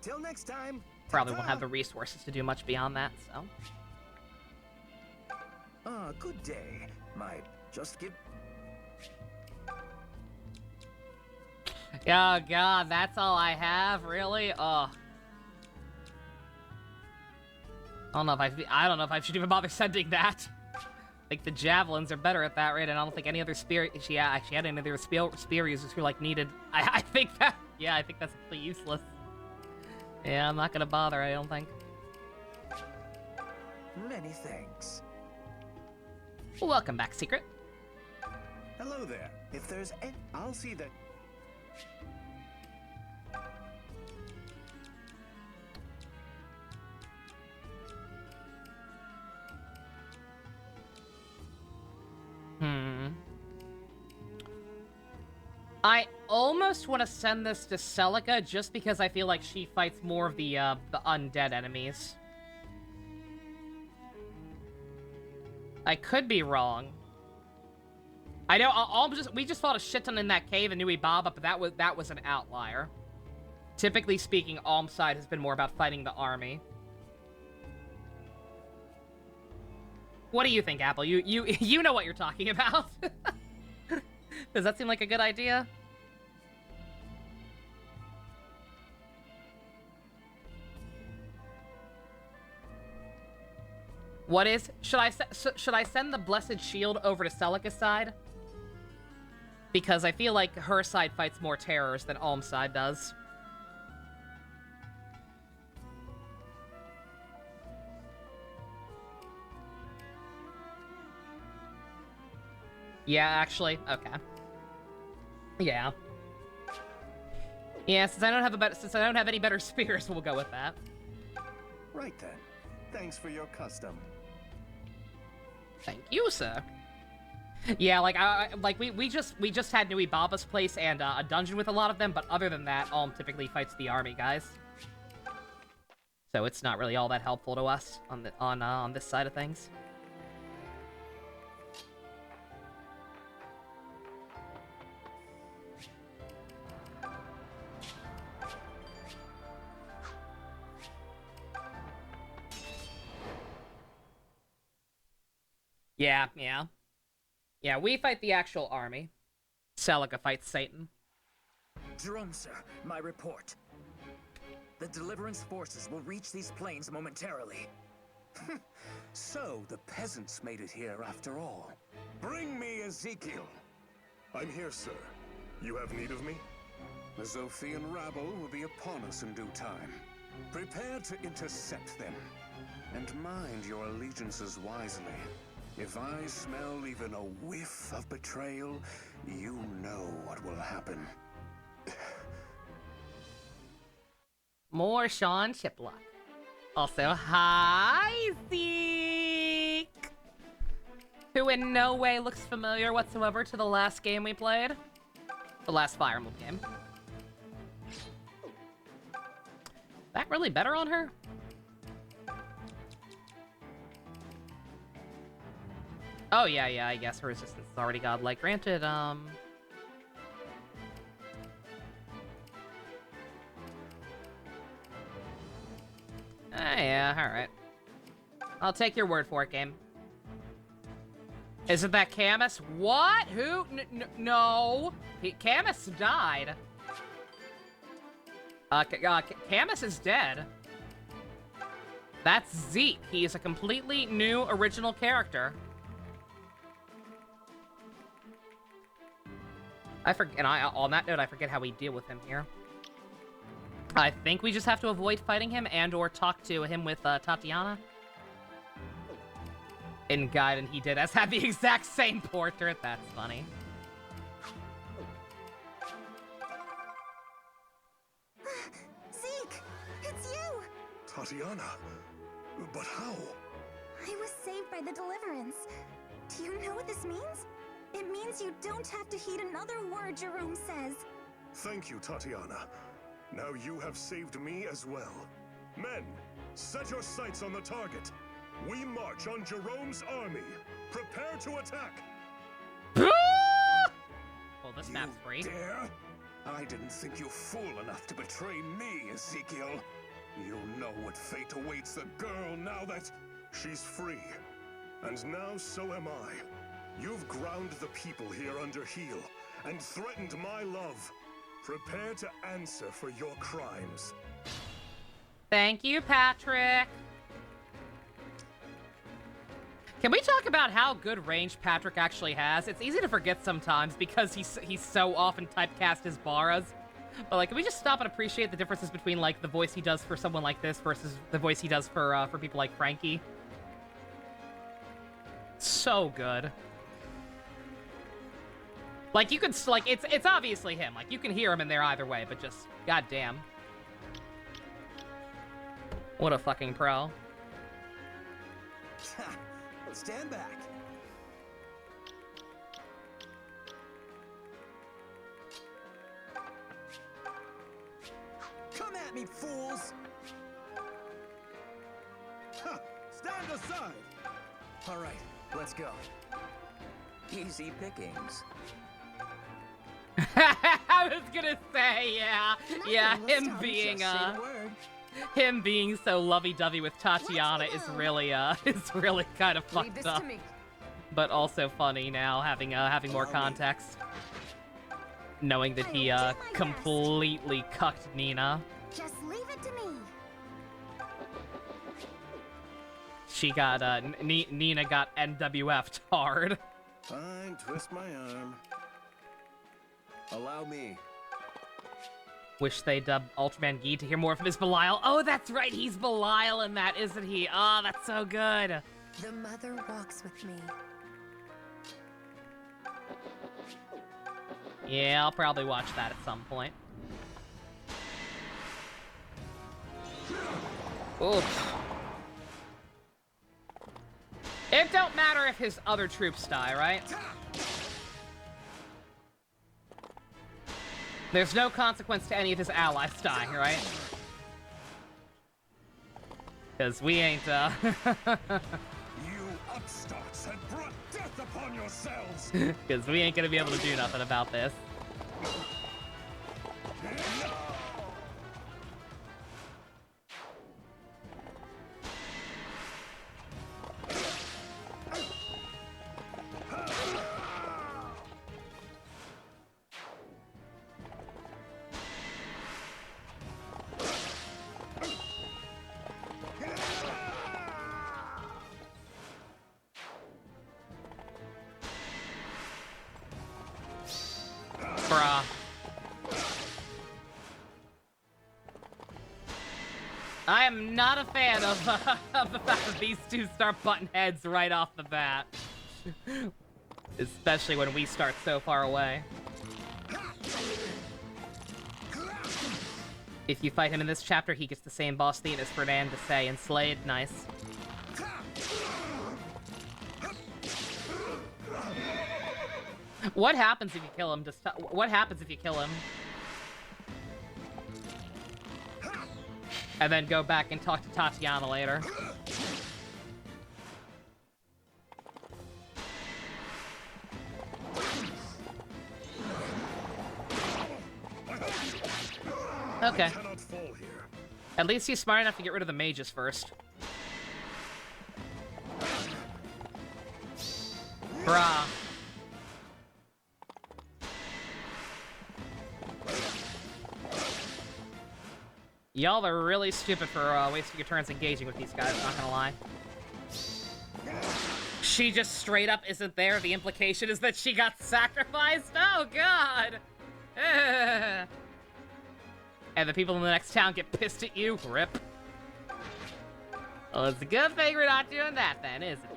Till next time. Probably won't have the resources to do much beyond that, so. Good day. Just give... Oh god, that's all I have? Really? Ugh. I don't know if I should even bother sending that. Like, the javelins are better at that rate, and I don't think any other spear... She actually had any other spear users who, like, needed... I think that... Yeah, I think that's completely useless. Yeah, I'm not gonna bother, I don't think. Many thanks. Welcome back, Secret. Hello there. If there's any... I'll see that... I almost want to send this to Celica just because I feel like she fights more of the undead enemies. I could be wrong. I know, we just fought a shit ton in that cave in Nui Baba, but that was an outlier. Typically speaking, Alm's side has been more about fighting the army. What do you think, Apple? You know what you're talking about. Does that seem like a good idea? What is... Should I send the Blessed Shield over to Celica's side? Because I feel like her side fights more terrors than Alm's side does. Yeah, actually. Okay. Yeah. Yeah, since I don't have any better spears, we'll go with that. Right then. Thanks for your custom. Thank you, sir. Yeah, like we just had Nui Baba's place and a dungeon with a lot of them, but other than that, Alm typically fights the army, guys. So it's not really all that helpful to us on this side of things. Yeah, we fight the actual army. Celica fights Satan. Jerome, sir, my report. The Deliverance forces will reach these plains momentarily. So, the peasants made it here after all. Bring me Ezekiel. I'm here, sir. You have need of me? The Zophian rabble will be upon us in due time. Prepare to intercept them. And mind your allegiances wisely. If I smell even a whiff of betrayal, you know what will happen. More Sean Chiplock. Also, hi, Zeke! Who in no way looks familiar whatsoever to the last game we played. The last Fire Emblem game. That really better on her? Oh, yeah, I guess her resistance is already godlike. Granted, yeah, alright. I'll take your word for it, game. Isn't that Camus? What? Who? No. Camus died. Camus is dead. That's Zeke. He is a completely new original character. On that note, I forget how we deal with him here. I think we just have to avoid fighting him and/or talk to him with Tatiana. In Gaiden, he did have the exact same portrait. That's funny. Zeke! It's you! Tatiana? But how? I was saved by the Deliverance. Do you know what this means? It means you don't have to heed another word Jerome says. Thank you, Tatiana. Now you have saved me as well. Men, set your sights on the target. We march on Jerome's army. Prepare to attack. Oh, this map's free. Dare? I didn't think you fool enough to betray me, Ezekiel. You know what fate awaits the girl now that she's free. And now so am I. You've ground the people here under heel and threatened my love. Prepare to answer for your crimes. Thank you, Patrick. Can we talk about how good range Patrick actually has? It's easy to forget sometimes because he's so often typecast as Baras. But like, can we just stop and appreciate the differences between like the voice he does for someone like this versus the voice he does for people like Frankie? So good. Like, you could, like, it's obviously him. Like, you can hear him in there either way, but just, goddamn. What a fucking pro. Stand back. Come at me, fools! Ha! Stand aside! All right, let's go. Easy pickings. I was gonna say, yeah. Yeah, him being, Just say the word. him being so lovey-dovey with Tatiana is really kind of Leave fucked this up. to me. But also funny now, having more context. Knowing that he, completely cucked Nina. Just leave it to me. She got, Nina got NWF'd hard. Fine, twist my arm. Allow me. Wish they dubbed Ultraman Gee to hear more from his Belial. Oh, that's right, he's Belial in that, isn't he? Oh, that's so good. The mother walks with me. Yeah, I'll probably watch that at some point. Oof. It don't matter if his other troops die, right? There's no consequence to any of his allies dying, right? Because we ain't, You upstarts have brought death upon yourselves! Because we ain't gonna be able to do nothing about this. Bruh. I am not a fan of the fact that these two start butting heads right off the bat. Especially when we start so far away. If you fight him in this chapter, he gets the same boss theme as Ferdinand to say and Slade. Nice. What happens if you kill him? What happens if you kill him? And then go back and talk to Tatiana later. Okay. At least he's smart enough to get rid of the mages first. Bruh. Y'all are really stupid for wasting your turns engaging with these guys, not gonna lie. She just straight up isn't there. The implication is that she got sacrificed? Oh, God! And the people in the next town get pissed at you? Rip. Well, it's a good thing we're not doing that then, isn't it?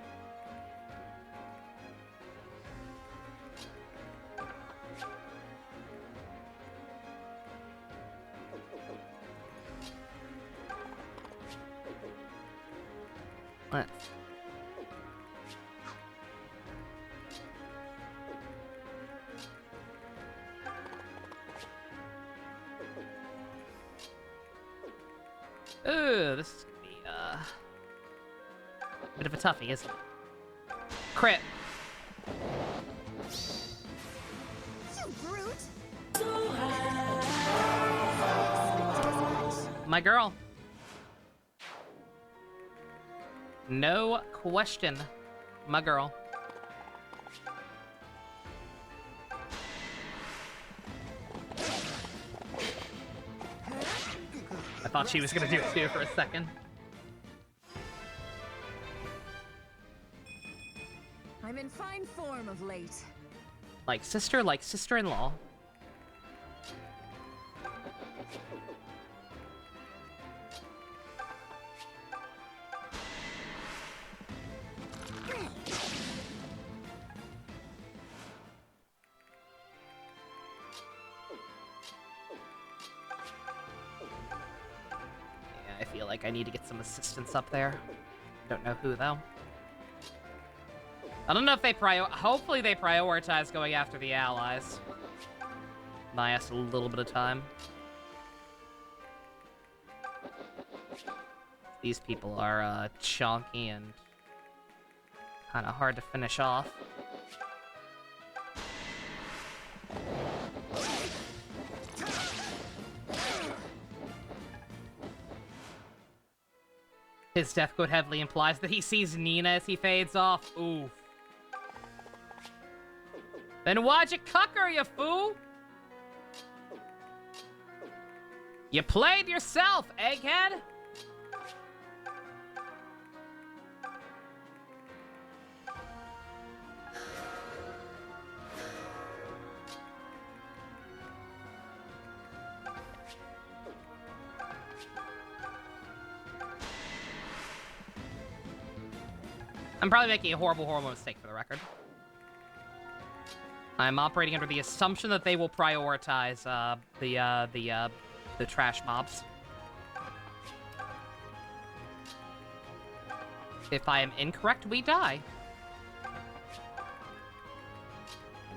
What? Ooh, this is gonna be, a bit of a toughie, isn't it? Crit. You brute! My girl. No question, my girl. I thought she was gonna do it too for a second. I'm in fine form of late. Like sister-in-law. I feel like I need to get some assistance up there. Don't know who, though. I don't know if they hopefully they prioritize going after the allies. Buy us a little bit of time. These people are, chonky and kind of hard to finish off. His death quote heavily implies that he sees Nina as he fades off. Oof. Then why'd you cuck her, you fool? You played yourself, egghead! I'm probably making a horrible, horrible mistake for the record. I'm operating under the assumption that they will prioritize the trash mobs. If I am incorrect, we die.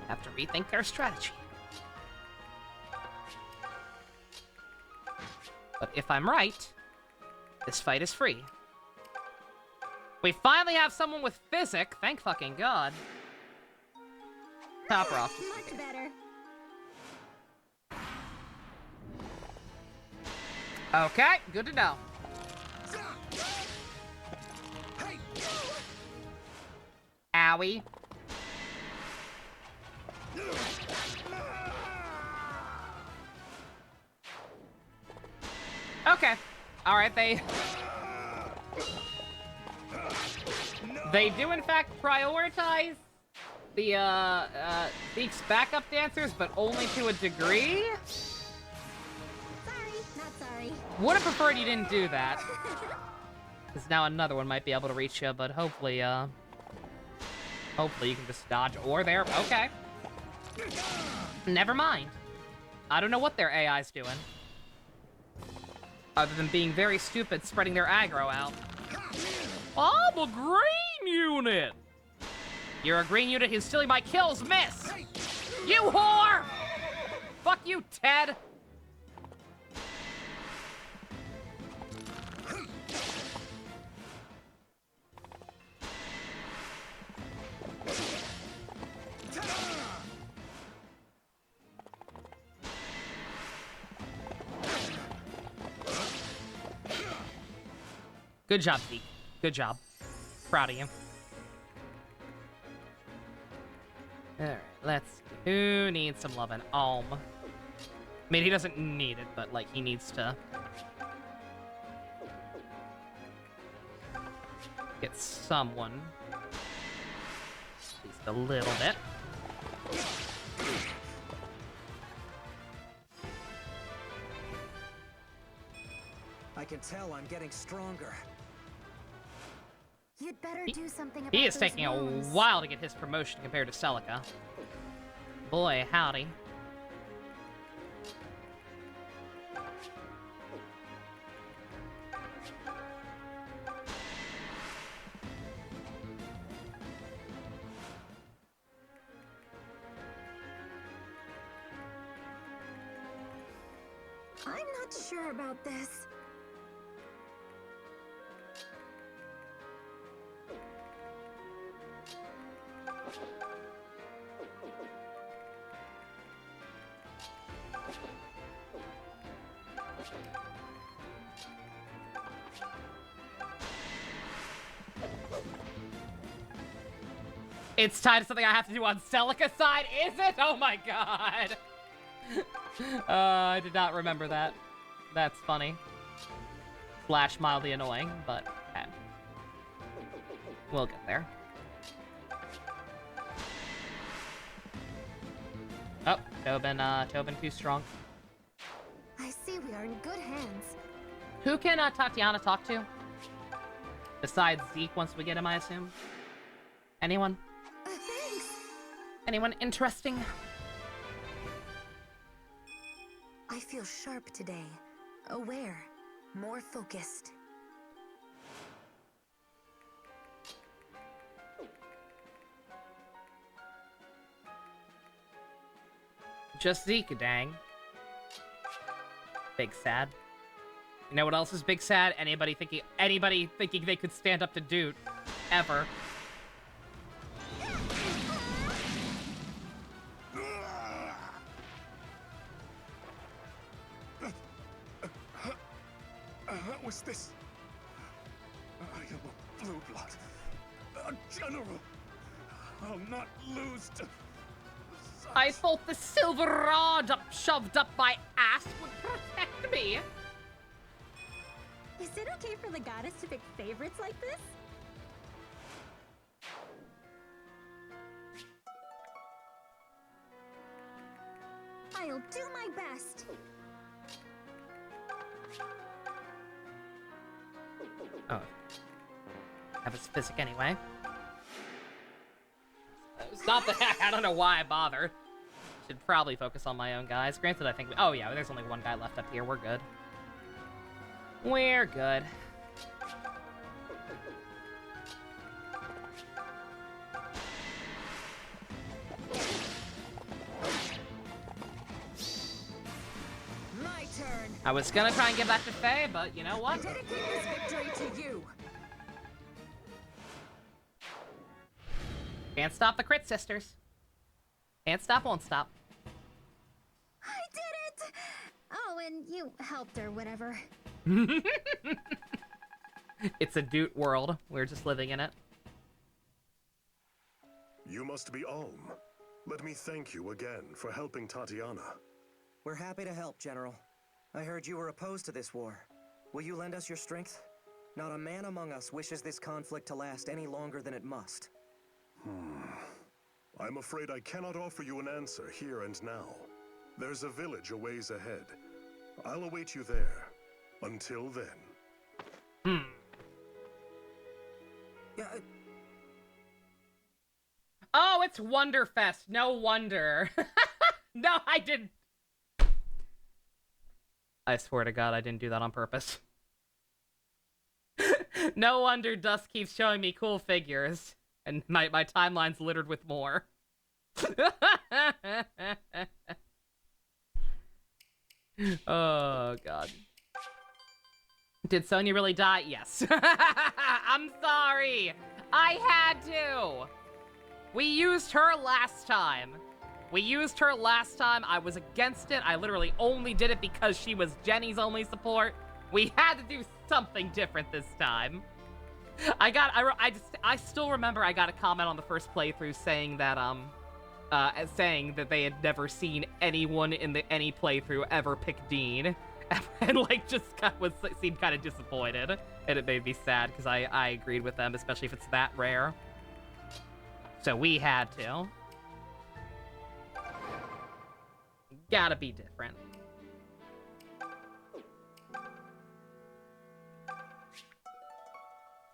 Have to rethink our strategy. But if I'm right, this fight is free. We finally have someone with physic, thank fucking God. Top her off. Much better. Okay, good to know. Owie. Okay. Alright, They do, in fact, prioritize the, Zeke's backup dancers, but only to a degree? Sorry, not sorry. Would have preferred you didn't do that. Because now another one might be able to reach you, but hopefully, hopefully you can just dodge or there. Okay. Never mind. I don't know what their AI's doing. Other than being very stupid, spreading their aggro out. I'm a green unit! You're a green unit who's stealing my kills, miss! You whore! Fuck you, Ted! Good job, Zeke. Good job. Proud of you. Alright, let's see. Who needs some loving? I mean, he doesn't need it, but, like, he needs to get someone. At least a little bit. I can tell I'm getting stronger. You'd better do something about He is those taking a wounds. while to get his promotion compared to Celica. Boy, howdy. I'm not sure about this. It's tied to something I have to do on Celica's side, is it? Oh my god! I did not remember that. That's funny. Slash mildly annoying, but okay. We'll get there. Oh, Tobin too strong. I see we are in good hands. Who can Tatiana talk to? Besides Zeke, once we get him, I assume? Anyone? Thanks. Anyone interesting? I feel sharp today. Aware. More focused. Just Zeke, dang. Big sad. You know what else is big sad? Anybody thinking they could stand up to Dude. Ever. What was this? I am a blue blood. A general. I'll not lose to... I thought the silver rod shoved up my ass would protect me. Is it okay for the goddess to pick favorites like this? I'll do my best. Oh. Have his physic anyway. It's not that I don't know why I bothered. Should probably focus on my own guys. Granted, I think oh yeah, there's only one guy left up here. We're good. We're good. My turn. I was gonna try and get back to Faye, but you know what? Dedicate this victory to you. Can't stop the crit sisters. Can't stop, won't stop. I did it! Oh, and you helped or whatever. It's a doot world. We're just living in it. You must be Ulm. Let me thank you again for helping Tatiana. We're happy to help, General. I heard you were opposed to this war. Will you lend us your strength? Not a man among us wishes this conflict to last any longer than it must. I'm afraid I cannot offer you an answer here and now. There's a village a ways ahead. I'll await you there. Until then. Yeah, Oh, it's Wonderfest. No wonder. No, I didn't. I swear to God, I didn't do that on purpose. No wonder Dust keeps showing me cool figures. And my timeline's littered with more. Oh, God. Did Sonya really die? Yes. I'm sorry. I had to. We used her last time. I was against it. I literally only did it because she was Jenny's only support. We had to do something different this time. I still remember I got a comment on the first playthrough saying that they had never seen anyone in any playthrough ever pick Dean, and like seemed kind of disappointed, and it made me sad because I agreed with them, especially if it's that rare. So we had to. Gotta be different.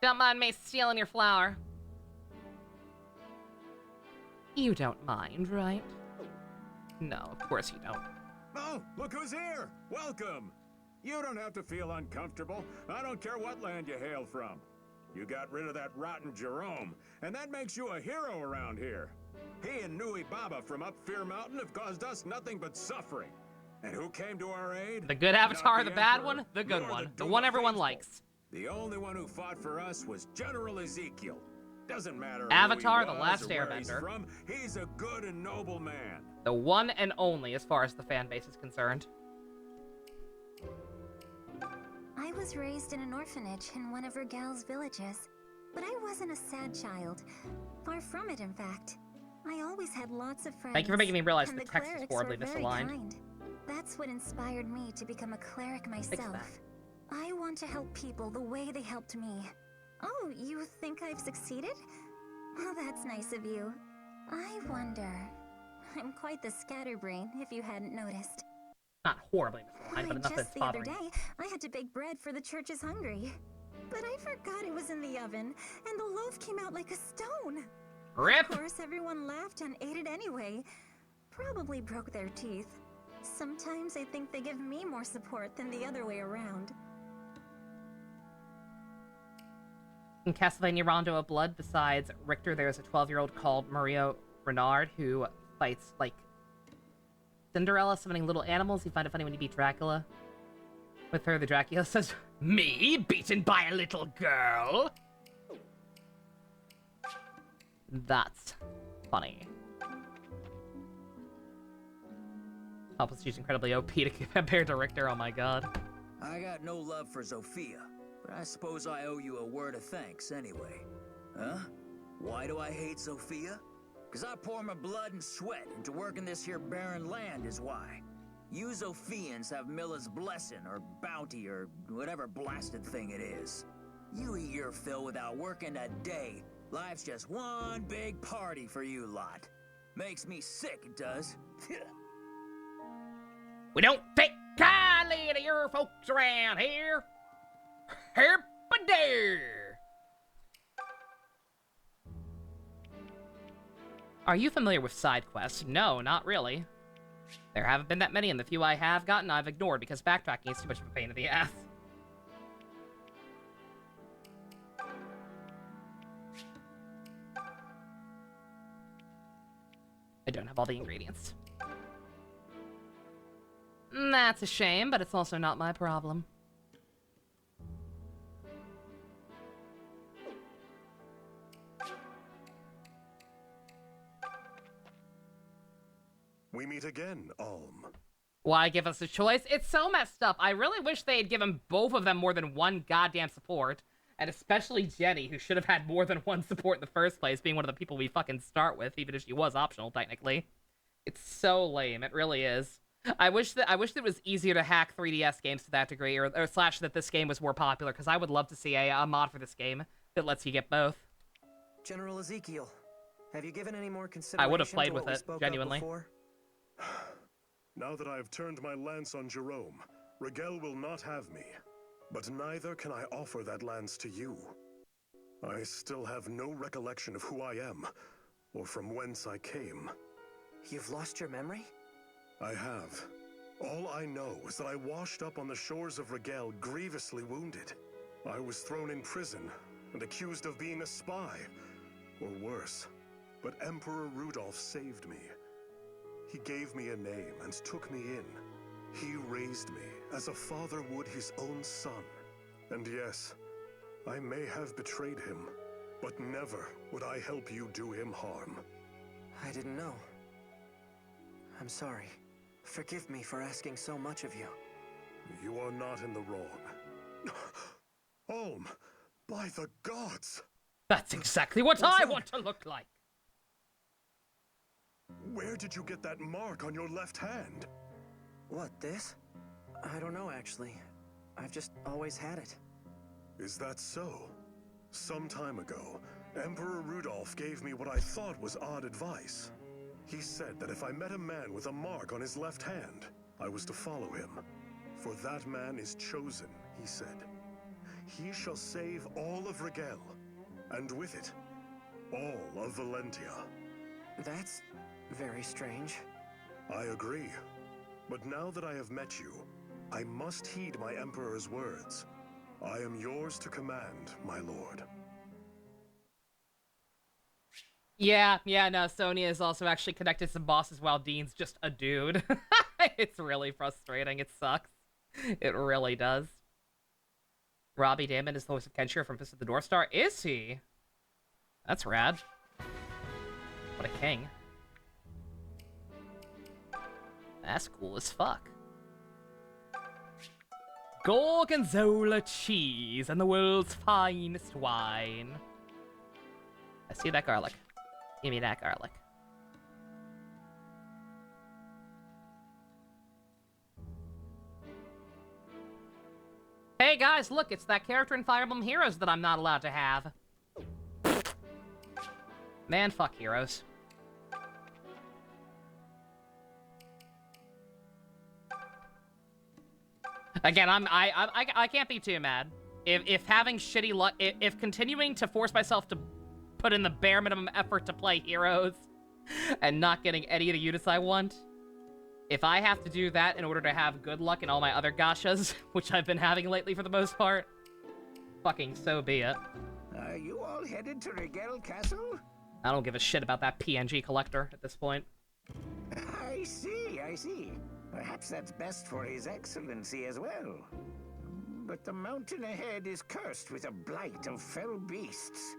Don't mind me stealing your flower. You don't mind, right? No, of course you don't. Oh, look who's here! Welcome! You don't have to feel uncomfortable. I don't care what land you hail from. You got rid of that rotten Jerome, and that makes you a hero around here. He and Nui Baba from up Fear Mountain have caused us nothing but suffering. And who came to our aid? The good Avatar, Not the bad Emperor, one, the good nor one. The Doom one of everyone Faithful. likes. The only one who fought for us was General Ezekiel. Doesn't matter Avatar, who he the was last or where he's Airbender. from, he's a good and noble man. The one and only as far as the fan base is concerned. I was raised in an orphanage in one of Regal's villages, but I wasn't a sad child. Far from it, in fact. I always had lots of friends. Thank you for making me realize and the text is clerics horribly were very misaligned. kind. That's what inspired me to become a cleric myself. I want to help people the way they helped me. Oh, you think I've succeeded? Well, that's nice of you. I wonder. I'm quite the scatterbrain, if you hadn't noticed. Not horribly misaligned, but enough Just that's the other bothering me. day, I had to bake bread for the church's hungry. But I forgot it was in the oven, and the loaf came out like a stone. RIP! Of course, everyone laughed and ate it anyway. Probably broke their teeth. Sometimes I think they give me more support than the other way around. In Castlevania Rondo of Blood, besides Richter, there's a 12-year-old called Maria Renard who fights, like, Cinderella, summoning little animals. You find it funny when you beat Dracula. With her, the Dracula says, "Me? Beaten by a little girl?" That's funny. Helpless, she's incredibly OP to compare to Richter, oh my god. I got no love for Zofia. but I suppose I owe you a word of thanks anyway. Huh? Why do I hate Sophia? 'Cause I pour my blood and sweat into working this here barren land is why. You Zophians have Milla's blessing, or bounty, or whatever blasted thing it is. You eat your fill without working a day. Life's just one big party for you lot. Makes me sick, it does. We don't take kindly to your folks around here. Herp-a-dare. Are you familiar with side quests? No, not really. There haven't been that many, and the few I have gotten, I've ignored because backtracking is too much of a pain in the ass. I don't have all the ingredients. That's a shame, but it's also not my problem. We meet again, Alm. Why give us a choice? It's so messed up. I really wish they had given both of them more than one goddamn support. And especially Jenny, who should have had more than one support in the first place, being one of the people we fucking start with, even if she was optional, technically. It's so lame. It really is. I wish that it was easier to hack 3DS games to that degree, or slash that this game was more popular, because I would love to see a mod for this game that lets you get both. General Ezekiel, have you given any more consideration I would have played to with what we it, spoke of genuinely. before? Now that I have turned my lance on Jerome, Rigel will not have me. But neither can I offer that lance to you. I still have no recollection of who I am, or from whence I came. You've lost your memory? I have. All I know is that I washed up on the shores of Rigel grievously wounded. I was thrown in prison and accused of being a spy, or worse. But Emperor Rudolph saved me. He gave me a name and took me in. He raised me as a father would his own son. And yes, I may have betrayed him, but never would I help you do him harm. I didn't know. I'm sorry. Forgive me for asking so much of you. You are not in the wrong. Olm, by the gods! That's exactly what I want to look like! Where did you get that mark on your left hand? What, this? I don't know, actually. I've just always had it. Is that so? Some time ago, Emperor Rudolph gave me what I thought was odd advice. He said that if I met a man with a mark on his left hand, I was to follow him. For that man is chosen, he said. He shall save all of Rigel, and with it, all of Valentia. That's very strange. I agree. But now that I have met you, I must heed my Emperor's words. I am yours to command, my lord. Yeah, no, Sonya is also actually connected to some bosses while Dean's just a dude. It's really frustrating. It sucks. It really does. Robbie Damon is the voice of Kenshiro from Fist of the North Star. Is he? That's rad. What a king. That's cool as fuck. Gorgonzola cheese and the world's finest wine. I see that garlic. Give me that garlic. Hey guys, look, it's that character in Fire Emblem Heroes that I'm not allowed to have. Man, fuck Heroes. Again, I can't be too mad. If having shitty luck, if continuing to force myself to put in the bare minimum effort to play Heroes and not getting any of the units I want, if I have to do that in order to have good luck in all my other gachas, which I've been having lately for the most part, fucking so be it. Are you all headed to Rigel Castle? I don't give a shit about that PNG collector at this point. I see. Perhaps that's best for His Excellency as well. But the mountain ahead is cursed with a blight of fell beasts.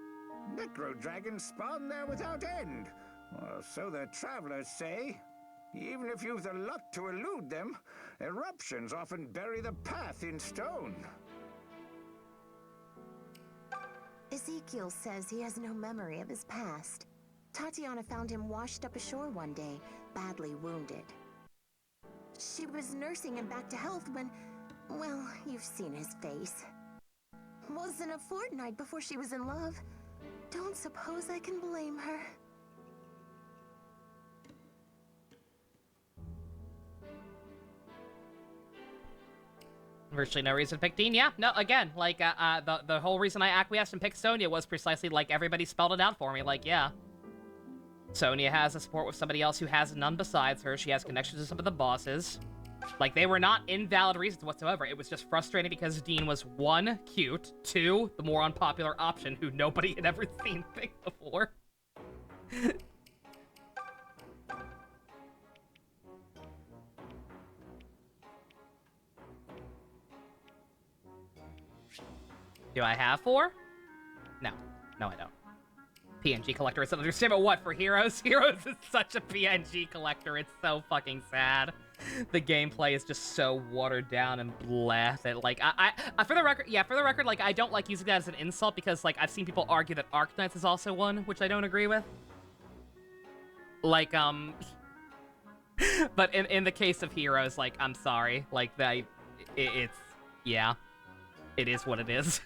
Necro dragons spawn there without end, or so the travelers say. Even if you've the luck to elude them, eruptions often bury the path in stone. Ezekiel says he has no memory of his past. Tatiana found him washed up ashore one day, badly wounded. She was nursing him back to health when, well, you've seen his face. Wasn't a fortnight before she was in love. Don't suppose I can blame her. Virtually no reason to pick Dean. Yeah, no, again, like, the whole reason I acquiesced and picked Sonia was precisely like everybody spelled it out for me. Like, yeah. Sonia has a support with somebody else who has none besides her. She has connections to some of the bosses. Like, they were not invalid reasons whatsoever. It was just frustrating because Dean was, 1, cute, 2, the more unpopular option who nobody had ever seen pick before. Do I have 4? No. No, I don't. PNG collector is understandable. What, for Heroes? Heroes is such a PNG collector. It's so fucking sad. The gameplay is just so watered down and blasted. Like, I for the record, like, I don't like using that as an insult because, like, I've seen people argue that Arknights is also one, which I don't agree with. Like, but in the case of Heroes, like, I'm sorry. Like, it's, yeah. It is what it is.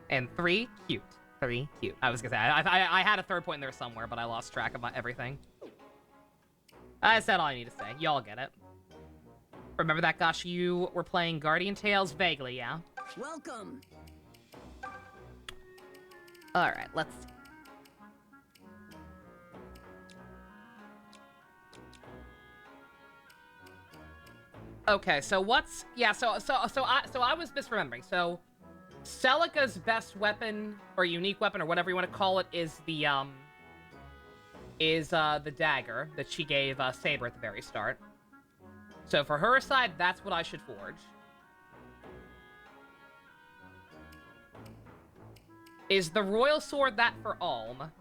And 3, cute. 3, cute. I was gonna say, I had a third point in there somewhere, but I lost track of everything. I said all I need to say. Y'all get it. Remember that, gosh, you were playing Guardian Tales vaguely, yeah? Welcome! Alright, let's see. Okay, so what's... Yeah, so I was misremembering. So, Celica's best weapon, or unique weapon, or whatever you want to call it, is the dagger that she gave Saber at the very start. So for her side, that's what I should forge. Is the Royal Sword that for Alm?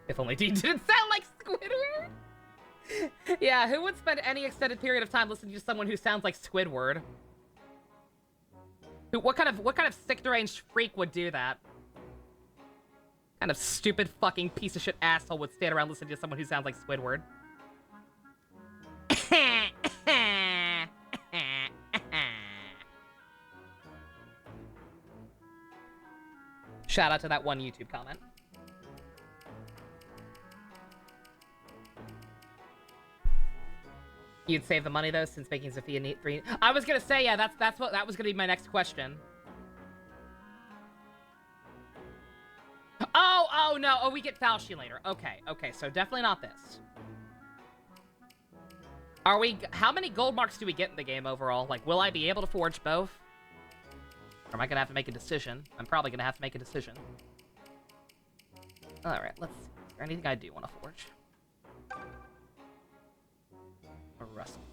If only Dean didn't sound like Squidward! Yeah, who would spend any extended period of time listening to someone who sounds like Squidward? What kind of sick deranged freak would do that? Kind of stupid fucking piece of shit asshole would stand around listening to someone who sounds like Squidward. Shout out to that one YouTube comment. You'd save the money though, since making Zofia neat 3. I was gonna say, yeah, that was gonna be my next question. Oh no, oh we get Falchion later. Okay, so definitely not this. How many gold marks do we get in the game overall? Like, will I be able to forge both? Or am I gonna have to make a decision? I'm probably gonna have to make a decision. Alright, let's see. Is there anything I do want to forge? Or Russell's.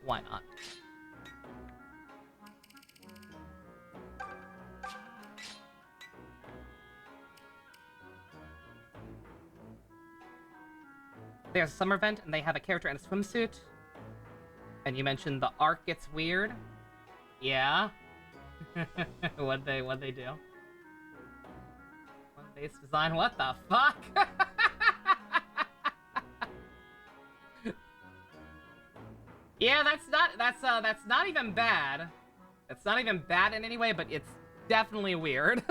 Why not? There's a summer event, and they have a character in a swimsuit. And you mentioned the arc gets weird. Yeah. What'd they do? One base design. What the fuck? Yeah, that's not even bad. It's not even bad in any way, but it's definitely weird.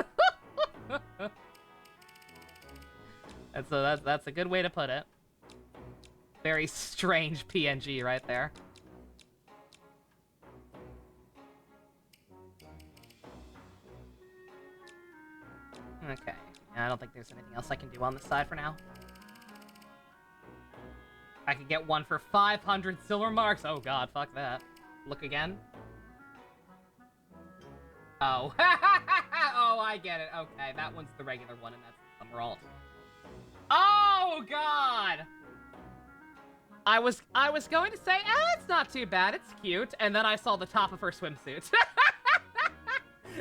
That's a good way to put it. Very strange PNG right there. Okay. I don't think there's anything else I can do on this side for now. I could get one for 500 silver marks. Oh god, fuck that. Look again. Oh. Oh, I get it. Okay, that one's the regular one, and that's the Emerald. Oh god! I was going to say, it's not too bad, it's cute, and then I saw the top of her swimsuit.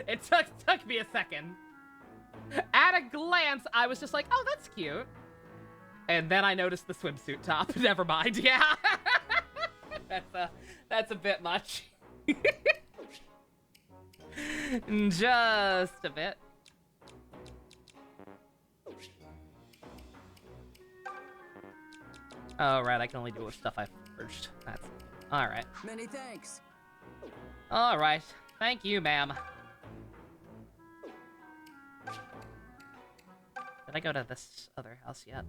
It took me a second. At a glance, I was just like, oh, that's cute. And then I noticed the swimsuit top. Never mind, yeah. That's a bit much. Just a bit. Oh, right, I can only do it with stuff I forged. That's... Alright. Many thanks. Alright. Thank you, ma'am. Did I go to this other house yet?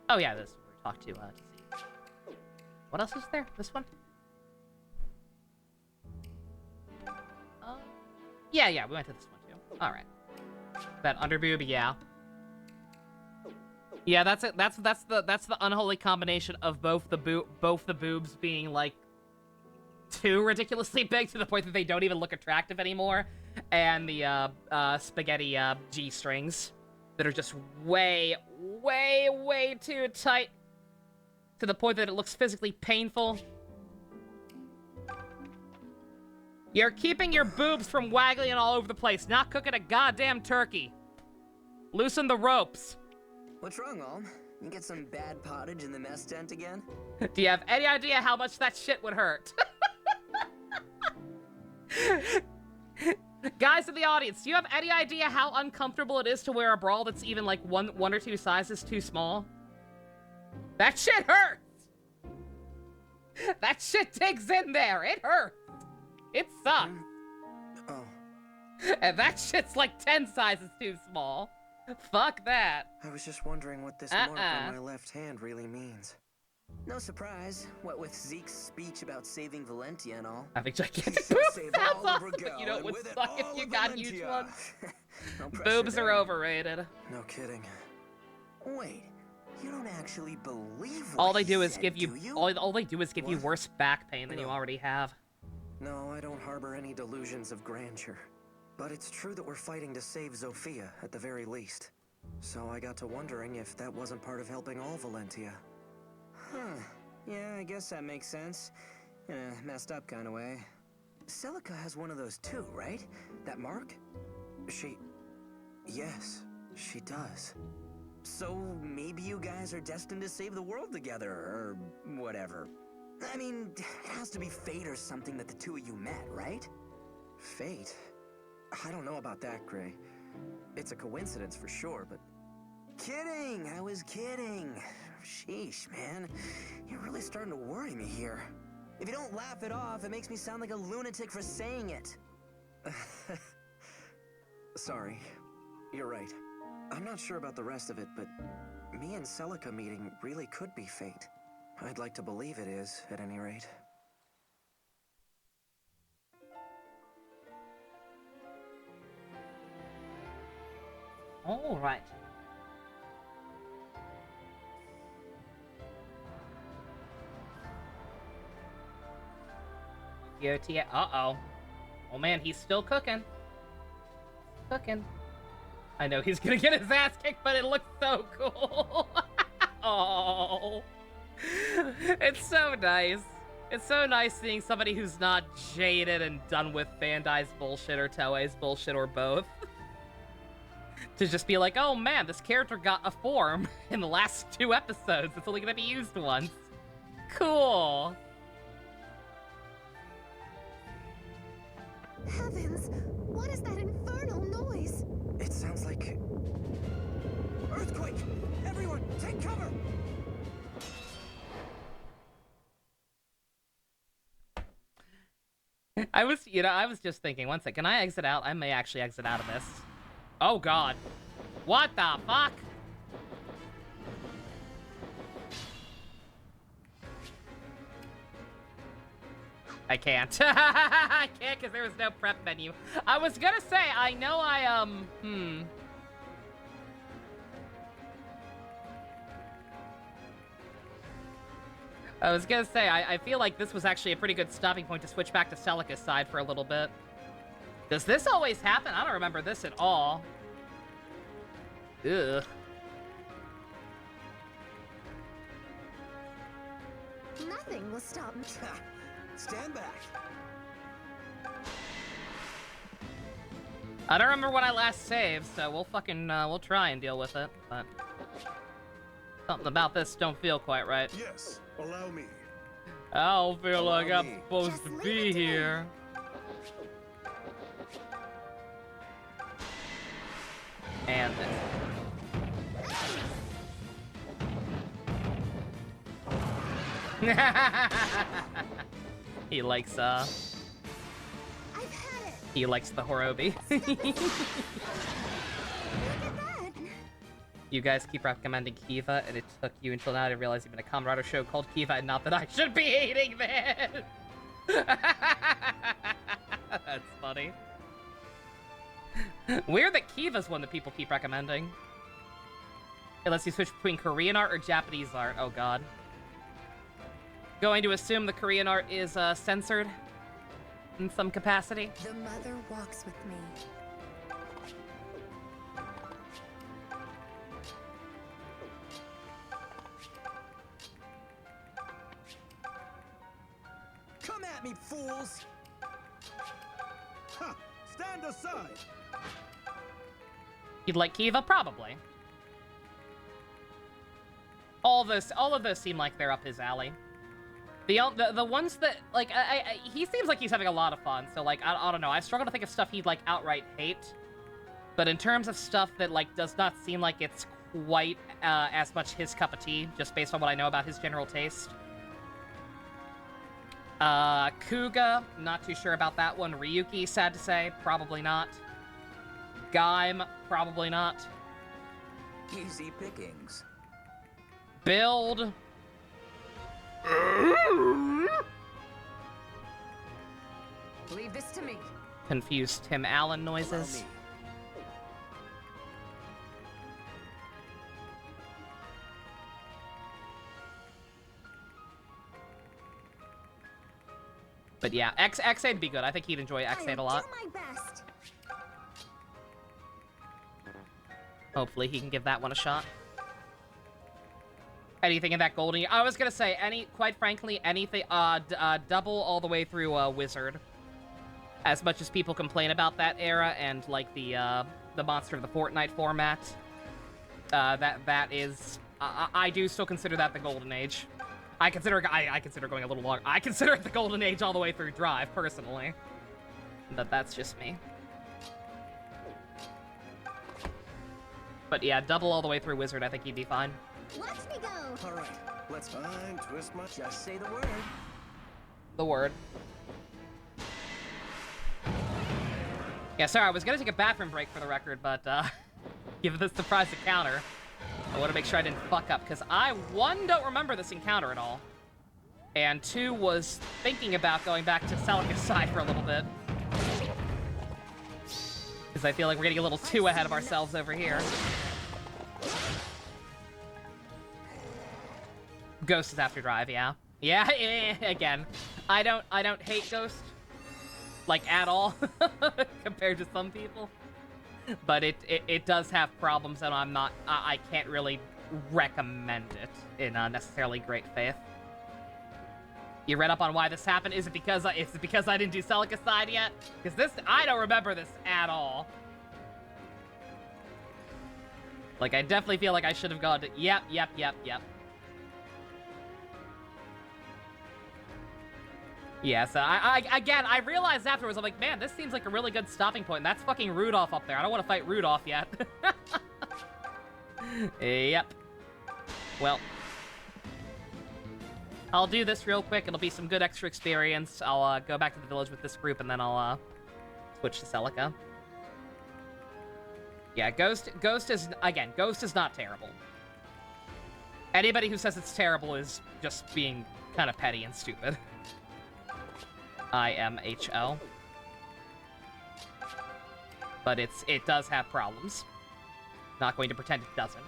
Oh, yeah, this we talked to see. What else is there? This one? Yeah, we went to this one, too. Alright. That underboob, yeah. Yeah, that's it. That's the unholy combination of both the boobs being like too ridiculously big to the point that they don't even look attractive anymore, and the spaghetti G-strings that are just way too tight to the point that it looks physically painful. You're keeping your boobs from waggling all over the place, not cooking a goddamn turkey. Loosen the ropes. What's wrong, Alm? You get some bad pottage in the mess tent again? Do you have any idea how much that shit would hurt? Guys in the audience, do you have any idea how uncomfortable it is to wear a bra that's even like one or two sizes too small? That shit hurts! That shit digs in there. It hurts. It sucks. Oh. And that shit's like 10 sizes too small. Fuck that. I was just wondering what this mark on my left hand really means. No surprise, what with Zeke's speech about saving Valentia and all. Having gigantic boobs sounds awesome, but you know it would suck if you got huge ones. Boobs are overrated. No kidding. Wait, you don't actually believe what all they do he is said, give you do you? all they do is give you worse back pain than you already have. No, I don't harbor any delusions of grandeur. But it's true that we're fighting to save Zofia, at the very least. So I got to wondering if that wasn't part of helping all Valentia. Huh. Yeah, I guess that makes sense. In a messed up kind of way. Celica has one of those too, right? That mark? Yes, she does. So maybe you guys are destined to save the world together, or whatever. I mean, it has to be fate or something that the two of you met, right? Fate? I don't know about that, Gray. It's a coincidence for sure, but... Kidding! I was kidding! Sheesh, man. You're really starting to worry me here. If you don't laugh it off, it makes me sound like a lunatic for saying it. Sorry. You're right. I'm not sure about the rest of it, but... me and Celica meeting really could be fate. I'd like to believe it is, at any rate. All right. Uh-oh. Oh man, he's still cooking. Cooking. I know he's gonna get his ass kicked, but it looks so cool. Oh. It's so nice. It's so nice seeing somebody who's not jaded and done with Bandai's bullshit or Toei's bullshit or both. To just be like, oh man, this character got a form in the last 2 episodes. It's only gonna be used once. Cool. Heavens! What is that infernal noise? It sounds like... Earthquake! Everyone, take cover! I was just thinking, one sec, can I exit out? I may actually exit out of this. Oh god. What the fuck? I can't. I can't because there was no prep menu. I was gonna say, I know I was gonna say, I feel like this was actually a pretty good stopping point to switch back to Celica's side for a little bit. Does this always happen? I don't remember this at all. Ugh. Nothing will stop me. Stand back. I don't remember when I last saved, so we'll fucking, we'll try and deal with it, but... something about this don't feel quite right. Yes, allow me. I don't feel like Allow I'm me. supposed Just to leave be it to me. here. And this. He likes, I've had it. he likes the Horobi. Look at that. You guys keep recommending Kiva, and it took you until now to realize even a Comrade show called Kiva, and not that I should be hating this! That's funny. Weird that Kiva's one that people keep recommending. It lets you switch between Korean art or Japanese art. Oh god. Going to assume the Korean art is censored in some capacity. The mother walks with me. Come at me, fools! Ha! Stand aside! You'd like Kiva? Probably. All of those seem like they're up his alley. The ones that, like, he seems like he's having a lot of fun, so, like, I don't know. I struggle to think of stuff he'd, like, outright hate. But in terms of stuff that, like, does not seem like it's quite as much his cup of tea, just based on what I know about his general taste. Kuga, not too sure about that one. Ryuki, sad to say, probably not. Gaim, probably not. Easy pickings. Build. Leave this to me. Confused Tim Allen noises. Allow me. But yeah, X8 would be good. I think he'd enjoy X8 a lot. I'll do my best. Hopefully he can give that one a shot. Anything in that golden... I was gonna say, quite frankly, anything, double all the way through, Wizard. As much as people complain about that era and, like, the Monster of the Fortnite format, that is... I do still consider that the Golden Age. I consider going a little longer. I consider it the Golden Age all the way through Drive, personally. But that's just me. But yeah, double all the way through Wizard, I think he'd be fine. Watch me go. All right, let's Fine, twist my... just say the word. The word. Yeah, sorry, I was gonna take a bathroom break for the record, but, given the surprise encounter, I want to make sure I didn't fuck up, because I, one, don't remember this encounter at all, and two, was thinking about going back to Celica's side for a little bit. Because I feel like we're getting a little too ahead of ourselves over here. Ghost is after Drive, yeah. Yeah, again, I don't hate Ghost, like, at all, compared to some people. But it does have problems, and I can't really recommend it in necessarily great faith. You read up on why this happened? Is it because I didn't do Celica's side yet? Because this, I don't remember this at all. Like, I definitely feel like I should have gone to, yep. Yeah, so again, I realized afterwards, I'm like, man, this seems like a really good stopping point. And that's fucking Rudolph up there. I don't want to fight Rudolph yet. Yep. Well. I'll do this real quick. It'll be some good extra experience. I'll go back to the village with this group, and then I'll switch to Celica. Yeah, Ghost is, again, Ghost is not terrible. Anybody who says it's terrible is just being kind of petty and stupid. IMHL. But it does have problems. Not going to pretend it doesn't.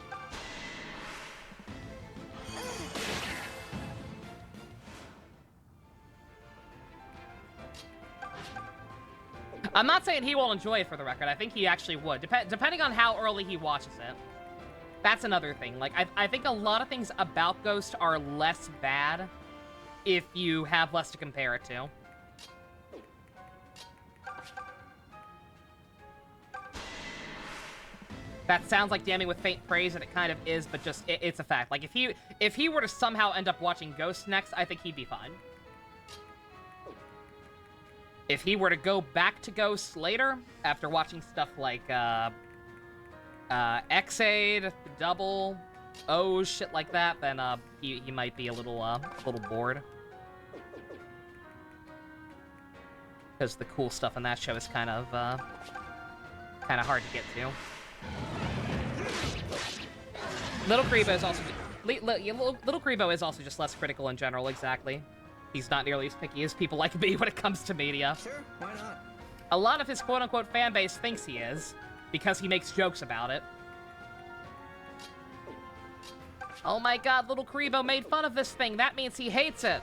I'm not saying he won't enjoy it, for the record. I think he actually would. Depending on how early he watches it. That's another thing. Like, I think a lot of things about Ghost are less bad if you have less to compare it to. that sounds like damning with faint praise, and it kind of is, but just, it's a fact. Like, if he were to somehow end up watching Ghost next, I think he'd be fine. If he were to go back to Ghost later, after watching stuff like, X-Aid, Double, O's, shit like that, then, he might be a little bored. Because the cool stuff in that show is kind of hard to get to. Little Kribo is also Little Kribo is also just less critical in general. Exactly, he's not nearly as picky as people like me when it comes to media. Sure, why not? A lot of his quote-unquote fan base thinks he is because he makes jokes about it. Oh my God, Little Kribo made fun of this thing. That means he hates it.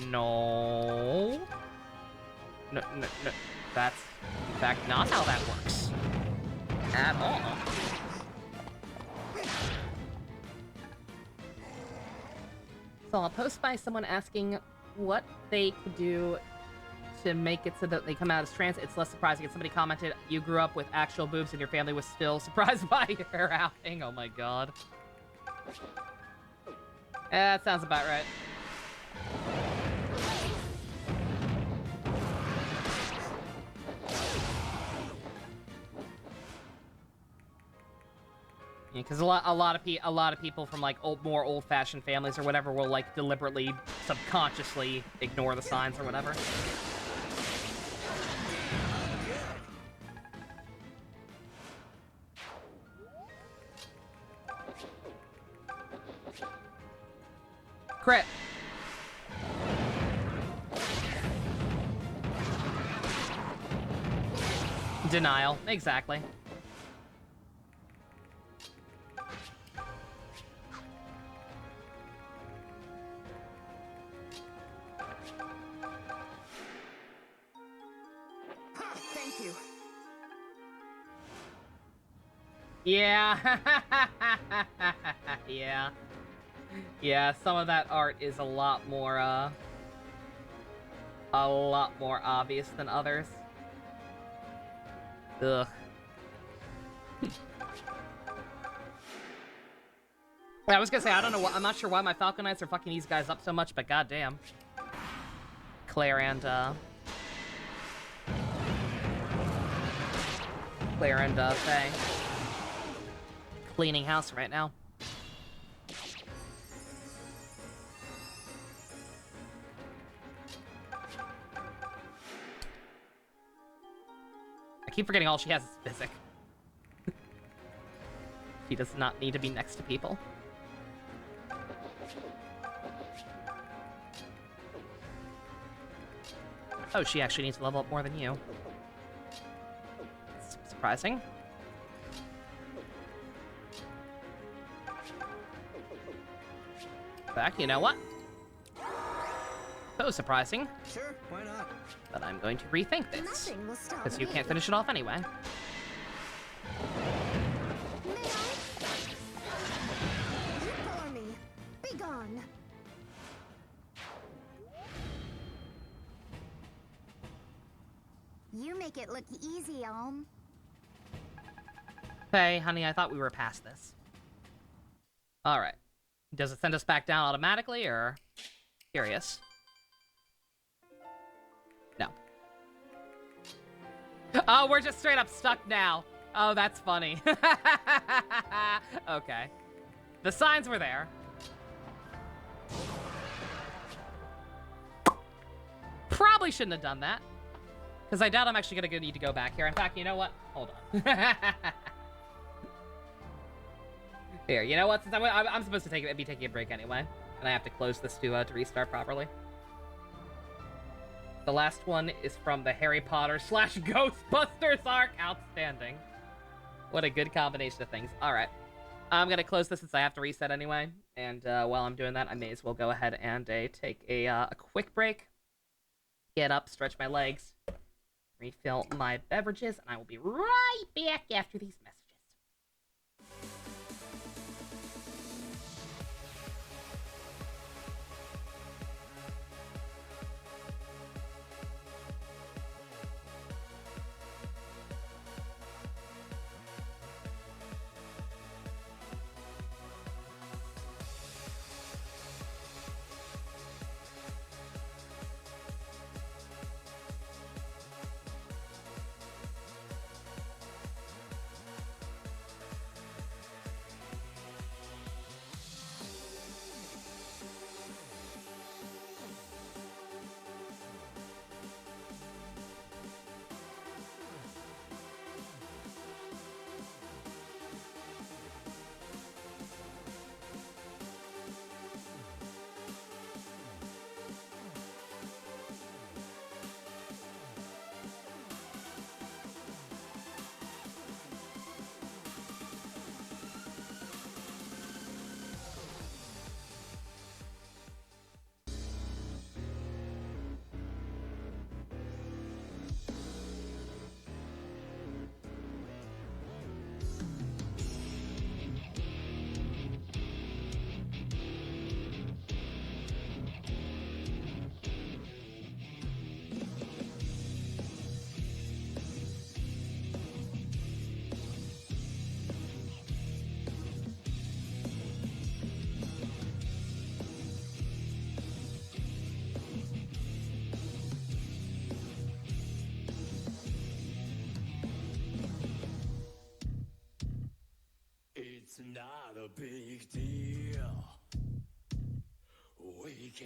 No. No. That's, in fact, not how that works. At all. So I'll post by someone asking what they could do to make it so that they come out as trans. It's less surprising. And somebody commented, you grew up with actual boobs and your family was still surprised by your outing. Oh my God. That sounds about right. Yeah, because a lot of people from like more old-fashioned families or whatever will like deliberately, subconsciously ignore the signs or whatever. Crit. Denial. Exactly. Thank you. Yeah. Yeah. Yeah, some of that art is a lot more obvious than others. Ugh. I was gonna say, I don't know what, I'm not sure why my Falcon Knights are fucking these guys up so much, but goddamn. Claire and Faye. Cleaning house right now. I keep forgetting all she has is physic. She does not need to be next to people. Oh, she actually needs to level up more than you. It's surprising. In fact, you know what? So surprising. Sure, why not? But I'm going to rethink this. Because you can't finish it off anyway. Be gone. You make it look easy, Alm. Hey, honey, I thought we were past this. Alright. Does it send us back down automatically, or... Curious. No. Oh, we're just straight up stuck now. Oh, that's funny. Okay. The signs were there. Probably shouldn't have done that. Because I doubt I'm actually gonna need to go back here. In fact, you know what? Hold on. Here, you know what? Since I'm supposed to be taking a break anyway, and I have to close this to restart properly. The last one is from the Harry Potter / Ghostbusters arc. Outstanding. What a good combination of things. All right, I'm gonna close this since I have to reset anyway. And while I'm doing that, I may as well go ahead and take a quick break. Get up, stretch my legs, refill my beverages, and I will be right back after these messages.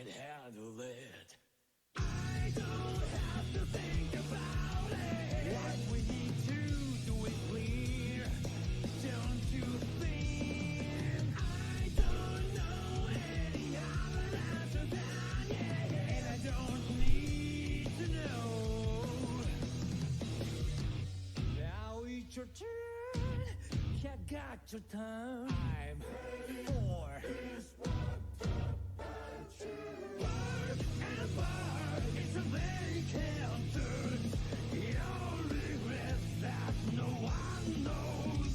can't handle it. I don't have to think about it. What we need to do is clear. Don't you think? I don't know any other answer than yeah, and I don't need to know. Now it's your turn. You got your time. I'm for this one. Bark and bark, it's a very counter. Your regrets that no one knows.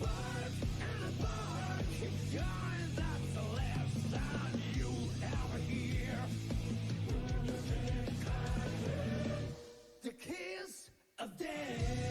Bark and bark, keep going, that's the last sound you ever hear. The kiss of death.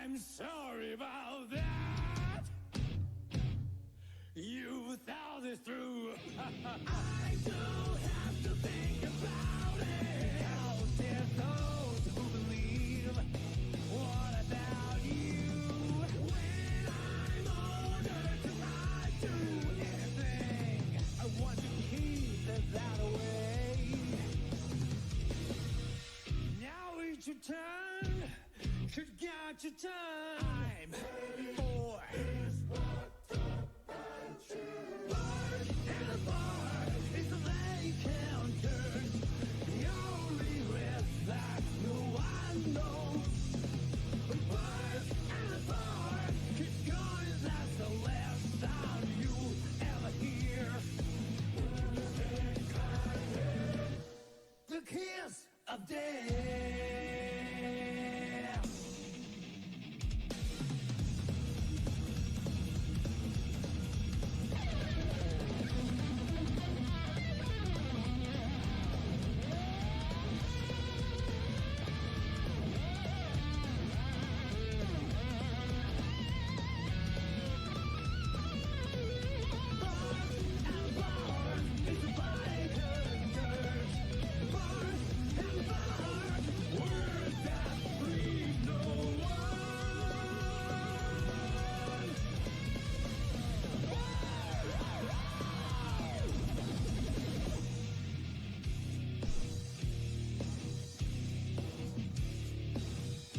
I'm sorry about that. You thought this through. I don't have to think about it. How dare those who believe? What about you? When I'm older, can I do anything? I want to keep it that way. Now it's your turn. You got your time for this one. Bark and bark, it's a late counter. Your regrets that no one knows. Bark and bark, keep going, that's the last sound you ever hear. The kiss of death.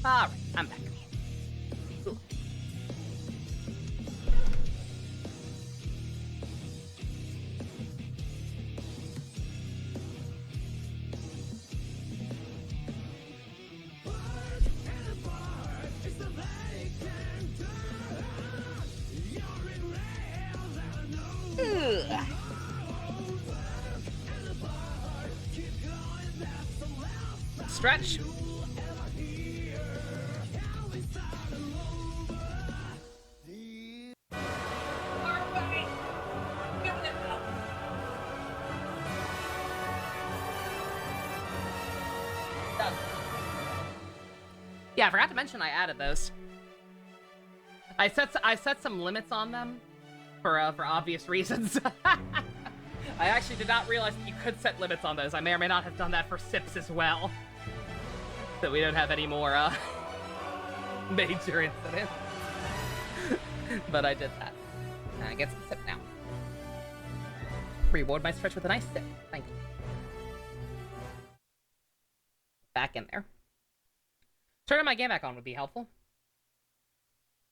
Alright, I'm back. Ooh. Ugh. Stretch. Done. Yeah, I forgot to mention I added those. I set some limits on them for obvious reasons. I actually did not realize that you could set limits on those. I may or may not have done that for sips as well. So we don't have any more major incidents. But I did that. And I get some sip now. Reward my stretch with a nice sip. Thank you. Back in there. Turning my game back on would be helpful.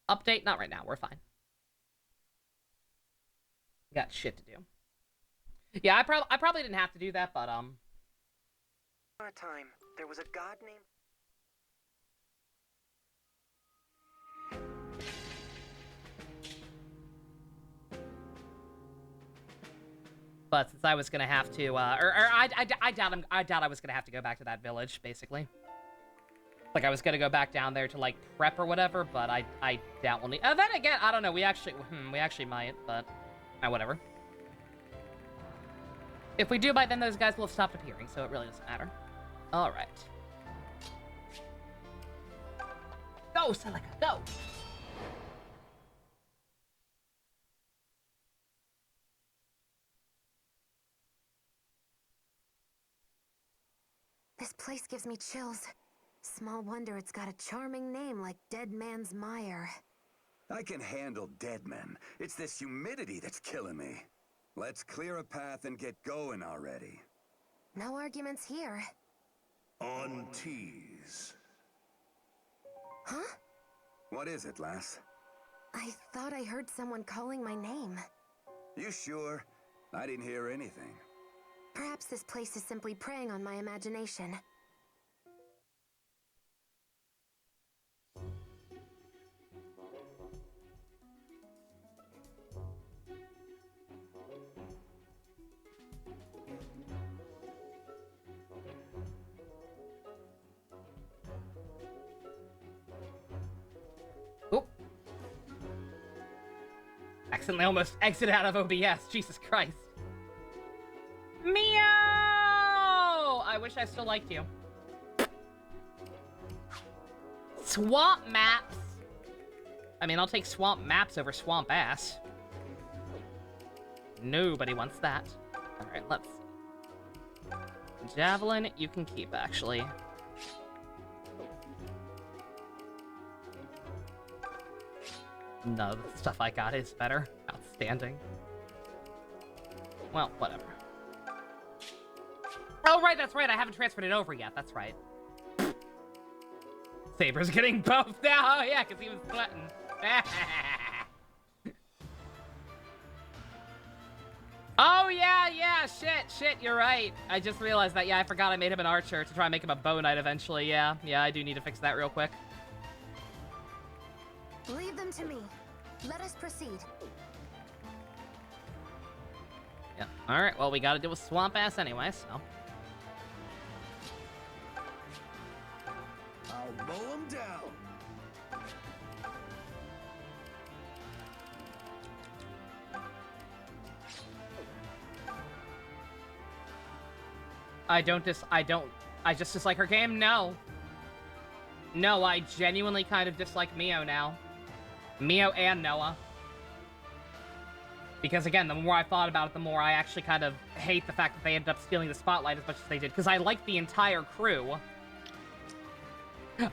Update? Not right now. We're fine. Got shit to do. Yeah, I probably didn't have to do that, but A time, there was a god named. But since I was gonna have to, I doubt I was gonna have to go back to that village, basically. Like, I was gonna go back down there to, like, prep or whatever, but I doubt we'll need... then again, I don't know, we actually might, but... whatever. If we do, by then those guys will have stopped appearing, so it really doesn't matter. Alright. Go, Celica, go! This place gives me chills. Small wonder it's got a charming name like Dead Man's Mire. I can handle dead men. It's this humidity that's killing me. Let's clear a path and get going already. No arguments here. On tease. Huh? What is it, lass? I thought I heard someone calling my name. You sure? I didn't hear anything. Perhaps this place is simply preying on my imagination. Accidentally almost exited out of OBS. Jesus Christ. Meow! I wish I still liked you. Swamp maps. I mean, I'll take swamp maps over swamp ass. Nobody wants that. Alright, let's... Javelin, you can keep, actually. No, the stuff I got is better. Outstanding. Well, whatever. Oh, right, that's right. I haven't transferred it over yet. That's right. Saber's getting both now. Oh, yeah, because he was sweating. Oh, yeah, shit, you're right. I just realized that, yeah, I forgot I made him an archer to try and make him a bow knight eventually, yeah. Yeah, I do need to fix that real quick. Leave them to me. Let us proceed. Yeah, alright, well, we gotta deal with swamp ass anyway, so... I'll mow them down. I just dislike her game? No. No, I genuinely kind of dislike Mio now. Mio and Noah. Because again, the more I thought about it, the more I actually kind of hate the fact that they ended up stealing the spotlight as much as they did. Because I liked the entire crew.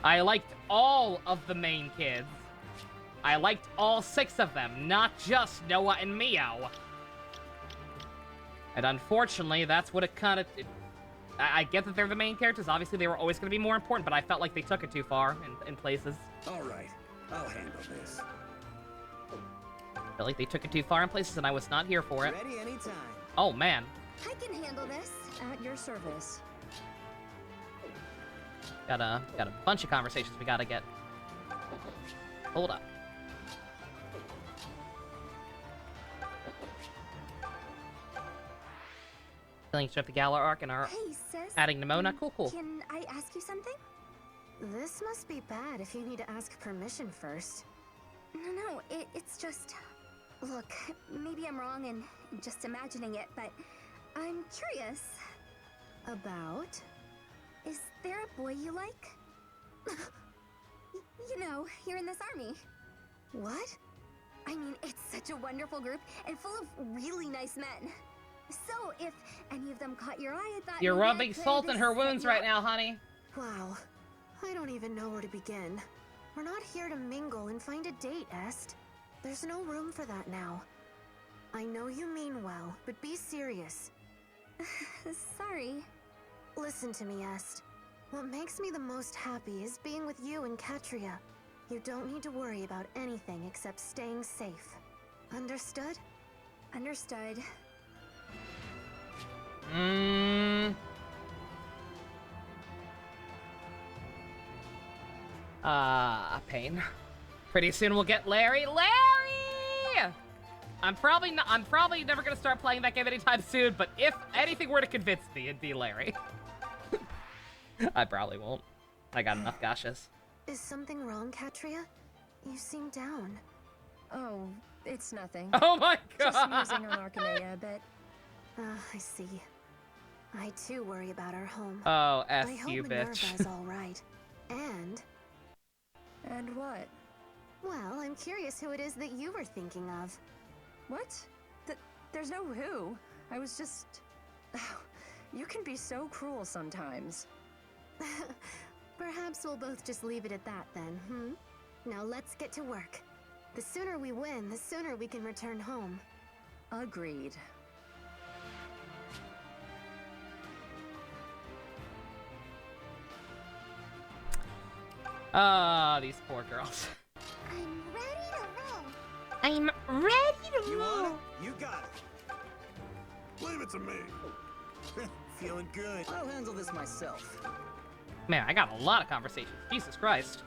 I liked all of the main kids. I liked all 6 of them, not just Noah and Mio. And unfortunately, that's what it kind of... I get that they're the main characters. Obviously, they were always going to be more important, but I felt like they took it too far in places. All right, I'll handle this. I feel like they took it too far in places, and I was not here for it. Ready anytime. Oh, man. I can handle this. At your service. Got a bunch of conversations we gotta get. Hold up. Filling up the Galar arc and our Hey, sis. adding Nimona. Cool. Can I ask you something? This must be bad if you need to ask permission first. No, it's just... Look, maybe I'm wrong in just imagining it, but I'm curious. About? Is there a boy you like? You know, you're in this army. What? I mean, it's such a wonderful group and full of really nice men. So, if any of them caught your eye, I thought You're maybe I rubbing could salt in her set wounds you right up. now, honey. Wow. I don't even know where to begin. We're not here to mingle and find a date, Est. There's no room for that now. I know you mean well, but be serious. Sorry. Listen to me, Est. What makes me the most happy is being with you and Katria. You don't need to worry about anything except staying safe. Understood? Understood. Pain. Pretty soon we'll get Larry. Larry! I'm probably never gonna start playing that game anytime soon, but if anything were to convince me, it'd be Larry. I probably won't. I got enough gashas. Is something wrong, Katria? You seem down. Oh, it's nothing. Oh my god! Just musing on Arcanea a bit. I see. I too worry about our home. Oh, F I hope you, bitch. Minerva's all right. And what? Well, I'm curious who it is that you were thinking of. What? There's no who. I was just... You can be so cruel sometimes. Perhaps we'll both just leave it at that then, hmm? Now let's get to work. The sooner we win, the sooner we can return home. Agreed. Ah, these poor girls. I'm ready to roll. I'm ready to You roll. want it? You got it. Leave it to me. Feeling good. I'll handle this myself. Man, I got a lot of conversations. Jesus Christ.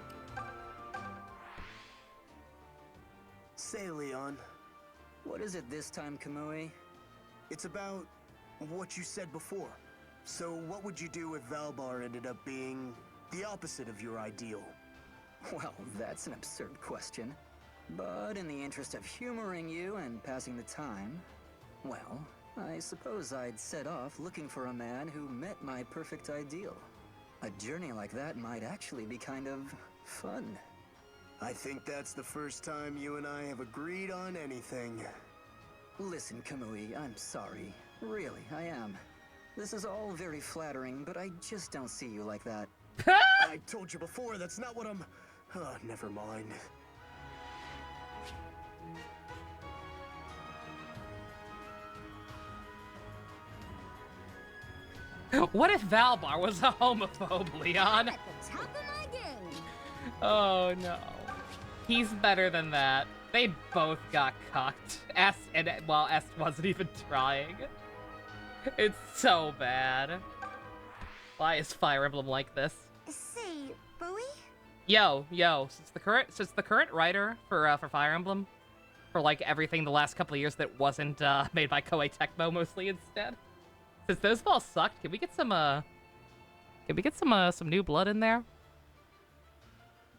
Say, Leon. What is it this time, Kamui? It's about what you said before. So what would you do if Valbar ended up being the opposite of your ideal? Well, that's an absurd question. But in the interest of humoring you and passing the time, well, I suppose I'd set off looking for a man who met my perfect ideal. A journey like that might actually be kind of fun. I think that's the first time you and I have agreed on anything. Listen, Kamui, I'm sorry. Really, I am. This is all very flattering, but I just don't see you like that. I told you before, that's not what I'm... Oh, never mind. What if Valbar was a homophobe, Leon? At the top of my game. Oh no. He's better than that. They both got cucked. S wasn't even trying. It's so bad. Why is Fire Emblem like this? Say, Bowie? Yo, since the current writer for Fire Emblem, for like everything the last couple of years that wasn't made by Koei Tecmo mostly instead. Since those balls sucked, can we get some new blood in there?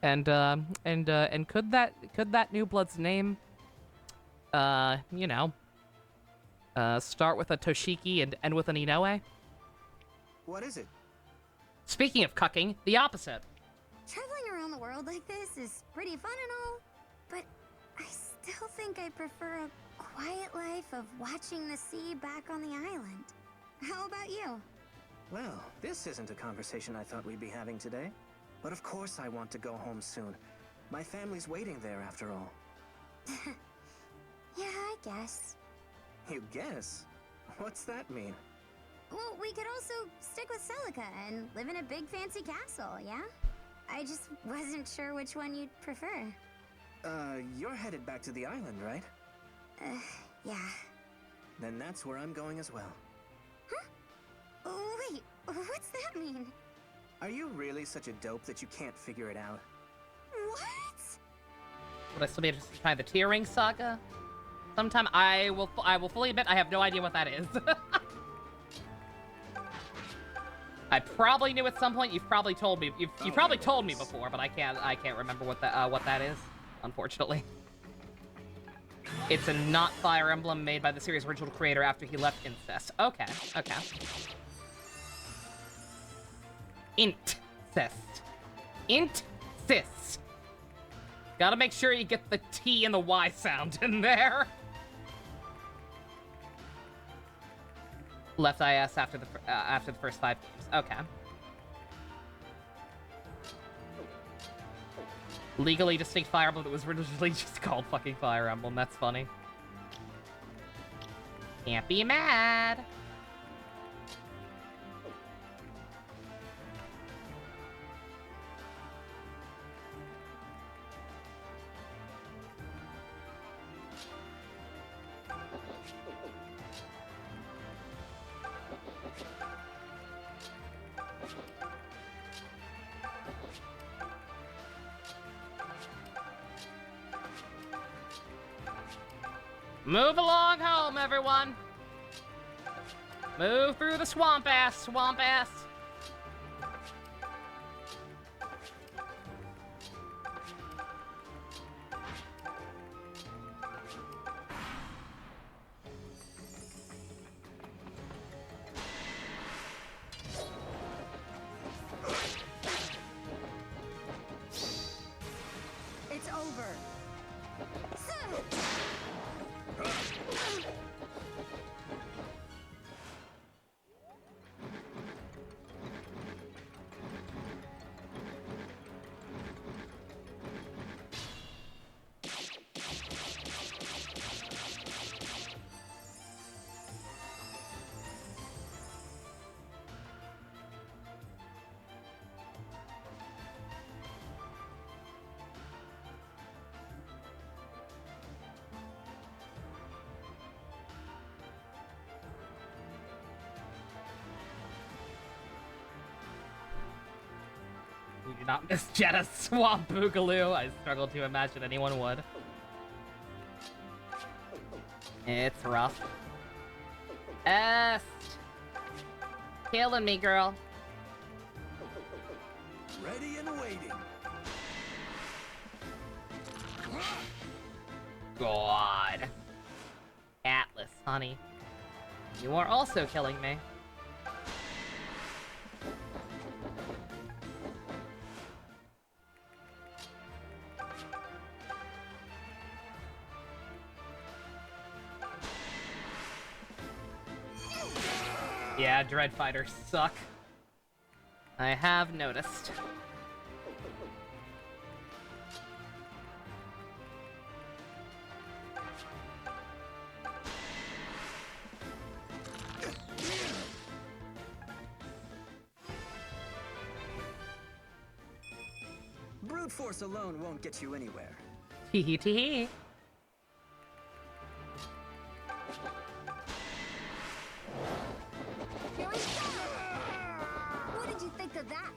And could that new blood's name start with a Toshiki and end with an Inoue? What is it? Speaking of cucking, the opposite. Traveling around the world like this is pretty fun and all, but I still think I prefer a quiet life of watching the sea back on the island. How about you? Well, this isn't a conversation I thought we'd be having today. But of course I want to go home soon. My family's waiting there after all. Yeah, I guess. You guess? What's that mean? Well, we could also stick with Celica and live in a big fancy castle, yeah? I just wasn't sure which one you'd prefer. You're headed back to the island, right? Yeah. Then that's where I'm going as well. Wait, what's that mean? Are you really such a dope that you can't figure it out? What? Would I still be interested to try the Tearing Saga? Sometime I will fully admit I have no idea what that is. I probably knew at some point. You've probably told me. You've probably told me before, but I can't remember what that is. Unfortunately, it's a not Fire Emblem made by the series' original creator after he left Incest. Okay. Incest. Gotta make sure you get the T and the Y sound in there. Left IS after the first 5 games. Okay. Legally distinct Fire Emblem that was originally just called fucking Fire Emblem. That's funny. Can't be mad. Move along home, everyone. Move through the swamp ass. It's over. do not misjet a swamp boogaloo. I struggle to imagine anyone would. It's rough. Est! Killing me, girl. Ready and waiting. God. Atlas, honey. You are also killing me. Yeah, Dread Fighters suck. I have noticed. Brute force alone won't get you anywhere. Tee hee tee hee. What did you think of that?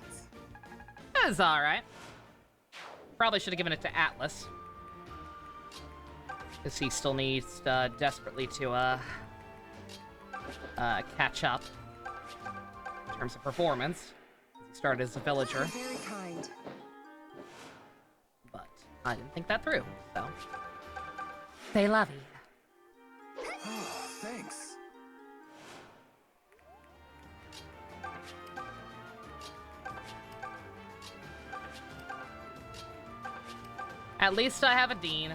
That was alright. Probably should have given it to Atlas. Because he still needs desperately to catch up in terms of performance. He started as a villager. Very kind. But I didn't think that through, so. They love you. Oh, thanks. At least I have a Dean.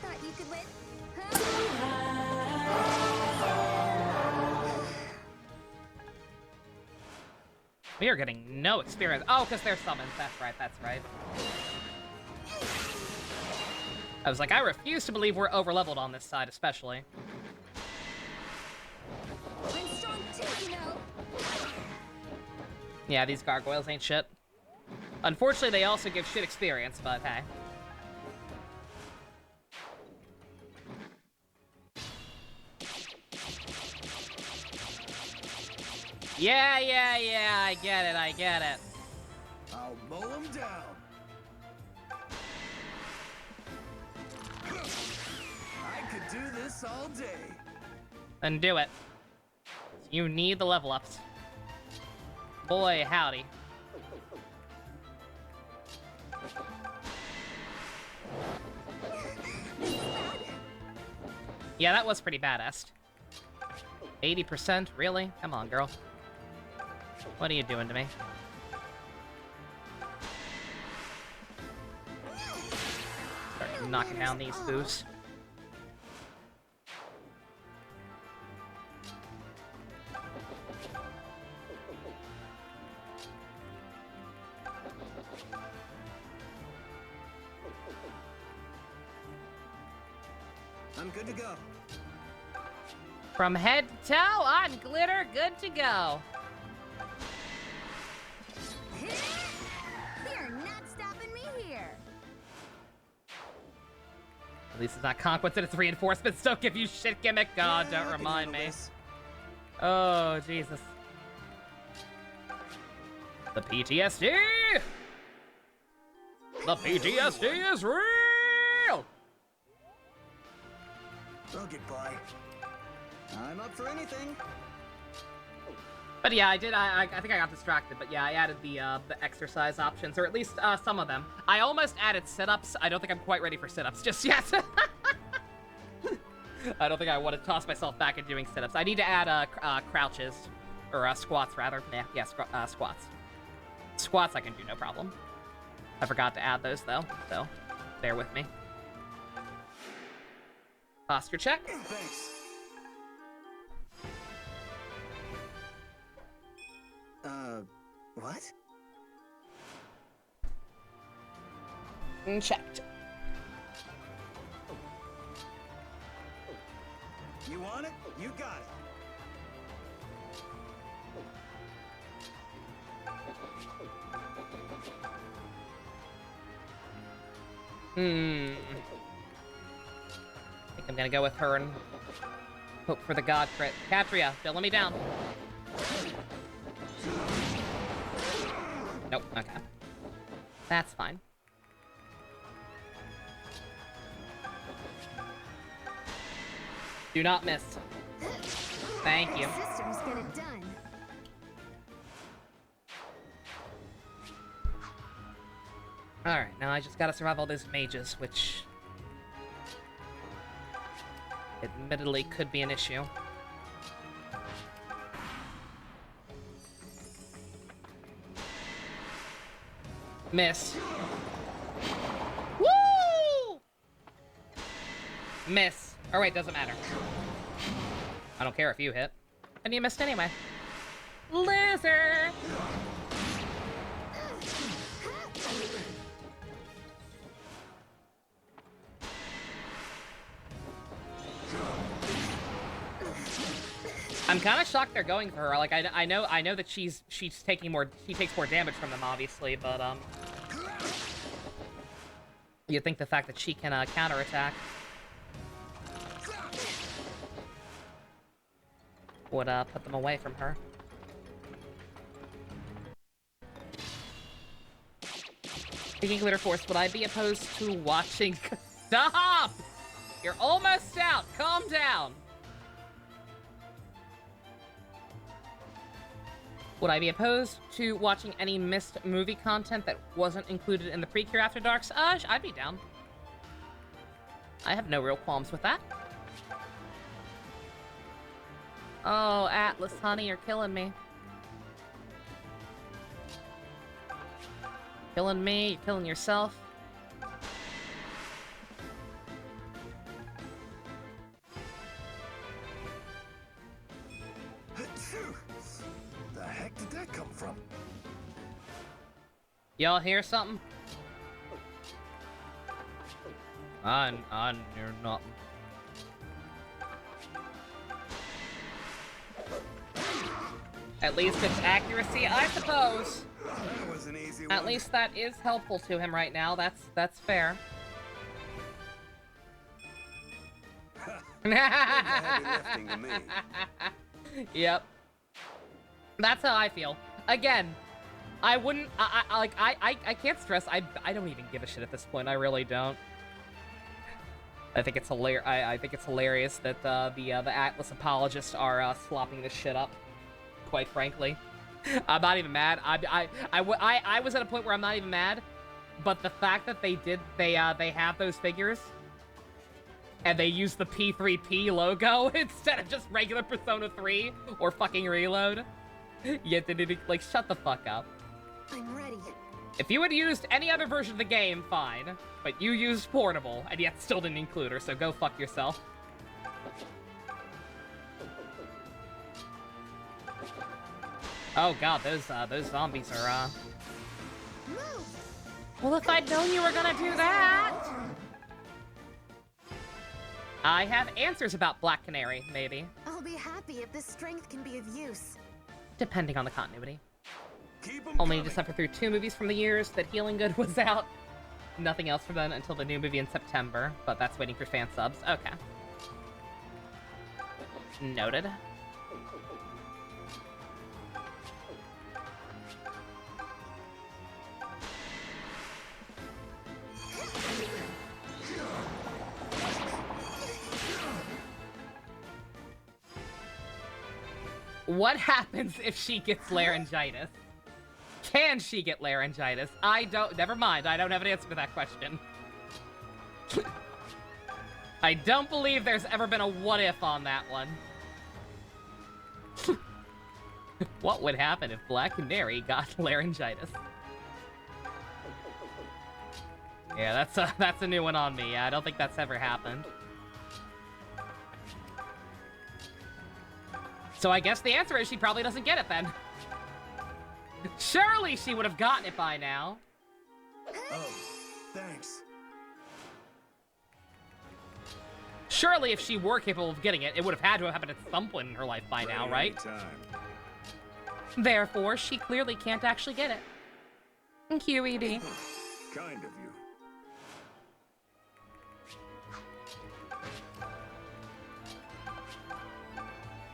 Thought you could win? We are getting no experience. Oh, because they're summons. That's right, that's right. I was like, I refuse to believe we're overleveled on this side, especially. I'm strong too, you know. Yeah, these gargoyles ain't shit. Unfortunately, they also give shit experience, but hey. Yeah, I get it. I'll mow them down. I could do this all day. Then do it. You need the level ups. Boy, howdy. Yeah, that was pretty badass. 80%? Really? Come on, girl. What are you doing to me? Start knocking down these boos. I'm good to go. From head to toe, I'm glitter good to go. You're not stopping me here. At least it's not Conquest and its reinforcements don't give you shit gimmick. God, Yeah, don't I can remind me. handle this. Oh, Jesus. The PTSD! The PTSD is real! I'll get by. I'm up for anything. But yeah, I think I got distracted, but yeah, I added the exercise options, or at least some of them. I almost added sit-ups. I don't think I'm quite ready for sit-ups just yet. I don't think I want to toss myself back into doing sit-ups. I need to add crouches, or squats rather. Yeah, squats. Squats I can do no problem. I forgot to add those though, so bear with me. Posture check. Thanks. What? Checked. You want it? You got it. I think I'm gonna go with her and Hope for the god crit. Catria, don't let me down. Nope, okay. That's fine. Do not miss. Thank you. Sisters get it done. Alright, now I just gotta survive all those mages, which admittedly could be an issue. Miss. Woo! Miss. Or wait, doesn't matter. I don't care if you hit. And you missed anyway. Loser! I'm kind of shocked they're going for her. Like I know that she takes more damage from them, obviously, but you'd think the fact that she can counterattack would put them away from her. Speaking Glitter Force, would I be opposed to watching? Stop! You're almost out. Calm down. Would I be opposed to watching any missed movie content that wasn't included in the Precure After Darks? I'd be down. I have no real qualms with that. Oh, Atlas, honey, you're killing me. Killing me, you're killing yourself. The heck did that come from? Y'all hear something? I hear nothing. At least it's accuracy, I suppose. That was an easy one. At least that is helpful to him right now. That's fair. Heavy lifting to me. Yep. That's how I feel. Again, I wouldn't. I can't stress. I don't even give a shit at this point. I really don't. I think it's hilarious. I think it's hilarious that the Atlas apologists are slopping this shit up. Quite frankly, I'm not even mad. I was at a point where I'm not even mad, but the fact that they have those figures and they use the P3P logo instead of just regular Persona 3 or fucking Reload. Like, shut the fuck up. I'm ready. If you had used any other version of the game, fine. But you used Portable, and yet still didn't include her, so go fuck yourself. Oh god, those zombies are, Well, if I'd known you were gonna do that... I have answers about Black Canary, maybe. I'll be happy if this strength can be of use. Depending on the continuity. Only need to suffer through 2 movies from the years that Healing Good was out. Nothing else for them until the new movie in September, but that's waiting for fan subs. Okay. Noted. What happens if she gets laryngitis? Can she get laryngitis? Never mind, I don't have an answer to that question. I don't believe there's ever been a what if on that one. What would happen if Black Canary got laryngitis? Yeah, that's a new one on me. I don't think that's ever happened. So I guess the answer is she probably doesn't get it then. Surely she would have gotten it by now. Oh, thanks. Surely if she were capable of getting it, it would have had to have happened at some point in her life by now, right? Therefore, she clearly can't actually get it. QED. Kind of you.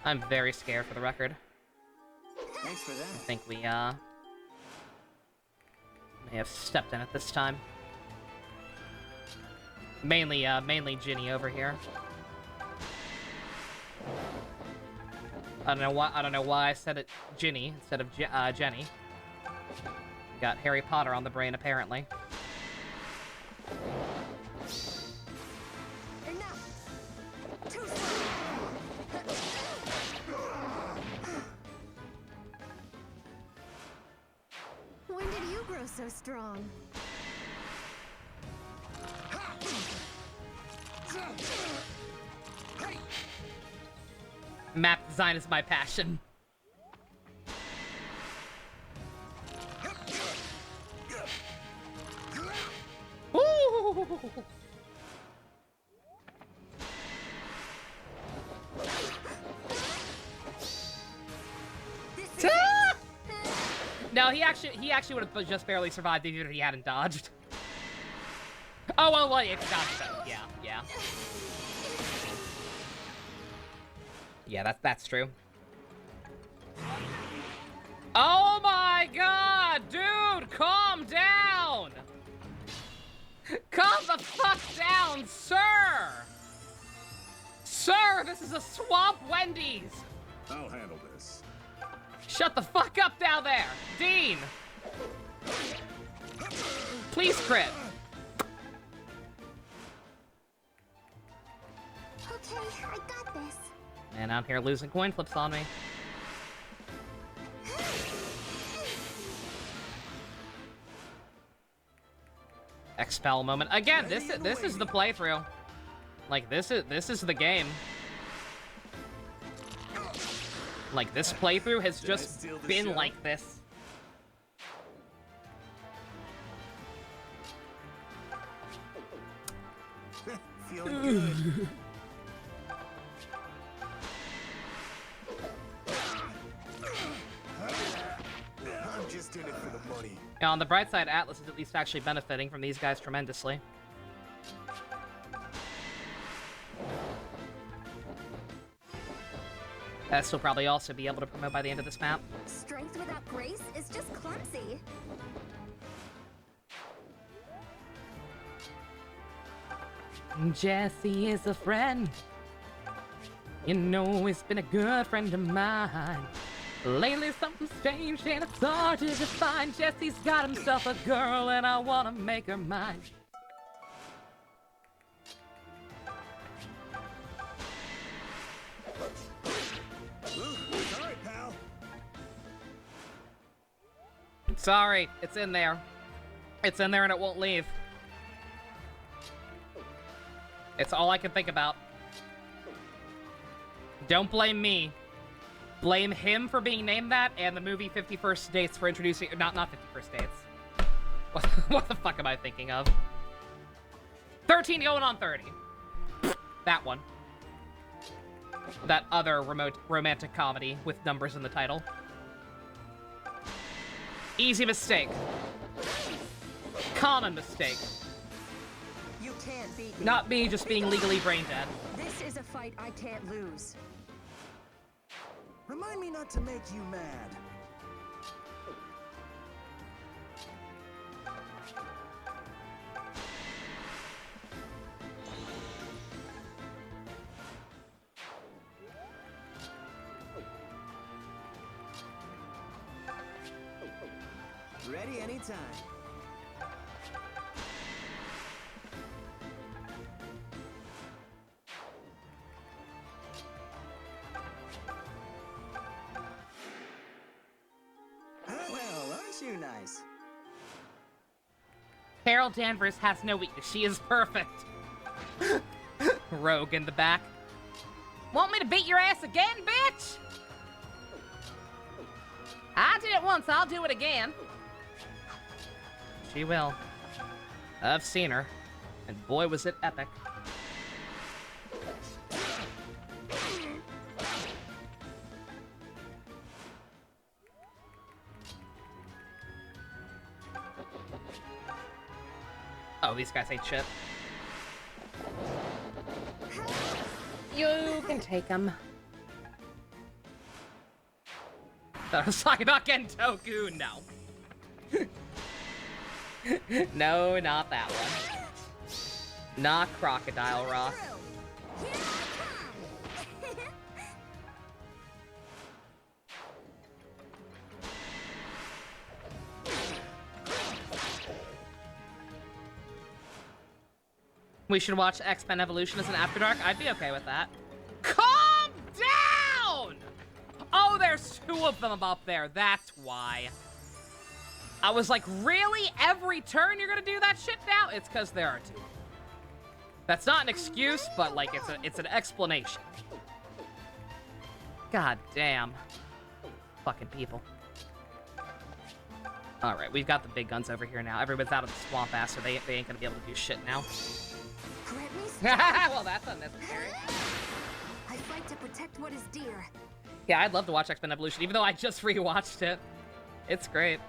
I'm very scared for the record. Thanks for that. I think we, may have stepped in it this time. Mainly Ginny over here. I don't know why I said it Ginny instead of Jenny. Got Harry Potter on the brain, apparently. When did you grow so strong? Map design is my passion. Ooh. Ah! No, he actually would have just barely survived even if he hadn't dodged. Oh well, yeah, yeah. Yeah, that's true. Oh my god, dude, calm down! Calm the fuck down, sir! Sir, this is a swamp Wendy's! I'll handle this. Shut the fuck up down there! Dean! Please crit. Okay, I got this. And I'm here losing coin flips on me. Expel moment. Again, this is the playthrough. Like, this is the game. Like, this playthrough has just been like this. Feeling good. I'm just in it for the money. Now, on the bright side, Atlas is at least actually benefiting from these guys tremendously. This will probably also be able to promote by the end of this map. Strength without grace is just clumsy. Jesse is a friend. You know, he's been a good friend of mine. Lately something's changed and it's hard to define. Jesse's got himself a girl and I wanna make her mine. Sorry, pal. Sorry, it's in there. It's in there and it won't leave. It's all I can think about. Don't blame me. Blame him for being named that, and the movie 50 First Dates for introducing... Not 50 First Dates. What the fuck am I thinking of? 13 going on 30. That one. That other romantic comedy with numbers in the title. Easy mistake. Common mistake. You can't beat me. Not me just being legally brain dead. This is a fight I can't lose. Remind me not to make you mad. Ready anytime. Well, aren't you nice? Carol Danvers has no weakness. She is perfect. Rogue in the back. Want me to beat your ass again, bitch? I did it once, I'll do it again. She will. I've seen her. And boy, was it epic. Oh, these guys ain't shit. You can take them. I was talking about Gentoku. No. No, not that one. Not Crocodile Rock. We should watch X-Men Evolution as an After Dark. I'd be okay with that. Calm down! Oh, there's 2 of them up there. That's why. I was like, really? Every turn you're gonna do that shit now? It's because there are 2. That's not an excuse, but like, it's an explanation. God damn. Fucking people. Alright, we've got the big guns over here now. Everybody's out of the swamp ass, so they ain't gonna be able to do shit now. Well, that's unnecessary. I fight to protect what is dear. Yeah, I'd love to watch X-Men Evolution, even though I just rewatched it. It's great.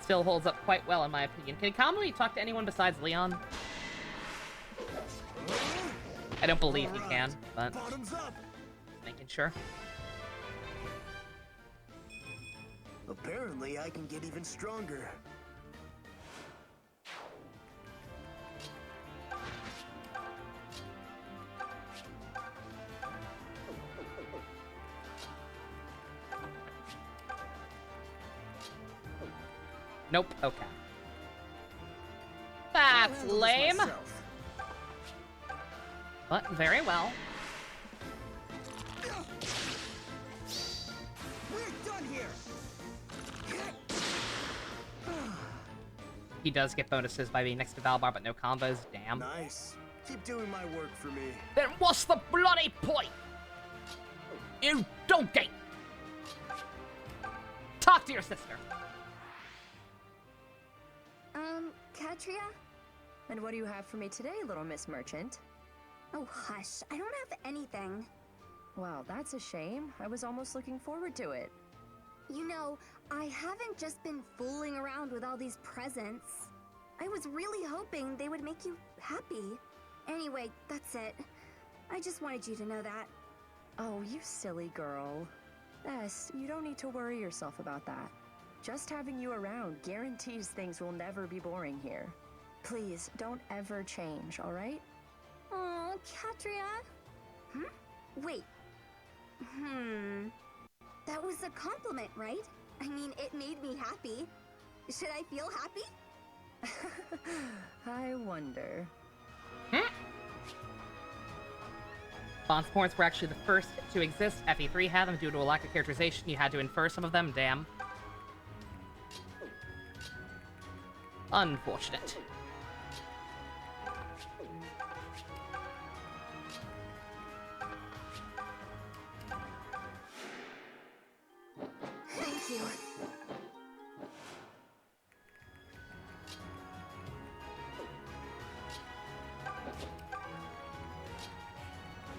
Still holds up quite well, in my opinion. Can Kamui talk to anyone besides Leon? I don't believe he can, but making sure. Apparently, I can get even stronger. Nope, okay. That's lame. But very well. We're done here. He does get bonuses by being next to Valbar, but no combos. Damn. Nice. Keep doing my work for me. Then what's the bloody point? You donkey! Talk to your sister. Katria? And what do you have for me today, little Miss Merchant? Oh, hush. I don't have anything. Well, that's a shame. I was almost looking forward to it. You know, I haven't just been fooling around with all these presents. I was really hoping they would make you happy. Anyway, that's it. I just wanted you to know that. Oh, you silly girl. Ness, you don't need to worry yourself about that. Just having you around guarantees things will never be boring here. Please, don't ever change, all right? Oh, Katria. Wait. That was a compliment, right? I mean, it made me happy. Should I feel happy? I wonder. Bond points were actually the first to exist. FE3 had them due to a lack of characterization. You had to infer some of them. Damn. Unfortunate. Thank you.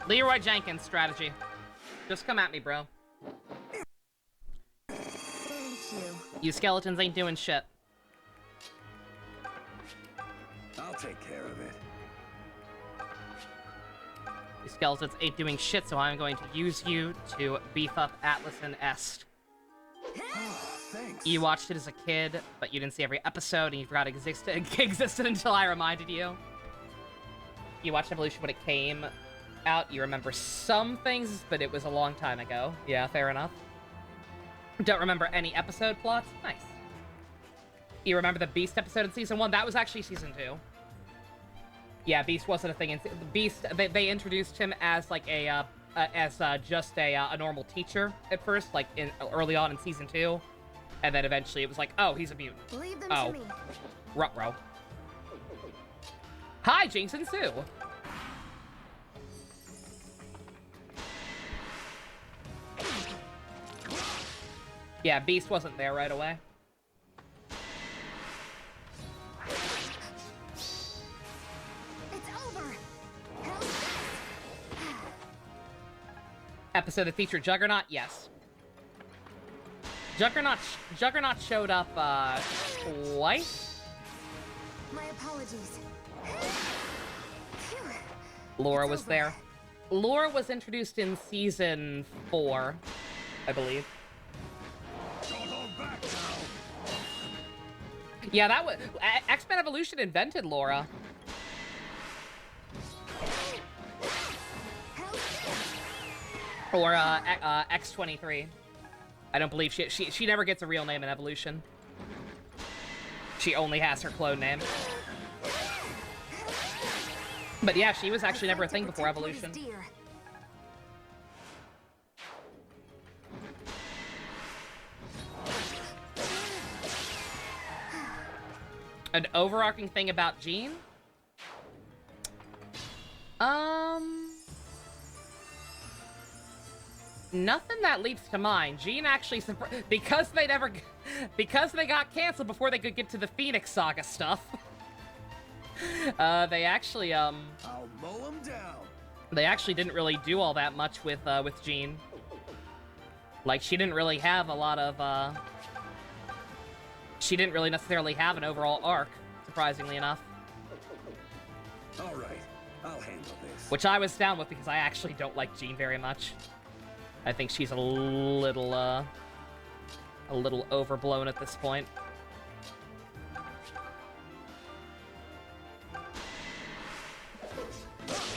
Leroy Jenkins strategy. Just come at me, bro. Thank you. You skeletons ain't doing shit. I'll take care of it. You skeletons ain't doing shit, so I'm going to use you to beef up Atlas and Est. Thanks. You watched it as a kid, but you didn't see every episode, and you forgot it existed until I reminded you. You watched Evolution when it came out. You remember some things, but it was a long time ago. Yeah, fair enough. Don't remember any episode plots? Nice. You remember the Beast episode in Season 1? That was actually Season 2. Yeah, Beast wasn't a thing. Beast, they introduced him as, like, just a normal teacher at first, like, early on in Season 2. And then eventually it was like, oh, he's a mutant. Leave them Oh. to me. Ruh-roh. Hi, Jinx and Sue! Yeah, Beast wasn't there right away. It's over. Hell's this? Episode that featured Juggernaut? Yes. Juggernaut showed up, twice? My apologies. Phew. Laura It's was over. there. Laura was introduced in Season 4. I believe. Don't hold back now. Yeah, that was X-Men Evolution invented Laura. Or X-23. I don't believe she never gets a real name in Evolution. She only has her clone name. But yeah, she was actually never a thing before Evolution. An overarching thing about Jean? Nothing that leaps to mind. Jean actually, because they got canceled before they could get to the Phoenix Saga stuff. They actually, I'll mow him down. They actually didn't really do all that much with Jean. Like, she didn't really have a lot of, she didn't really necessarily have an overall arc, surprisingly enough. All right, I'll handle this. Which I was down with because I actually don't like Jean very much. I think she's a little overblown at this point.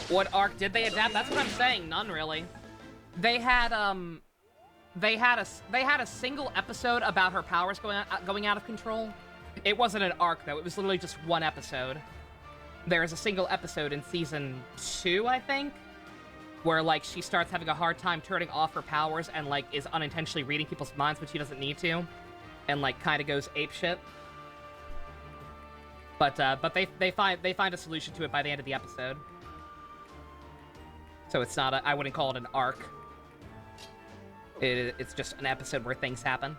What arc did they adapt? That's what I'm saying. None really. They had a single episode about her powers going out of control. It wasn't an arc though. It was literally just one episode. There is a single episode in season 2, I think, where like she starts having a hard time turning off her powers and like is unintentionally reading people's minds when she doesn't need to, and like kind of goes apeshit. But they find a solution to it by the end of the episode. So it's not I wouldn't call it an arc. It's just an episode where things happen.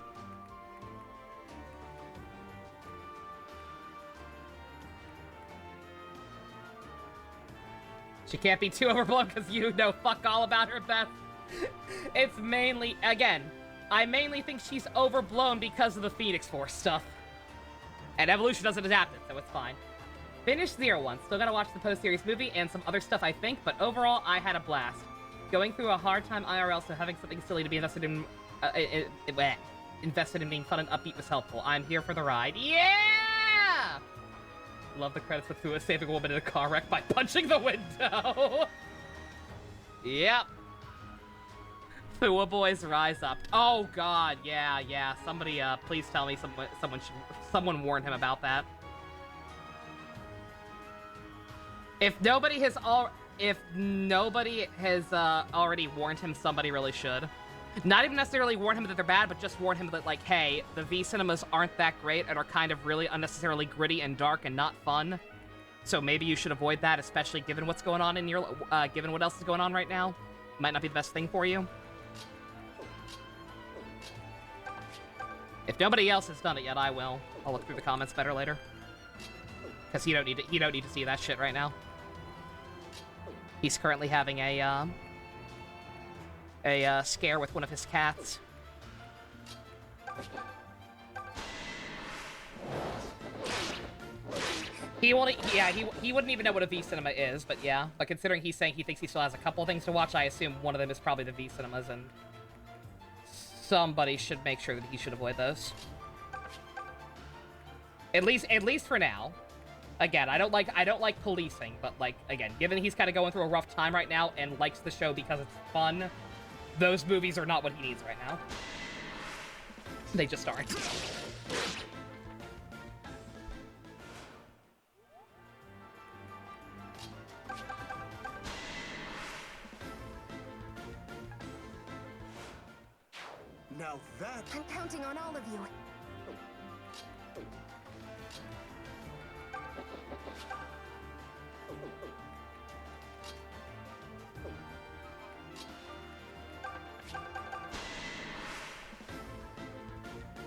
She can't be too overblown because you know fuck all about her, Beth. It's mainly, again, I mainly think she's overblown because of the Phoenix Force stuff. And Evolution doesn't adapt it, so it's fine. Finished Zero One. Still gotta watch the post-series movie and some other stuff, I think, but overall, I had a blast. Going through a hard time IRL, so having something silly to be invested in, invested in being fun and upbeat was helpful. I'm here for the ride. Yeah! Love the credits with Thua saving a woman in a car wreck by punching the window. Yep. Thua boys rise up. Oh god, yeah. Somebody, please tell me someone warned him about that. If nobody has already warned him, somebody really should. Not even necessarily warn him that they're bad, but just warn him that, like, hey, the V cinemas aren't that great and are kind of really unnecessarily gritty and dark and not fun. So maybe you should avoid that, especially given what's going on in your, given what else is going on right now. Might not be the best thing for you. If nobody else has done it yet, I will. I'll look through the comments better later. Because you don't need to see that shit right now. He's currently having a scare with one of his cats. He wouldn't even know what a V cinema is, but yeah. But considering he's saying he thinks he still has a couple of things to watch, I assume one of them is probably the V cinemas, and somebody should make sure that he should avoid those. At least for now. Again, I don't like policing, but like, again, given he's kind of going through a rough time right now and likes the show because it's fun, those movies are not what he needs right now. They just aren't. Now that... I'm counting on all of you.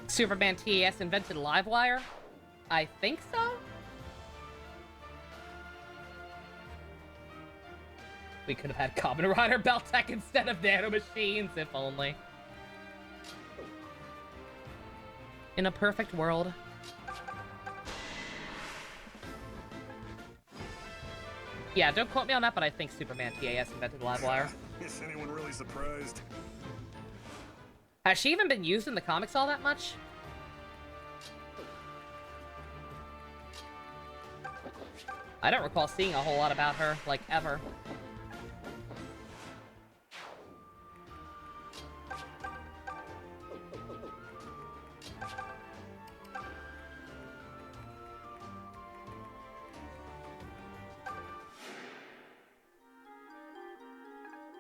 Superman TAS invented Livewire? I think so? We could have had Kamen Rider Beltec instead of nanomachines, if only. In a perfect world. Yeah, don't quote me on that, but I think Superman TAS invented Livewire. Is anyone really surprised? Has she even been used in the comics all that much? I don't recall seeing a whole lot about her, like, ever.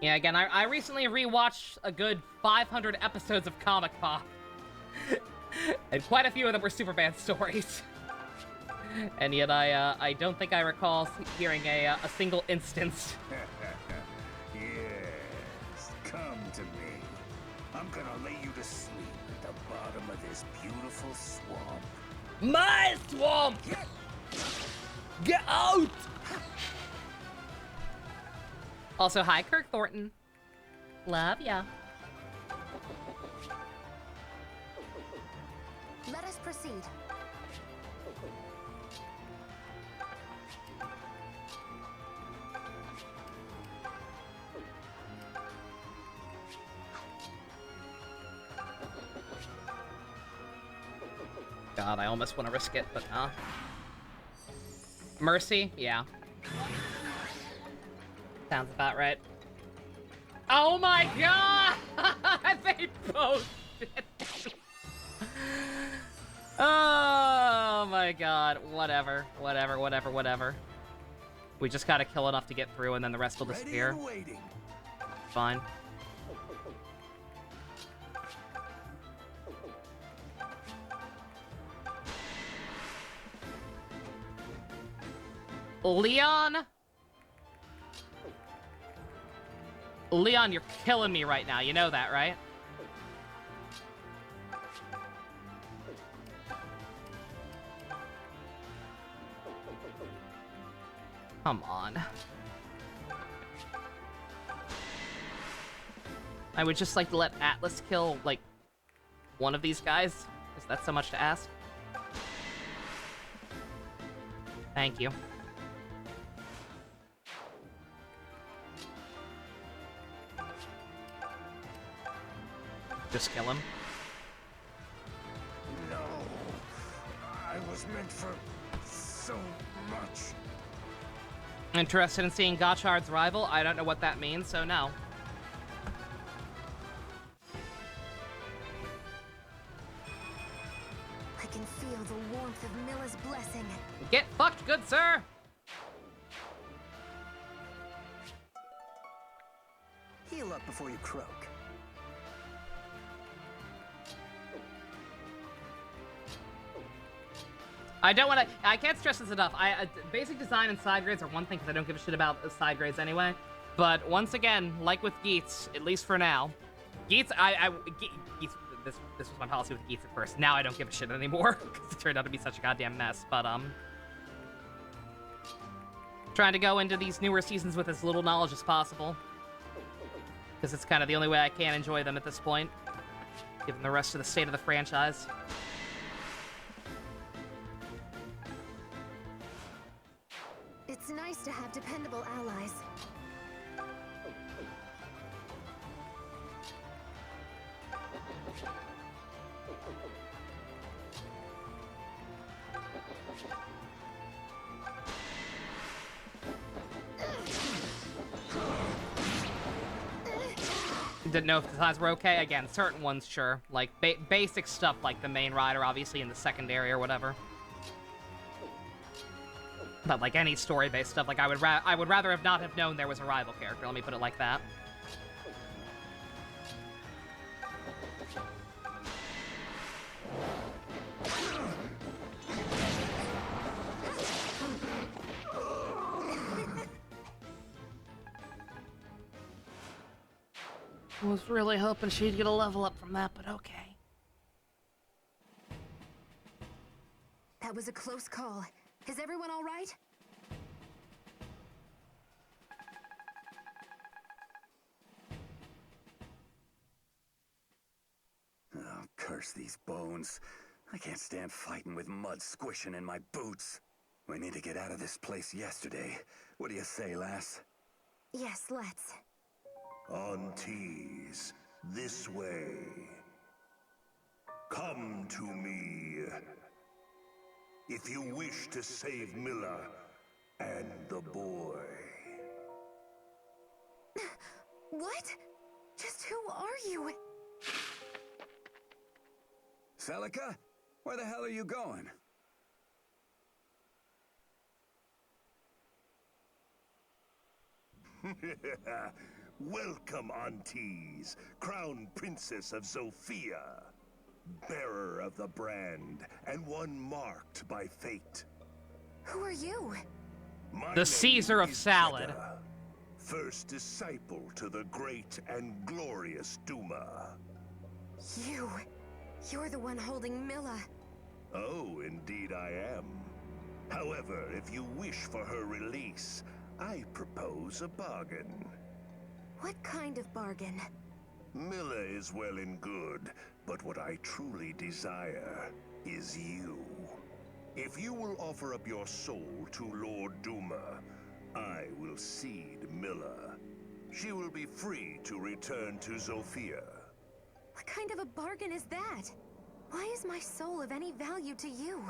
Yeah, again, I recently rewatched a good 500 episodes of Comic Pop. And quite a few of them were Superman stories. And yet I don't think I recall hearing a single instance. Yes, come to me. I'm gonna lay you to sleep at the bottom of this beautiful swamp. My swamp! Get out! Also, hi, Kirk Thornton. Love ya. Let us proceed. God, I almost want to risk it, but nah. Mercy? Yeah. Sounds about right. Oh my god! They both did. Oh my god. Whatever. Whatever. We just gotta kill enough to get through, and then the rest will disappear. Fine. Leon? Leon, you're killing me right now. You know that, right? Come on. I would just like to let Atlas kill, like, one of these guys. Is that so much to ask? Thank you. Just kill him. No, I was meant for so much. Interested in seeing Gotchard's rival? I don't know what that means, so no. I can feel the warmth of Milla's blessing. Get fucked, good sir! Heal up before you croak. I don't want to. I can't stress this enough. Basic design and side grades are one thing because I don't give a shit about the side grades anyway. But once again, like with Geats, at least for now, Geats. Geats. This was my policy with Geats at first. Now I don't give a shit anymore because it turned out to be such a goddamn mess. But trying to go into these newer seasons with as little knowledge as possible because it's kind of the only way I can enjoy them at this point, given the rest of the state of the franchise. It's nice to have dependable allies. Didn't know if the designs were okay. Again, certain ones, sure. Like, basic stuff like the main rider, obviously, in the secondary or whatever. But, like, any story-based stuff, like, I would rather have not have known there was a rival character, let me put it like that. I was really hoping she'd get a level up from that, but okay. That was a close call. Is everyone all right? Oh, curse these bones. I can't stand fighting with mud squishing in my boots. We need to get out of this place yesterday. What do you say, lass? Yes, let's. On tees. This way. Come to me. If you wish to save Miller and the boy. What? Just who are you? Celica? Where the hell are you going? Welcome, Aunties, Crown Princess of Zofia, bearer of the brand, and one marked by fate. Who are you? The Caesar of salad. Jeddah, first disciple to the great and glorious Duma. You're the one holding Milla. Oh, indeed I am. However, if you wish for her release, I propose a bargain. What kind of bargain? Miller is well and good, but what I truly desire is you. If you will offer up your soul to Lord Duma, I will cede Miller. She will be free to return to Zofia. What kind of a bargain is that? Why is my soul of any value to you?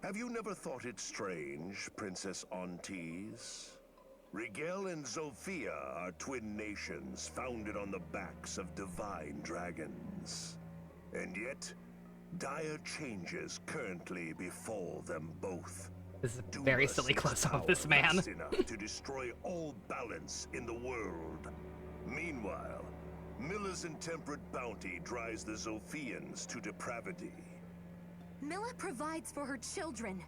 Have you never thought it strange, Princess Aunties? Rigel and Zofia are twin nations founded on the backs of divine dragons. And yet, dire changes currently befall them both. This is a very silly close-up of this man. Vast enough to destroy all balance in the world. Meanwhile, Miller's intemperate bounty drives the Zofians to depravity. Milla provides for her children.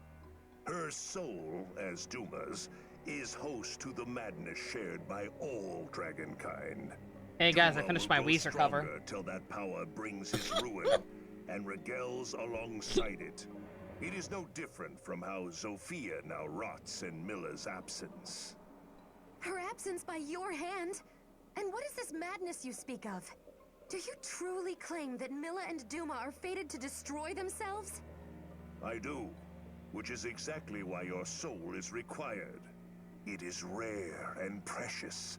Her soul, as Duma's, is host to the madness shared by all dragonkind. Hey guys, Duma I finished will my grow Weezer cover. stronger till that power brings his ruin, and Rigel's alongside it. It is no different from how Zofia now rots in Miller's absence. Her absence by your hand? And what is this madness you speak of? Do you truly claim that Milla and Duma are fated to destroy themselves? I do, which is exactly why your soul is required. It is rare and precious,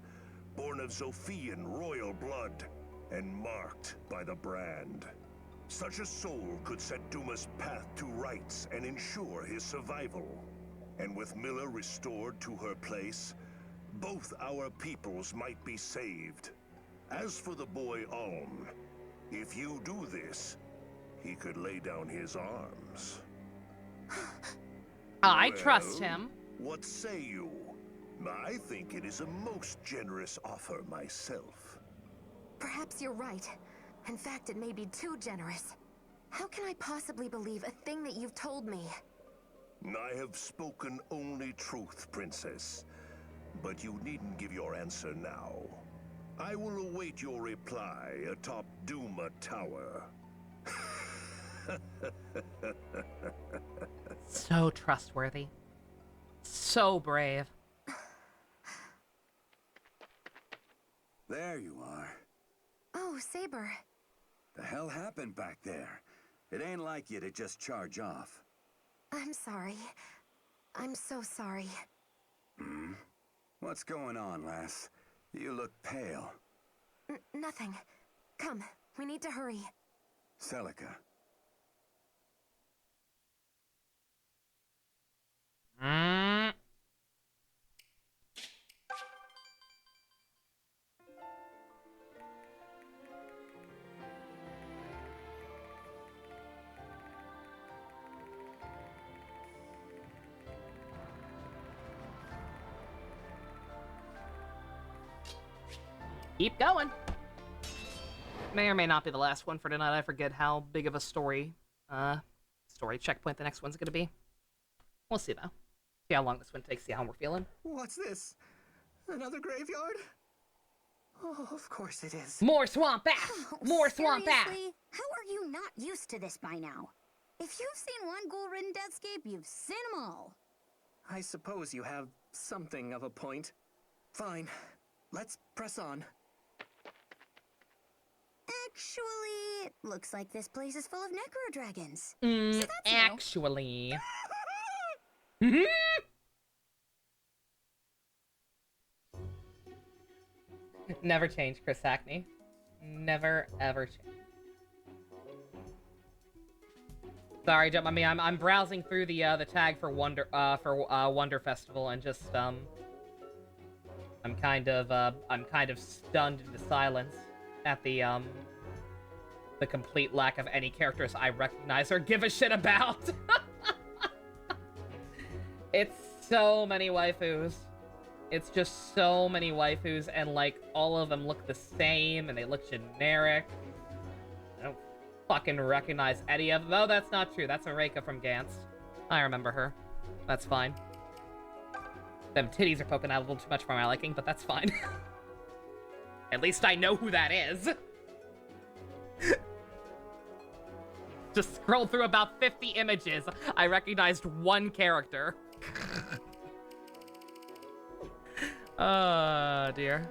born of Zofian royal blood, and marked by the brand. Such a soul could set Duma's path to rights and ensure his survival. And with Miller restored to her place, both our peoples might be saved. As for the boy Alm, if you do this, he could lay down his arms. I trust him. What say you? I think it is a most generous offer myself. Perhaps you're right. In fact, it may be too generous. How can I possibly believe a thing that you've told me? I have spoken only truth, Princess. But you needn't give your answer now. I will await your reply atop Duma Tower. So trustworthy. So brave. There you are. Oh, Saber. The hell happened back there? It ain't like you to just charge off. I'm sorry. I'm so sorry. Hmm? What's going on, lass? You look pale. Nothing. Come, we need to hurry. Celica. Keep going. May or may not be the last one for tonight. I forget how big of a story checkpoint the next one's gonna be. We'll see though. See how long this one takes, see how we're feeling. What's this? Another graveyard? Oh, of course it is. More swamp ass! More swamp ass! Seriously? How are you not used to this by now? If you've seen one ghoul-ridden deathscape, you've seen them all. I suppose you have something of a point. Fine. Let's press on. Actually, it looks like this place is full of necro-dragons. Actually. Never change, Chris Hackney. Never, ever change. Sorry, don't mind me. I'm browsing through the tag for Wonder Festival and just I'm kind of stunned into silence at the complete lack of any characters I recognize or give a shit about. It's so many waifus. It's just so many waifus, and like all of them look the same and they look generic. I don't fucking recognize any of them. Oh, that's not true. That's Areika from Gantz. I remember her. That's fine. Them titties are poking out a little too much for my liking, but that's fine. At least I know who that is. Just scrolled through about 50 images. I recognized one character. Oh, dear.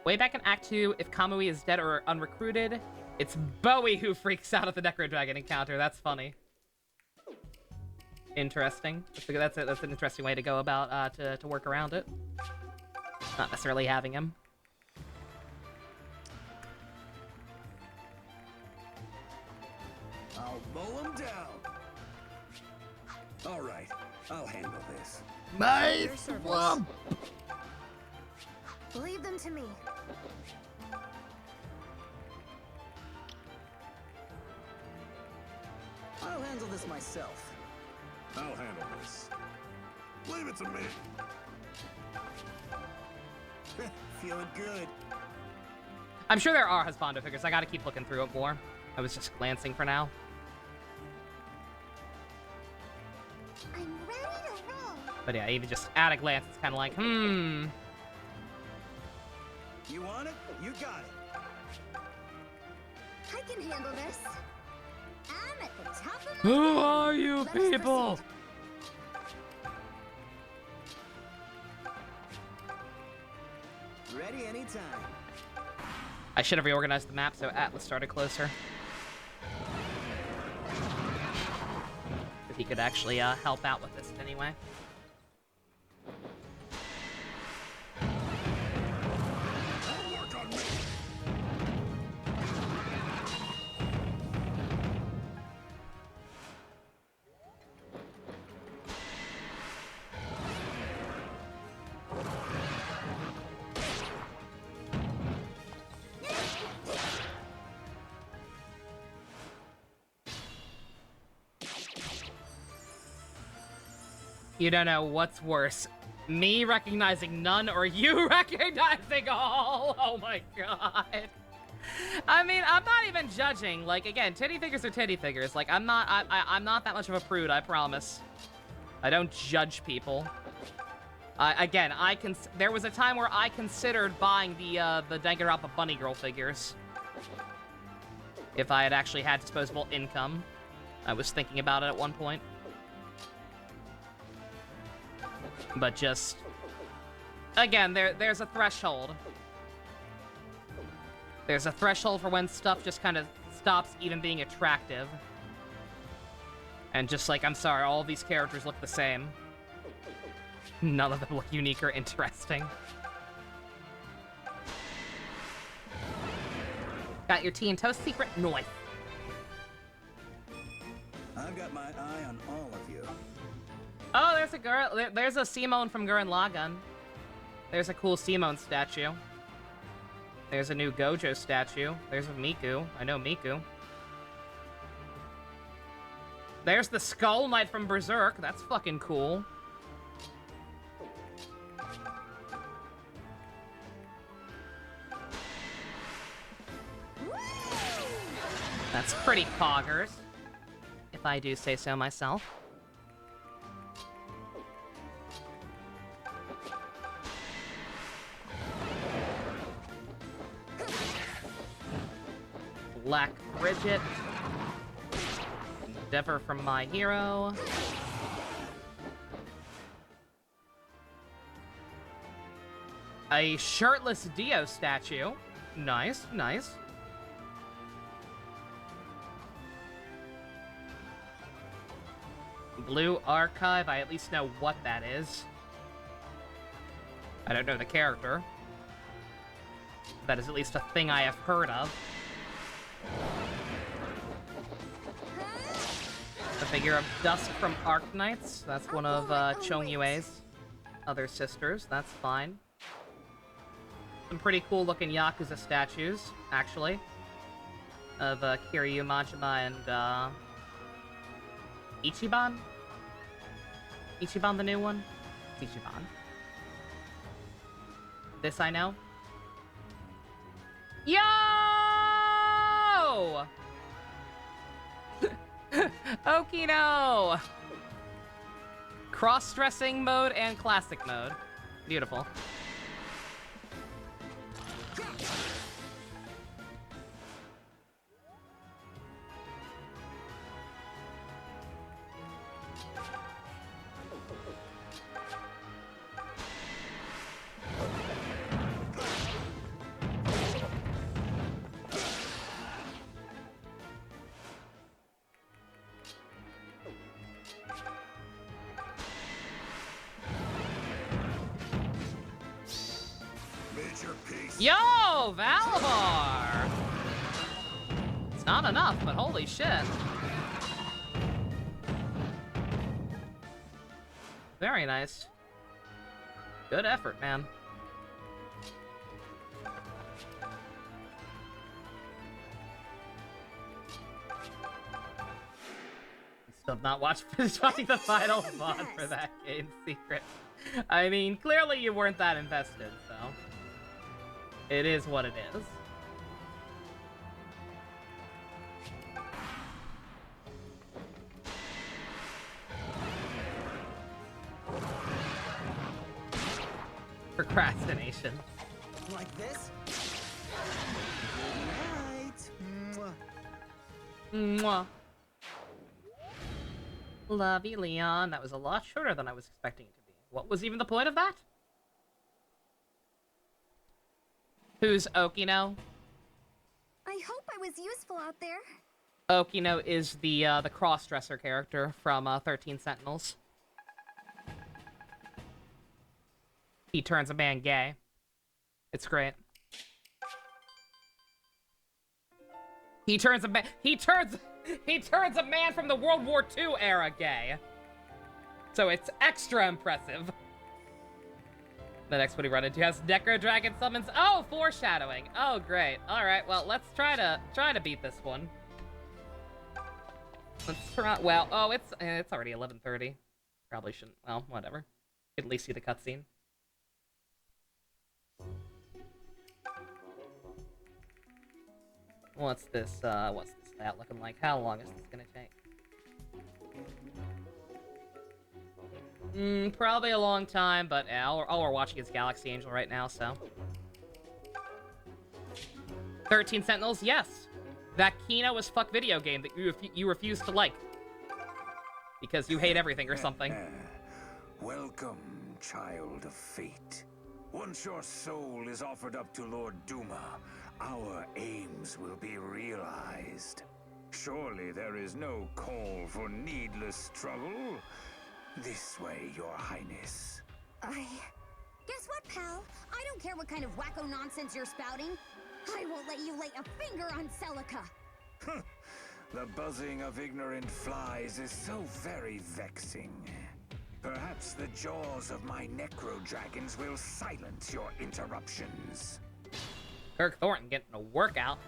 Way back in Act 2, if Kamui is dead or unrecruited, it's Bowie who freaks out at the Necro Dragon encounter. That's funny. Interesting. That's an interesting way to go about, to work around it. Not necessarily having him. I'll mow him down. All right, I'll handle this. Nice one. Leave them to me. I'll handle this myself. I'll handle this. Leave it to me. Feeling good. I'm sure there are Husbando figures. I gotta keep looking through it more. I was just glancing for now. I'm ready to roll. But yeah, even just at a glance, it's kind of like, You want it? You got it. I can handle this. I'm at the top of my Who game. are you Let us people? proceed. Ready anytime. I should have reorganized the map so Atlas started closer. If he could actually help out with this anyway. You don't know what's worse. Me recognizing none or you recognizing all? Oh my god. I mean, I'm not even judging. Like, again, titty figures are titty figures. Like, I'm not that much of a prude, I promise. I don't judge people. Again, there was a time where I considered buying the Danganronpa Bunny Girl figures. If I had actually had disposable income. I was thinking about it at one point. But just, again, there's a threshold. There's a threshold for when stuff just kind of stops even being attractive. And just like, I'm sorry, all of these characters look the same. None of them look unique or interesting. Got your tea and toast secret? Noise. I've got my eye on all of you. Oh, there's a girl. There's a Simone from Gurren Lagann. There's a cool Simone statue. There's a new Gojo statue. There's a Miku. I know Miku. There's the Skull Knight from Berserk. That's fucking cool. That's pretty poggers, if I do say so myself. Black Bridget. Endeavor from My Hero. A shirtless Dio statue. Nice, nice. Blue Archive, I at least know what that is. I don't know the character. That is at least a thing I have heard of. The figure of Dusk from Arknights. That's one of Chongyue's other sisters. That's fine. Some pretty cool looking Yakuza statues, actually. Of Kiryu, Majima, and Ichiban? Ichiban the new one? It's Ichiban. This I know. Yo! Okino! Cross-dressing mode and classic mode. Beautiful. Yo, Valvar! It's not enough, but holy shit. Very nice. Good effort, man. Still not finished watching the final VOD for that game secret. I mean, clearly you weren't that invested, so... It is what it is. Procrastination. Like this? Good night. Mwah. Mwah. Love you, Leon. That was a lot shorter than I was expecting it to be. What was even the point of that? Who's Okino? I hope I was useful out there. Okino is the cross-dresser character from 13 Sentinels. He turns a man gay. It's great. He turns a man from the World War II era gay. So it's extra impressive. The next one he run into has Necro Dragon summons. Oh, foreshadowing. Oh, great. All right. Well, let's try to beat this one. Let's try. Well, oh, it's already 11:30. Probably shouldn't. Well, whatever. At least see the cutscene. What's this stat looking like? How long is this gonna take? Probably a long time, but all we're watching is Galaxy Angel right now, so. 13 Sentinels, yes. That Kino as fuck video game that you refuse to like. Because you hate everything or something. Welcome, child of fate. Once your soul is offered up to Lord Duma, our aims will be realized. Surely there is no call for needless struggle. This way, Your Highness. Guess what, pal? I don't care what kind of wacko nonsense you're spouting. I won't let you lay a finger on Celica. The buzzing of ignorant flies is so very vexing. Perhaps the jaws of my necro-dragons will silence your interruptions. Kirk Thornton getting a workout.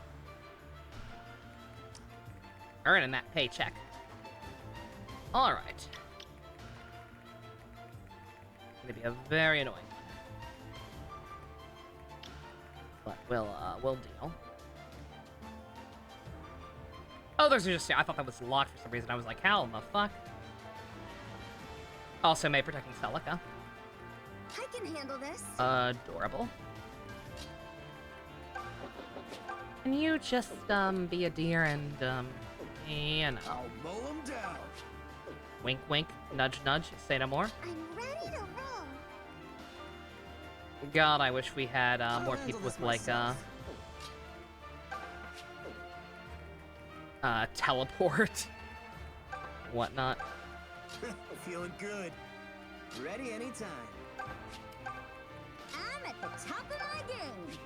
Earning that paycheck. Alright. Gonna be a very annoying one. But we'll deal. Oh, there's just, I thought that was locked for some reason. I was like, how in the fuck? Also, May protecting Celica. I can handle this. Adorable. Can you just, be a dear and, you know. I'll mow him down. Wink, wink, nudge, nudge, say no more. I'm ready to roll. God, I wish we had, more people with, like, teleport. Whatnot. Feeling good. Ready anytime. I'm at the top of my game.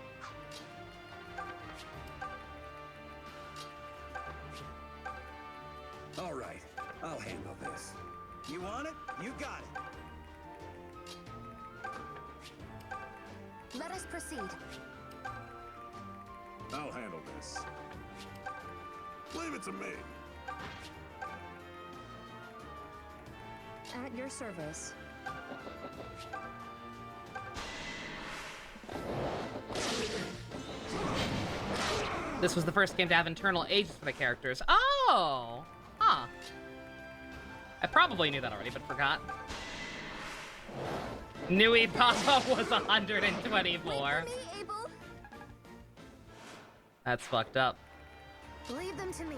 All right, I'll handle this. You want it? You got it. Let us proceed. I'll handle this. Leave it to me. At your service. This was the first game to have internal ages for the characters. Oh! Huh. I probably knew that already, but forgot. Nui Papa was 124. Me, Abel. That's fucked up. Leave them to me.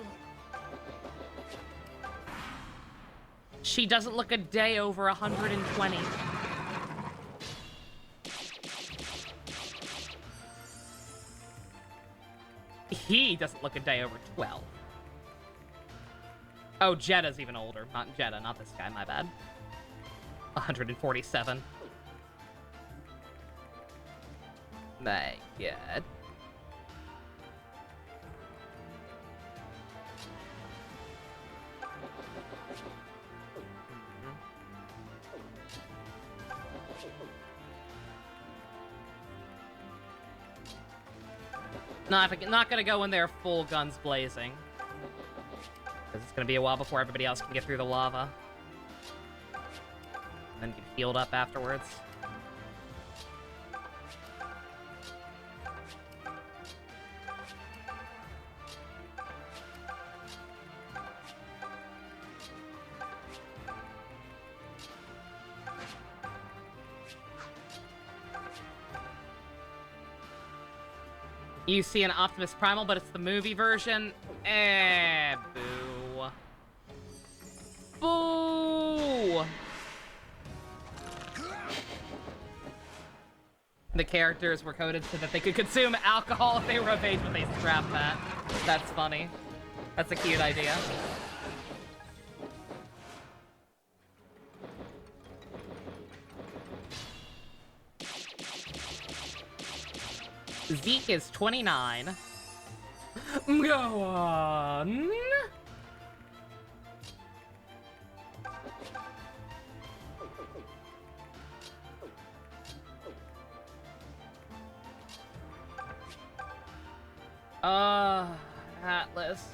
She doesn't look a day over 120. He doesn't look a day over 12. Oh, Jetta's even older. Not Jetta, not this guy, my bad. 147. My god. Not gonna go in there full guns blazing. Because it's gonna be a while before everybody else can get through the lava. And then get healed up afterwards. You see an Optimus Primal, but it's the movie version. Eh, boo. Boo! The characters were coded so that they could consume alcohol if they were of age, but they scrapped that. That's funny. That's a cute idea. Zeke is 29. Go on. Atlas.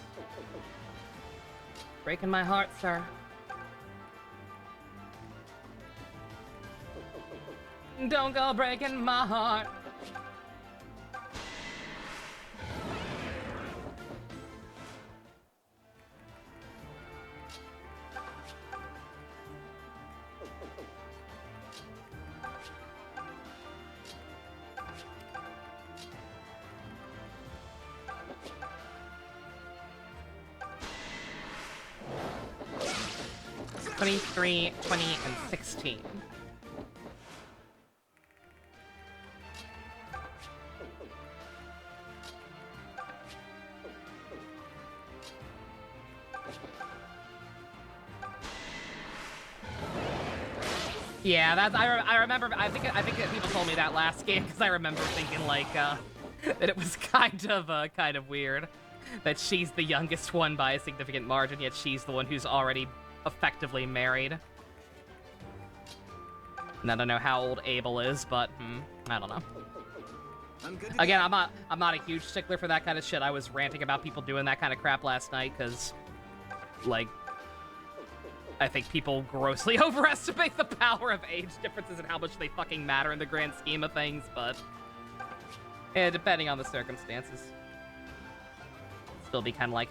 Breaking my heart, sir. Don't go breaking my heart. $23, $20, and $16. Yeah, that's I remember. I think that people told me that last game because I remember thinking like that it was kind of weird that she's the youngest one by a significant margin, yet she's the one who's already effectively married. And I don't know how old Abel is, but I don't know. Again, I'm not a huge stickler for that kind of shit. I was ranting about people doing that kind of crap last night because, like, I think people grossly overestimate the power of age differences and how much they fucking matter in the grand scheme of things, but yeah, depending on the circumstances. Still be kind of like,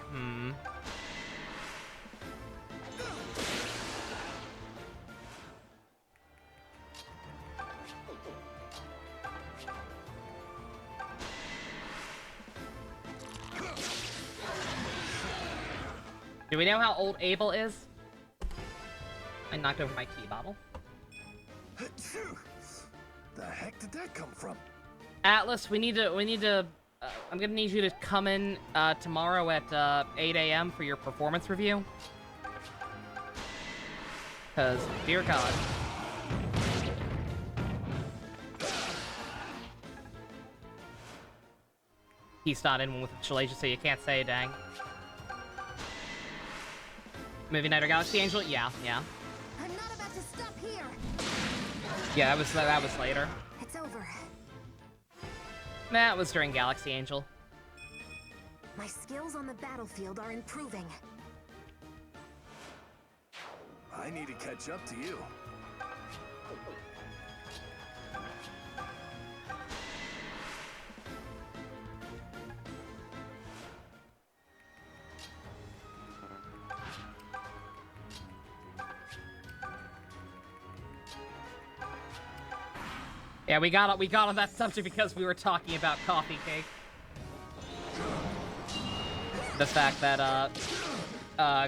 Do we know how old Abel is? I knocked over my tea bottle. The heck did that come from? Atlas, we need to, I'm gonna need you to come in, tomorrow at, 8 a.m. for your performance review. Cause, dear God. He's not in with Shalasia, so you can't say a dang. Movie Night or Galaxy Angel? Yeah, yeah. I'm not about to stop here. Yeah, that was later. It's over. That was during Galaxy Angel. My skills on the battlefield are improving. I need to catch up to you. Yeah, we got on that subject because we were talking about coffee cake. The fact that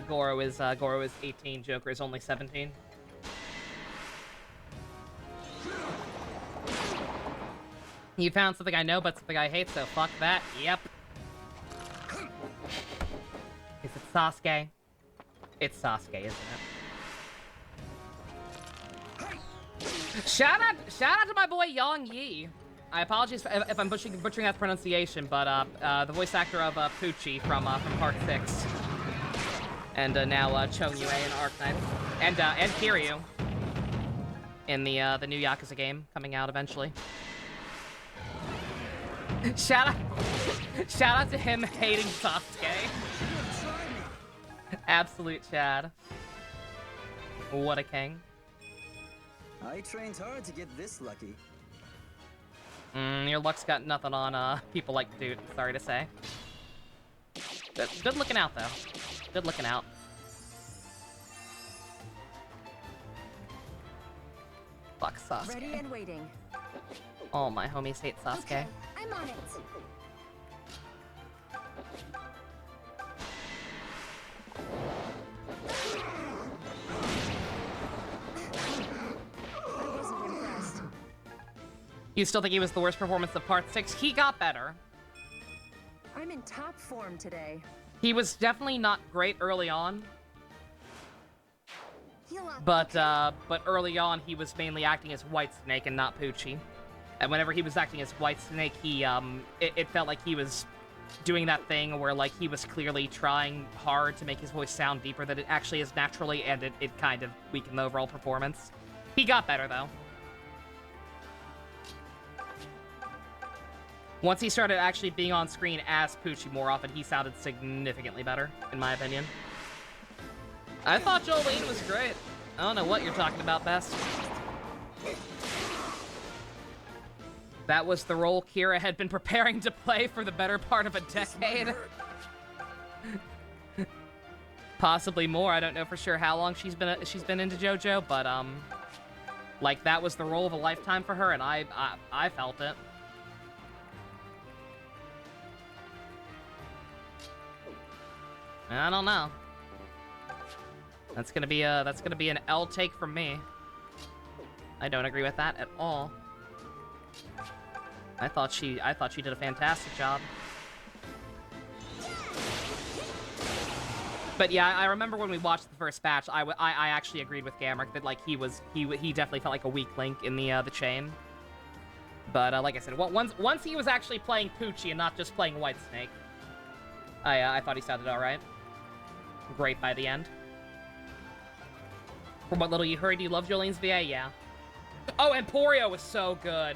Goro is 18, Joker is only 17. You found something I know, but something I hate, so fuck that. Yep. Is it Sasuke? It's Sasuke, isn't it? Shout out to my boy Yang Yi. I apologize if I'm butchering that pronunciation, but the voice actor of Poochie from Part 6, and now Chong Yue in Arknight, and Kiryu in the new Yakuza game coming out eventually. Shout out to him hating Sasuke. Absolute Chad. What a king. I trained hard to get this lucky. Your luck's got nothing on people like Dude, sorry to say. Good looking out, though. Good looking out. Fuck Sasuke. Ready and waiting. All my homies hate Sasuke. Okay, I'm on it. You still think he was the worst performance of Part 6? He got better. I'm in top form today. He was definitely not great early on. But early on, he was mainly acting as Whitesnake and not Poochie. And whenever he was acting as Whitesnake, it felt like he was doing that thing where, like, he was clearly trying hard to make his voice sound deeper than it actually is naturally, and it kind of weakened the overall performance. He got better, though. Once he started actually being on screen as Poochie more often, he sounded significantly better, in my opinion. I thought Jolene was great. I don't know what you're talking about, Best. That was the role Kira had been preparing to play for the better part of a decade. Possibly more. I don't know for sure how long she's been into JoJo, but like, that was the role of a lifetime for her, and I felt it. I don't know. That's gonna be an L take from me. I don't agree with that at all. I thought she did a fantastic job. But yeah, I remember when we watched the first batch, I actually agreed with Gamrick that, like, he definitely felt like a weak link in the chain. But like I said, once he was actually playing Poochie and not just playing Whitesnake, I thought he sounded all right. Great by the end. From what little you heard, you love Jolene's VA, yeah. Oh, and Porio was so good.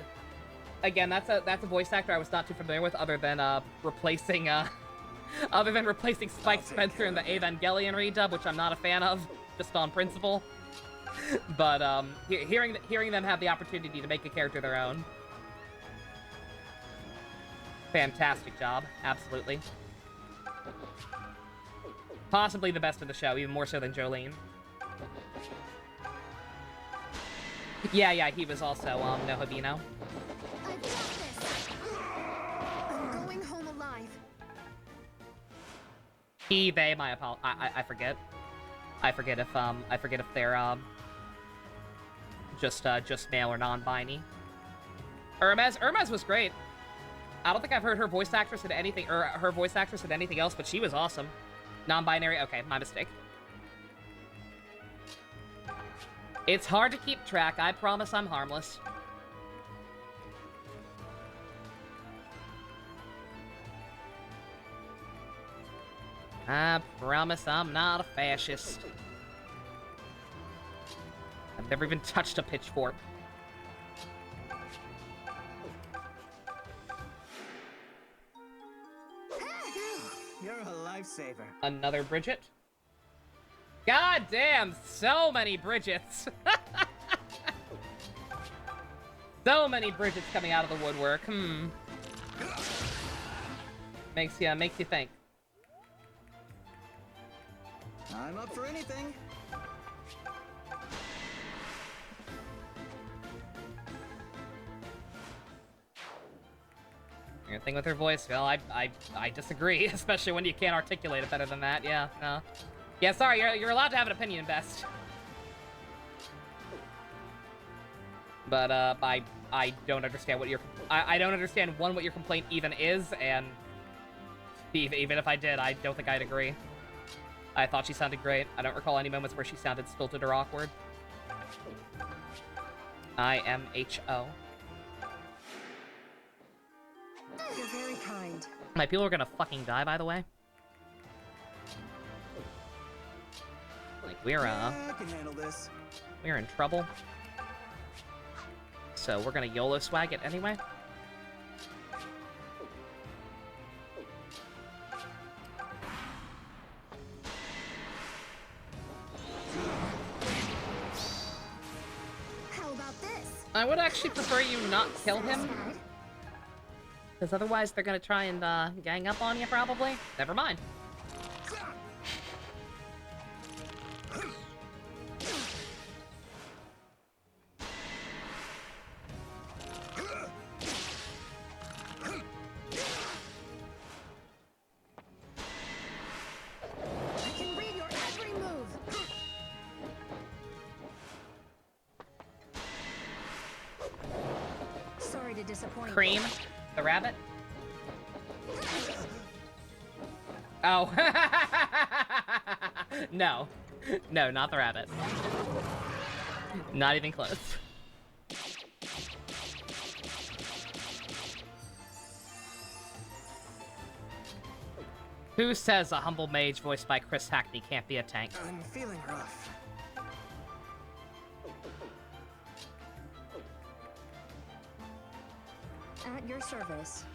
Again, that's a voice actor I was not too familiar with, other than replacing Spike Spencer in the Evangelion redub, which I'm not a fan of, just on principle. But hearing them have the opportunity to make a character their own, fantastic job, absolutely. Possibly the best of the show, even more so than Jolene. Yeah, he was also no Habino. I've got this. I'm going home alive. They, my apologies. I forget. I forget if they're just male or non-binary. Hermes was great. I don't think I've heard her voice actress in anything else, but she was awesome. Non-binary? Okay, my mistake. It's hard to keep track. I promise I'm harmless. I promise I'm not a fascist. I've never even touched a pitchfork. You're a lifesaver. Another Bridget? God damn, so many Bridgets. So many Bridgets coming out of the woodwork. Makes you think. I'm up for anything. Your thing with her voice, well, I disagree, especially when you can't articulate it better than that. Yeah, no. Yeah, sorry, you're allowed to have an opinion, best. But I don't understand what I don't understand what your complaint even is, and even if I did, I don't think I'd agree. I thought she sounded great. I don't recall any moments where she sounded stilted or awkward. IMHO. You're very kind. My people are gonna fucking die, by the way. Like, I can handle this. we're in trouble. So we're gonna YOLO swag it anyway. How about this? I would actually prefer you not kill him. Because otherwise they're gonna try and gang up on you, probably. Never mind. I can read your every move. Sorry to disappoint. Cream, the rabbit. Oh. No. No, not the rabbit. Not even close. Who says a humble mage voiced by Chris Hackney can't be a tank? I'm feeling rough. At your service.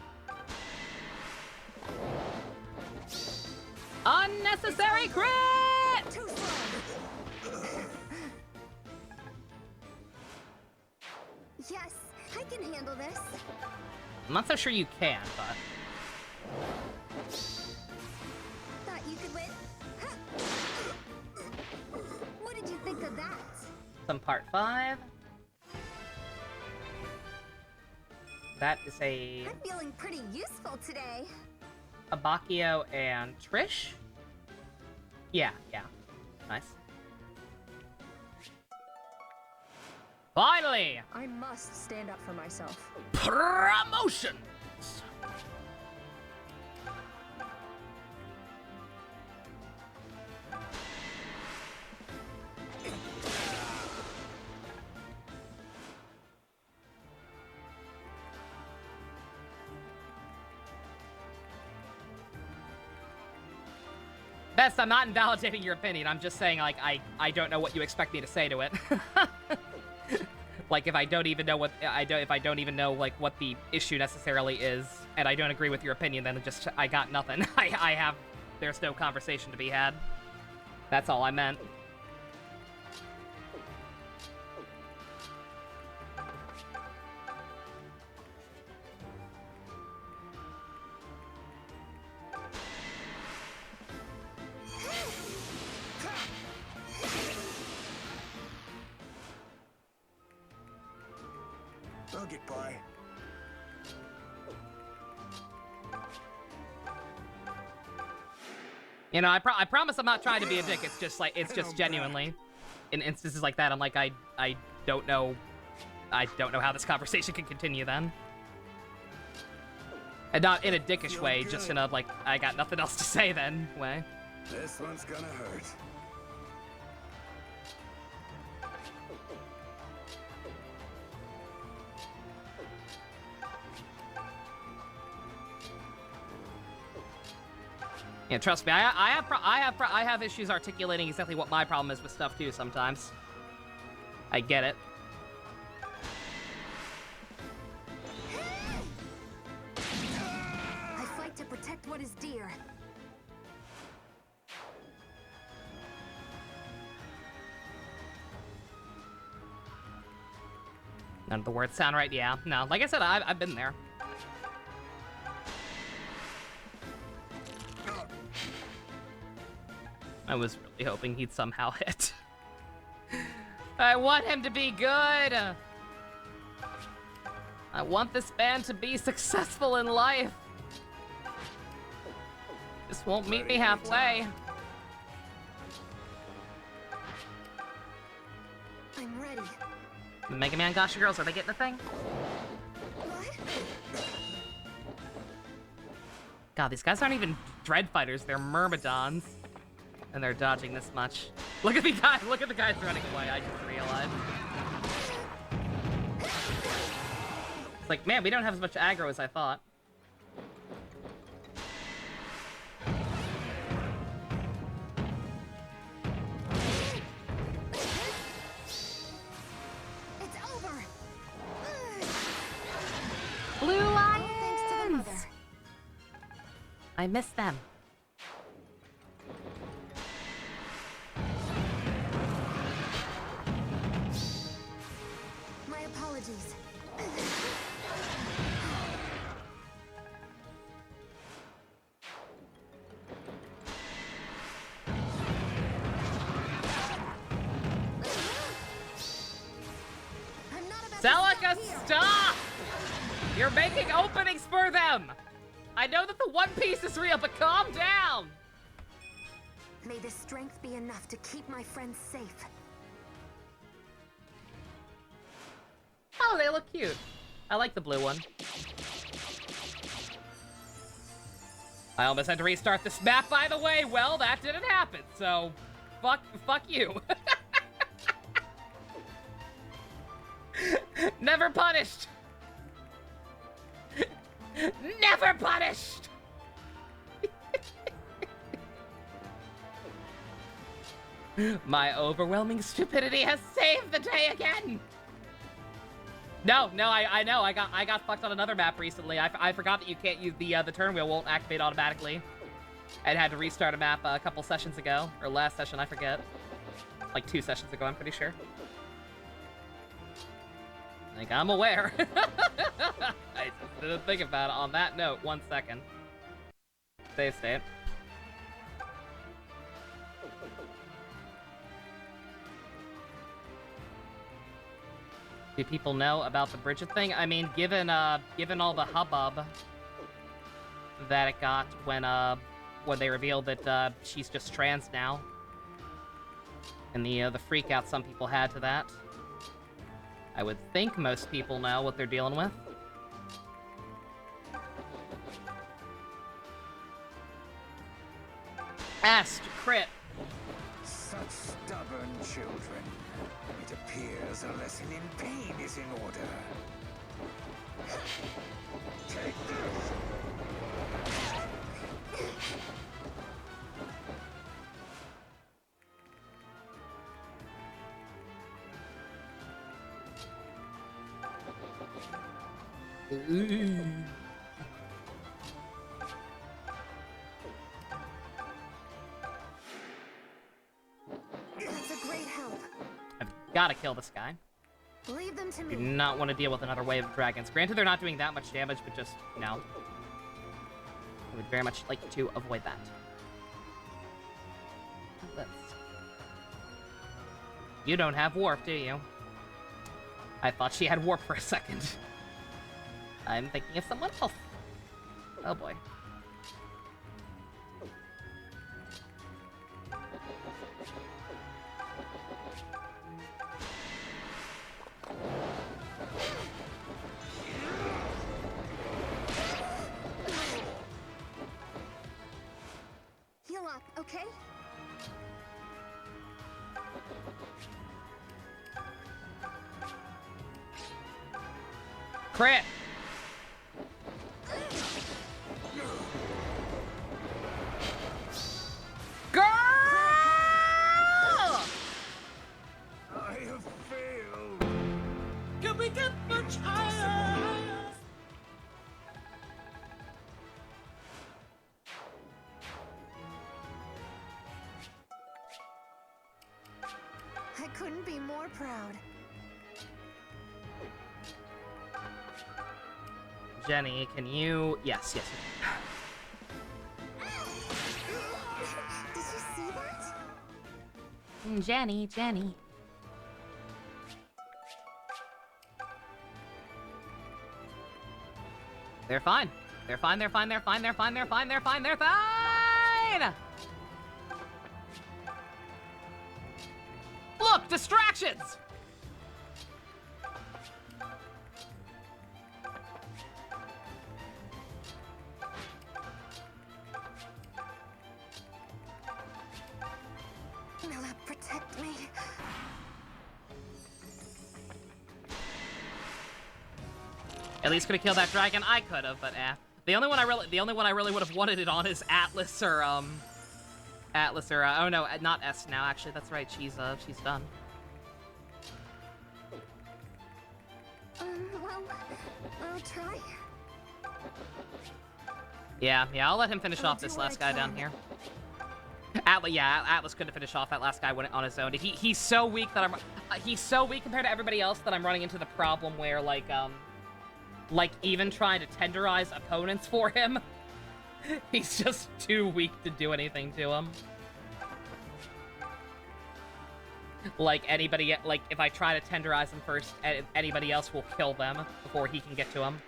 Unnecessary crit! Too slow. Yes, I can handle this. I'm not so sure you can, but... Thought you could win. What did you think of that? Some part 5. That is a I'm feeling pretty useful today. Abakio and Trish? Yeah. Nice. Finally! I must stand up for myself. Promotion! Best, I'm not invalidating your opinion. I'm just saying, like, I don't know what you expect me to say to it. Like, if I don't even know if I don't even know, like, what the issue necessarily is, and I don't agree with your opinion, then just, I got nothing. There's no conversation to be had. That's all I meant. I'll get by. You know, I promise I'm not trying to be a dick. It's just like, it's just genuinely, in instances like that, I'm like, I don't know how this conversation can continue then. And not in a dickish way, just in a, like, I got nothing else to say then way. This one's gonna hurt. Yeah, trust me, I have issues articulating exactly what my problem is with stuff too sometimes. I get it. I fight to protect what is dear. None of the words sound right. Yeah, no. Like I said, I've been there. I was really hoping he'd somehow hit. I want him to be good. I want this band to be successful in life. This won't meet me halfway. I'm ready. The Mega Man Gosha girls, are they getting a thing? God, these guys aren't even Dread Fighters, they're Myrmidons. And they're dodging this much. Look at the guys running away, I just realized. It's like, man, we don't have as much aggro as I thought. It's over. Blue Lions! All thanks to the mother. I miss them. My apologies. Celica, stop! You're making openings for them! I know that the One Piece is real, but calm down! May this strength be enough to keep my friends safe. Oh, they look cute. I like the blue one. I almost had to restart this map, by the way. Well, that didn't happen, so fuck you. Never punished. Never punished. My overwhelming stupidity has saved the day again. No, I know. I got fucked on another map recently. I forgot that you can't use the turn wheel won't activate automatically. And had to restart a map a couple sessions ago, or last session, I forget. Like 2 sessions ago, I'm pretty sure. Like, I'm aware. I just didn't think about it. On that note, 1 second. Save state. Do people know about the Bridget thing? I mean, given all the hubbub that it got when they revealed that she's just trans now, and the freak out some people had to that, I would think most people know what they're dealing with. Ast, crit. Such stubborn children. It appears a lesson in pain is in order. Take this! That's a great help. I've gotta kill this guy. Leave them to Do me. not want to deal with another wave of dragons. Granted, they're not doing that much damage, but just, you know, I would very much like to avoid that. Let's... You don't have warp, do you? I thought she had warp for a second. I'm thinking of someone else. Oh boy. Heal up, okay? Crit! couldn't be more proud. Jenny, can you... Yes. Did you see that? Jenny. They're fine. They're fine. Look, distractions! Mila, protect me. At least could have killed that dragon. I could have, but The only one I really would have wanted it on is Atlas or oh no, not S now. Actually, that's right. She's done. Well, I'll try. Yeah, I'll let him finish off this last guy down here. Atlas couldn't finish off that last guy on his own. He's so weak that he's so weak compared to everybody else that I'm running into the problem where like even trying to tenderize opponents for him, he's just too weak to do anything to him. Like if I try to tenderize him first, anybody else will kill them before he can get to him.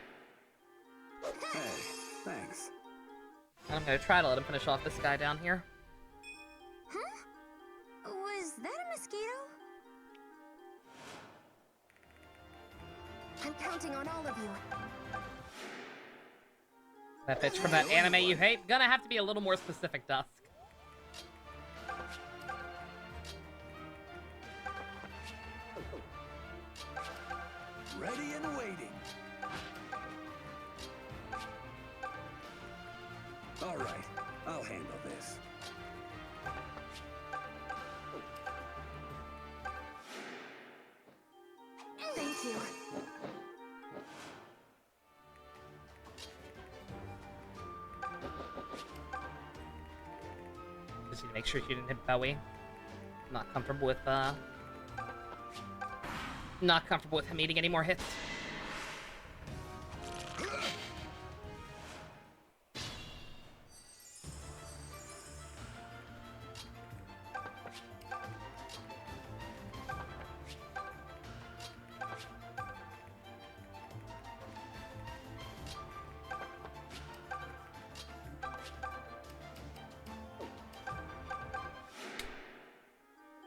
Hey, thanks. I'm gonna try to let him finish off this guy down here. Huh? Was that a mosquito? I'm counting on all of you. That bitch from that anime you hate? Gonna have to be a little more specific, Dusk. Ready and waiting. All right, I'll handle this. Thank you. Just need to make sure she didn't hit Bowie. Not comfortable with him eating any more hits.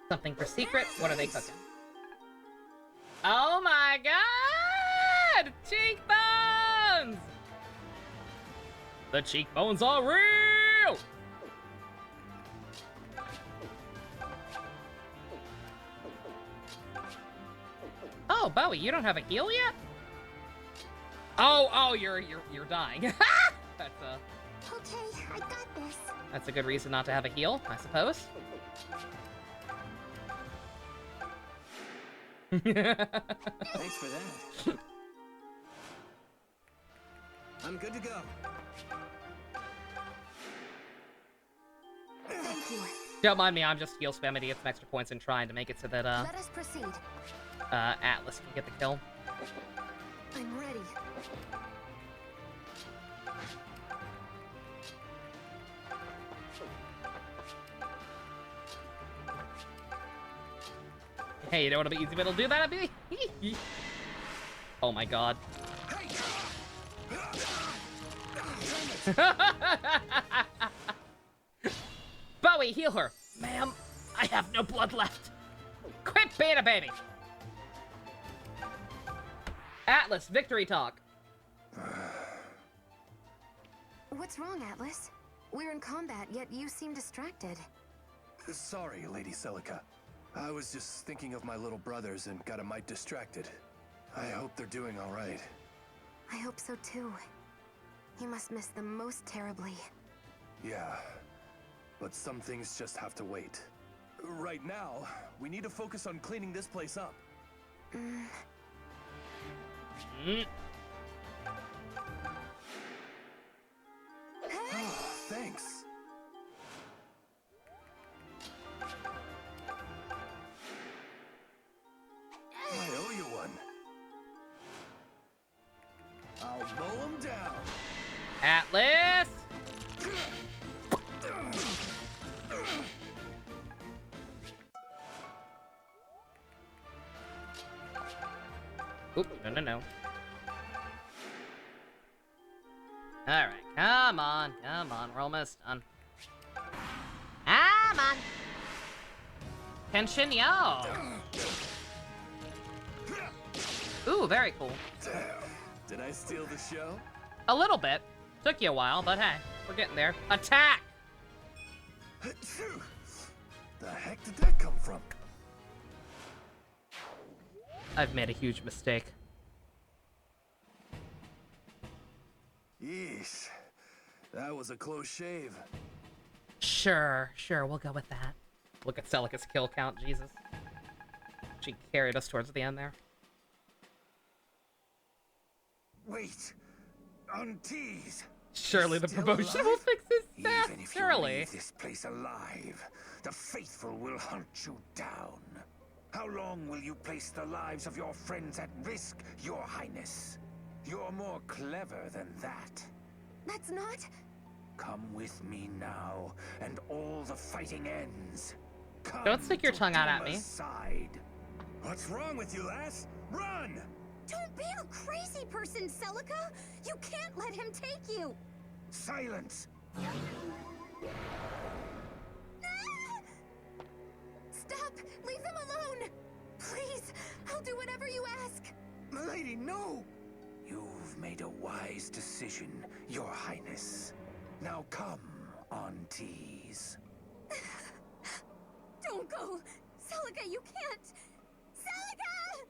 Something for secret? What are they cooking? Oh my god! Cheekbones! The cheekbones are real! Oh, Bowie, you don't have a heal yet? Oh, you're dying. That's Okay, I got this. That's a good reason not to have a heal, I suppose. Thanks for that. I'm good to go. Thank you. Don't mind me, I'm just heal spamming to get some extra points and trying to make it so that Let us proceed. Atlas can get the kill. I'm ready. Hey, you know what'll be easy what'll do that? Be oh my god. Bowie, heal her! Ma'am, I have no blood left. Quit being a baby! Atlas, victory talk. What's wrong, Atlas? We're in combat, yet you seem distracted. Sorry, Lady Celica. I was just thinking of my little brothers and got a mite distracted. I hope they're doing all right. I hope so too. You must miss them most terribly. Yeah, but some things just have to wait. Right now, we need to focus on cleaning this place up. Thanks. down. Atlas! Oop, no. Alright, come on, we're almost done. Come on! Tension, yo! Ooh, very cool. Did I steal the show? A little bit. Took you a while, but hey, we're getting there. Attack! The heck did that come from? I've made a huge mistake. Yeesh. That was a close shave. Sure, we'll go with that. Look at Celica's kill count, Jesus. She carried us towards the end there. Wait. Untease. Surely the Still promotion alive? will fix his stats, Even if you surely. leave this place alive, the faithful will hunt you down. How long will you place the lives of your friends at risk, Your Highness? You're more clever than that. That's not... Come with me now, and all the fighting ends. Come Don't stick your to tongue out at me. Duma's side. What's wrong with you, lass? Run! Don't be a crazy person, Celica! You can't let him take you! Silence! Stop! Leave them alone! Please, I'll do whatever you ask. Milady, no! You've made a wise decision, Your Highness. Now come, Aunties. Don't go! Celica, you can't! Celica!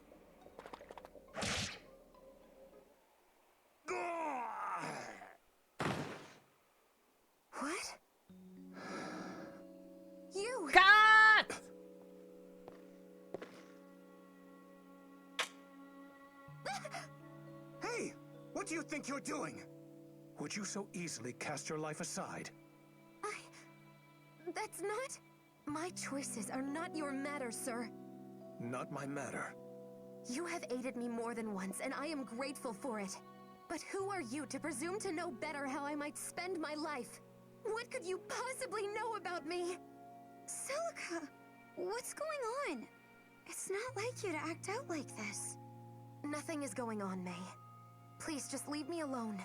What? You! Cut! Hey! What do you think you're doing? Would you so easily cast your life aside? That's not... My choices are not your matter, sir. Not my matter. You have aided me more than once, and I am grateful for it. But who are you to presume to know better how I might spend my life? What could you possibly know about me? Celica, what's going on? It's not like you to act out like this. Nothing is going on, May. Please just leave me alone.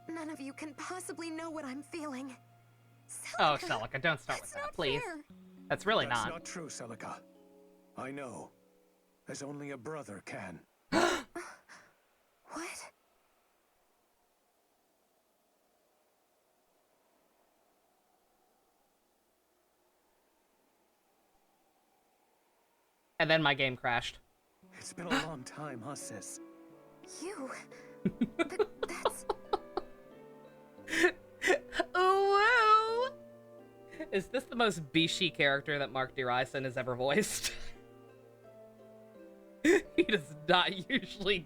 None of you can possibly know what I'm feeling. Oh, Celica, don't start with that, please. Fair. That's really That's not. not true, Celica. I know. As only a brother can. What? And then my game crashed. It's been a long time, huh, sis? You? That's... Ooh! Is this the most Bishi character that Mark D. Ryson has ever voiced? He is not usually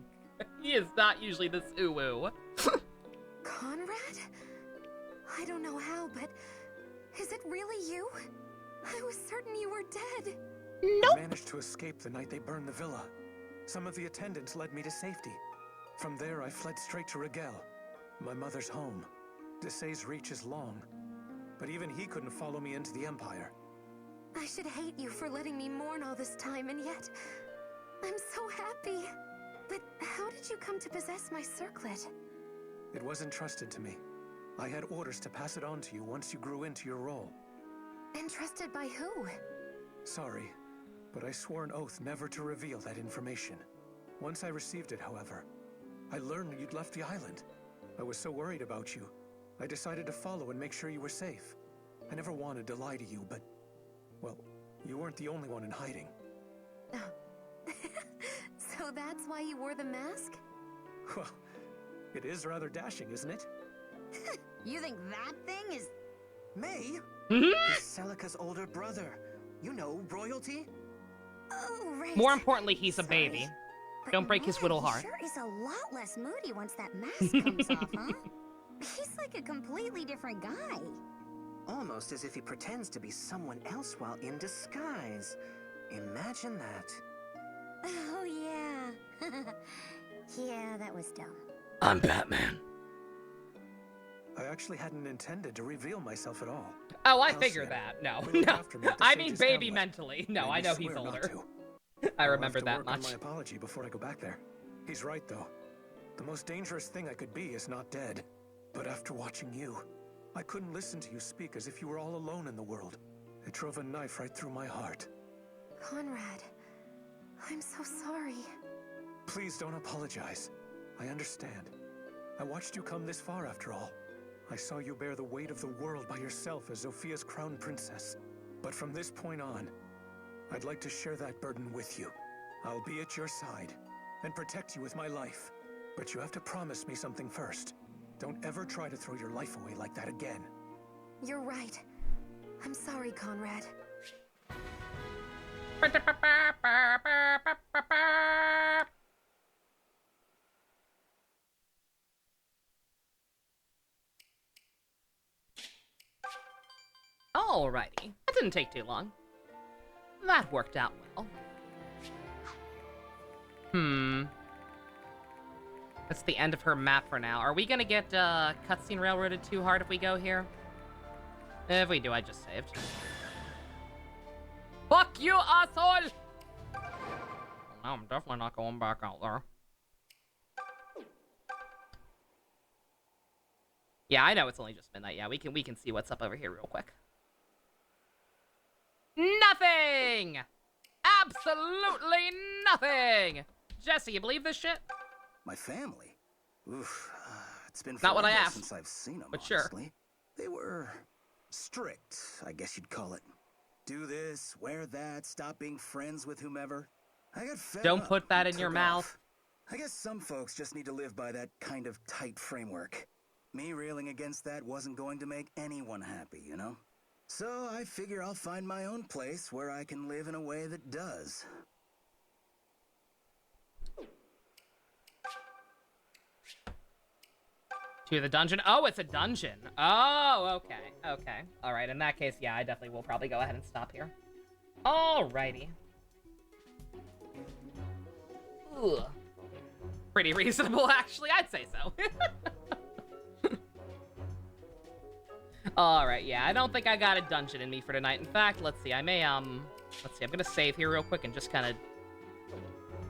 this ooh-woo. Conrad? I don't know how, but... Is it really you? I was certain you were dead. Nope! I managed to escape the night they burned the villa. Some of the attendants led me to safety. From there, I fled straight to Rigel, my mother's home. Desai's reach is long, but even he couldn't follow me into the Empire. I should hate you for letting me mourn all this time, and yet... I'm so happy. But how did you come to possess my circlet? It was entrusted to me. I had orders to pass it on to you once you grew into your role. Entrusted by who? Sorry, but I swore an oath never to reveal that information. Once I received it, however, I learned you'd left the island. I was so worried about you. I decided to follow and make sure you were safe. I never wanted to lie to you, but... well, you weren't the only one in hiding. So that's why you wore the mask? Well, it is rather dashing, isn't it? You think that thing is... May? He's Celica's older brother. You know, royalty? Oh, right. More importantly, he's a baby. But Don't break his man, little he heart. sure is a lot less moody once that mask comes off, huh? He's like a completely different guy. Almost as if he pretends to be someone else while in disguise. Imagine that. Oh, yeah. Yeah, that was dumb. I'm Batman. I actually hadn't intended to reveal myself at all. Oh, I Halcyon, figured that. No, who looked no. after me at the I mean Sage's baby Hamlet, mentally. No, made I me know he's swear not older. to. I I'll remember have to that work much. on my apology before I go back there. He's right, though. The most dangerous thing I could be is not dead. But after watching you, I couldn't listen to you speak as if you were all alone in the world. It drove a knife right through my heart. Conrad, I'm so sorry. Please don't apologize. I understand. I watched you come this far after all. I saw you bear the weight of the world by yourself as Zophia's crown princess. But from this point on, I'd like to share that burden with you. I'll be at your side and protect you with my life. But you have to promise me something first. Don't ever try to throw your life away like that again. You're right. I'm sorry, Conrad. Alrighty. That didn't take too long. That worked out well. That's the end of her map for now. Are we gonna get cutscene railroaded too hard if we go here? If we do, I just saved. Fuck you, asshole! Well, now I'm definitely not going back out there. Yeah, I know it's only just midnight. Yeah, we can see what's up over here real quick. Nothing! Absolutely nothing! Jesse, you believe this shit? My family? Oof. It's been Not what I forever asked, since I've seen them, but sure. honestly. They were strict, I guess you'd call it. Do this, wear that, stop being friends with whomever. I got fed Don't up put that and in your took mouth. off. I guess some folks just need to live by that kind of tight framework. Me railing against that wasn't going to make anyone happy, you know? So I figure I'll find my own place where I can live in a way that does. To the dungeon? Oh, it's a dungeon. Oh, okay. Okay. Alright, in that case, yeah, I definitely will probably go ahead and stop here. Alrighty. Ugh. Pretty reasonable, actually. I'd say so. Alright, yeah, I don't think I got a dungeon in me for tonight. In fact, let's see, I may, let's see, I'm gonna save here real quick and just kind of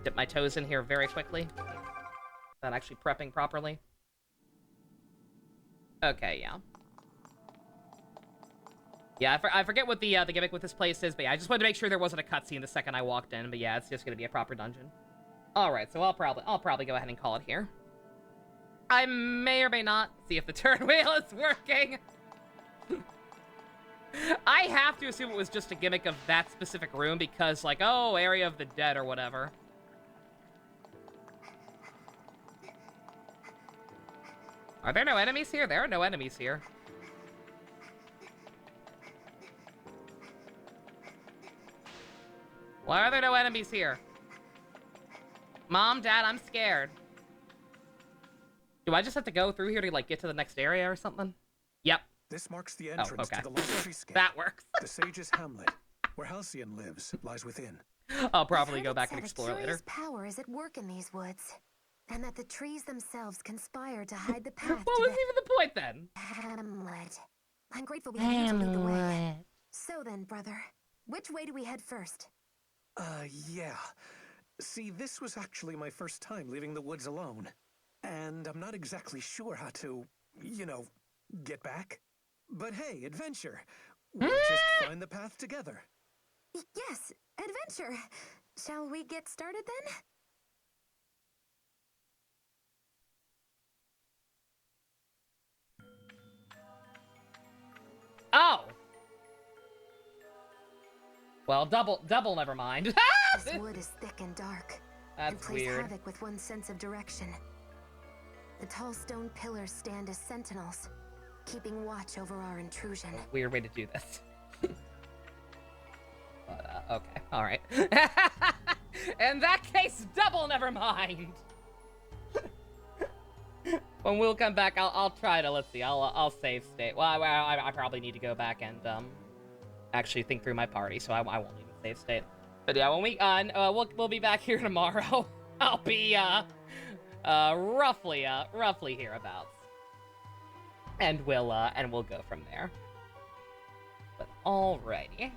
dip my toes in here very quickly. Without actually prepping properly. Okay, yeah. Yeah, I forget what the gimmick with this place is, but yeah, I just wanted to make sure there wasn't a cutscene the second I walked in, but yeah, it's just gonna be a proper dungeon. Alright, so I'll probably go ahead and call it here. I may or may not see if the turn wheel is working. I have to assume it was just a gimmick of that specific room because, like, oh, area of the dead or whatever. Are there no enemies here? There are no enemies here. Why are there no enemies here? Mom, Dad, I'm scared. Do I just have to go through here to, like, get to the next area or something? Yep. This marks the entrance okay. to the Lost Treescape. That works. The Sage's Hamlet, where Halcyon lives, lies within. I'll probably go back and explore later. A curious power is at work in these woods, and that the trees themselves conspire to hide the path. What was even the point then? Hamlet. I'm grateful we have you to lead the way. So then, brother, which way do we head first? Yeah. See, this was actually my first time leaving the woods alone. And I'm not exactly sure how to, you know, get back. But hey, adventure. We'll just find the path together. Yes, adventure. Shall we get started then? Oh! Well, double, never mind. This wood is thick and dark. That's and plays weird. havoc with one's sense of direction. The tall stone pillars stand as sentinels, keeping watch over our intrusion. Weird way to do this. But, okay, alright. In that case, double never mind. When we'll come back, I'll try to, let's see, I'll save state. Well, I probably need to go back and, actually think through my party, so I won't even save state. But yeah, when we'll be back here tomorrow. I'll be, roughly hereabouts. and we'll go from there. But alrighty.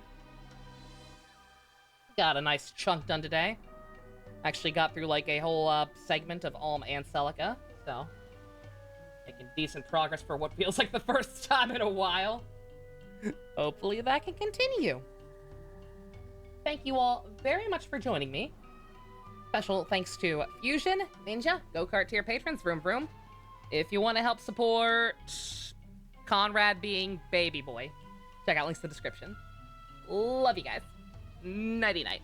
Got a nice chunk done today. Actually got through like a whole segment of Alm and Celica, so making decent progress for what feels like the first time in a while. Hopefully that can continue. Thank you all very much for joining me. Special thanks to Fusion, Ninja, Go-Kart tier patrons, Vroom Vroom. If you want to help support Conrad being baby boy, check out links in the description. Love you guys. Nighty-night.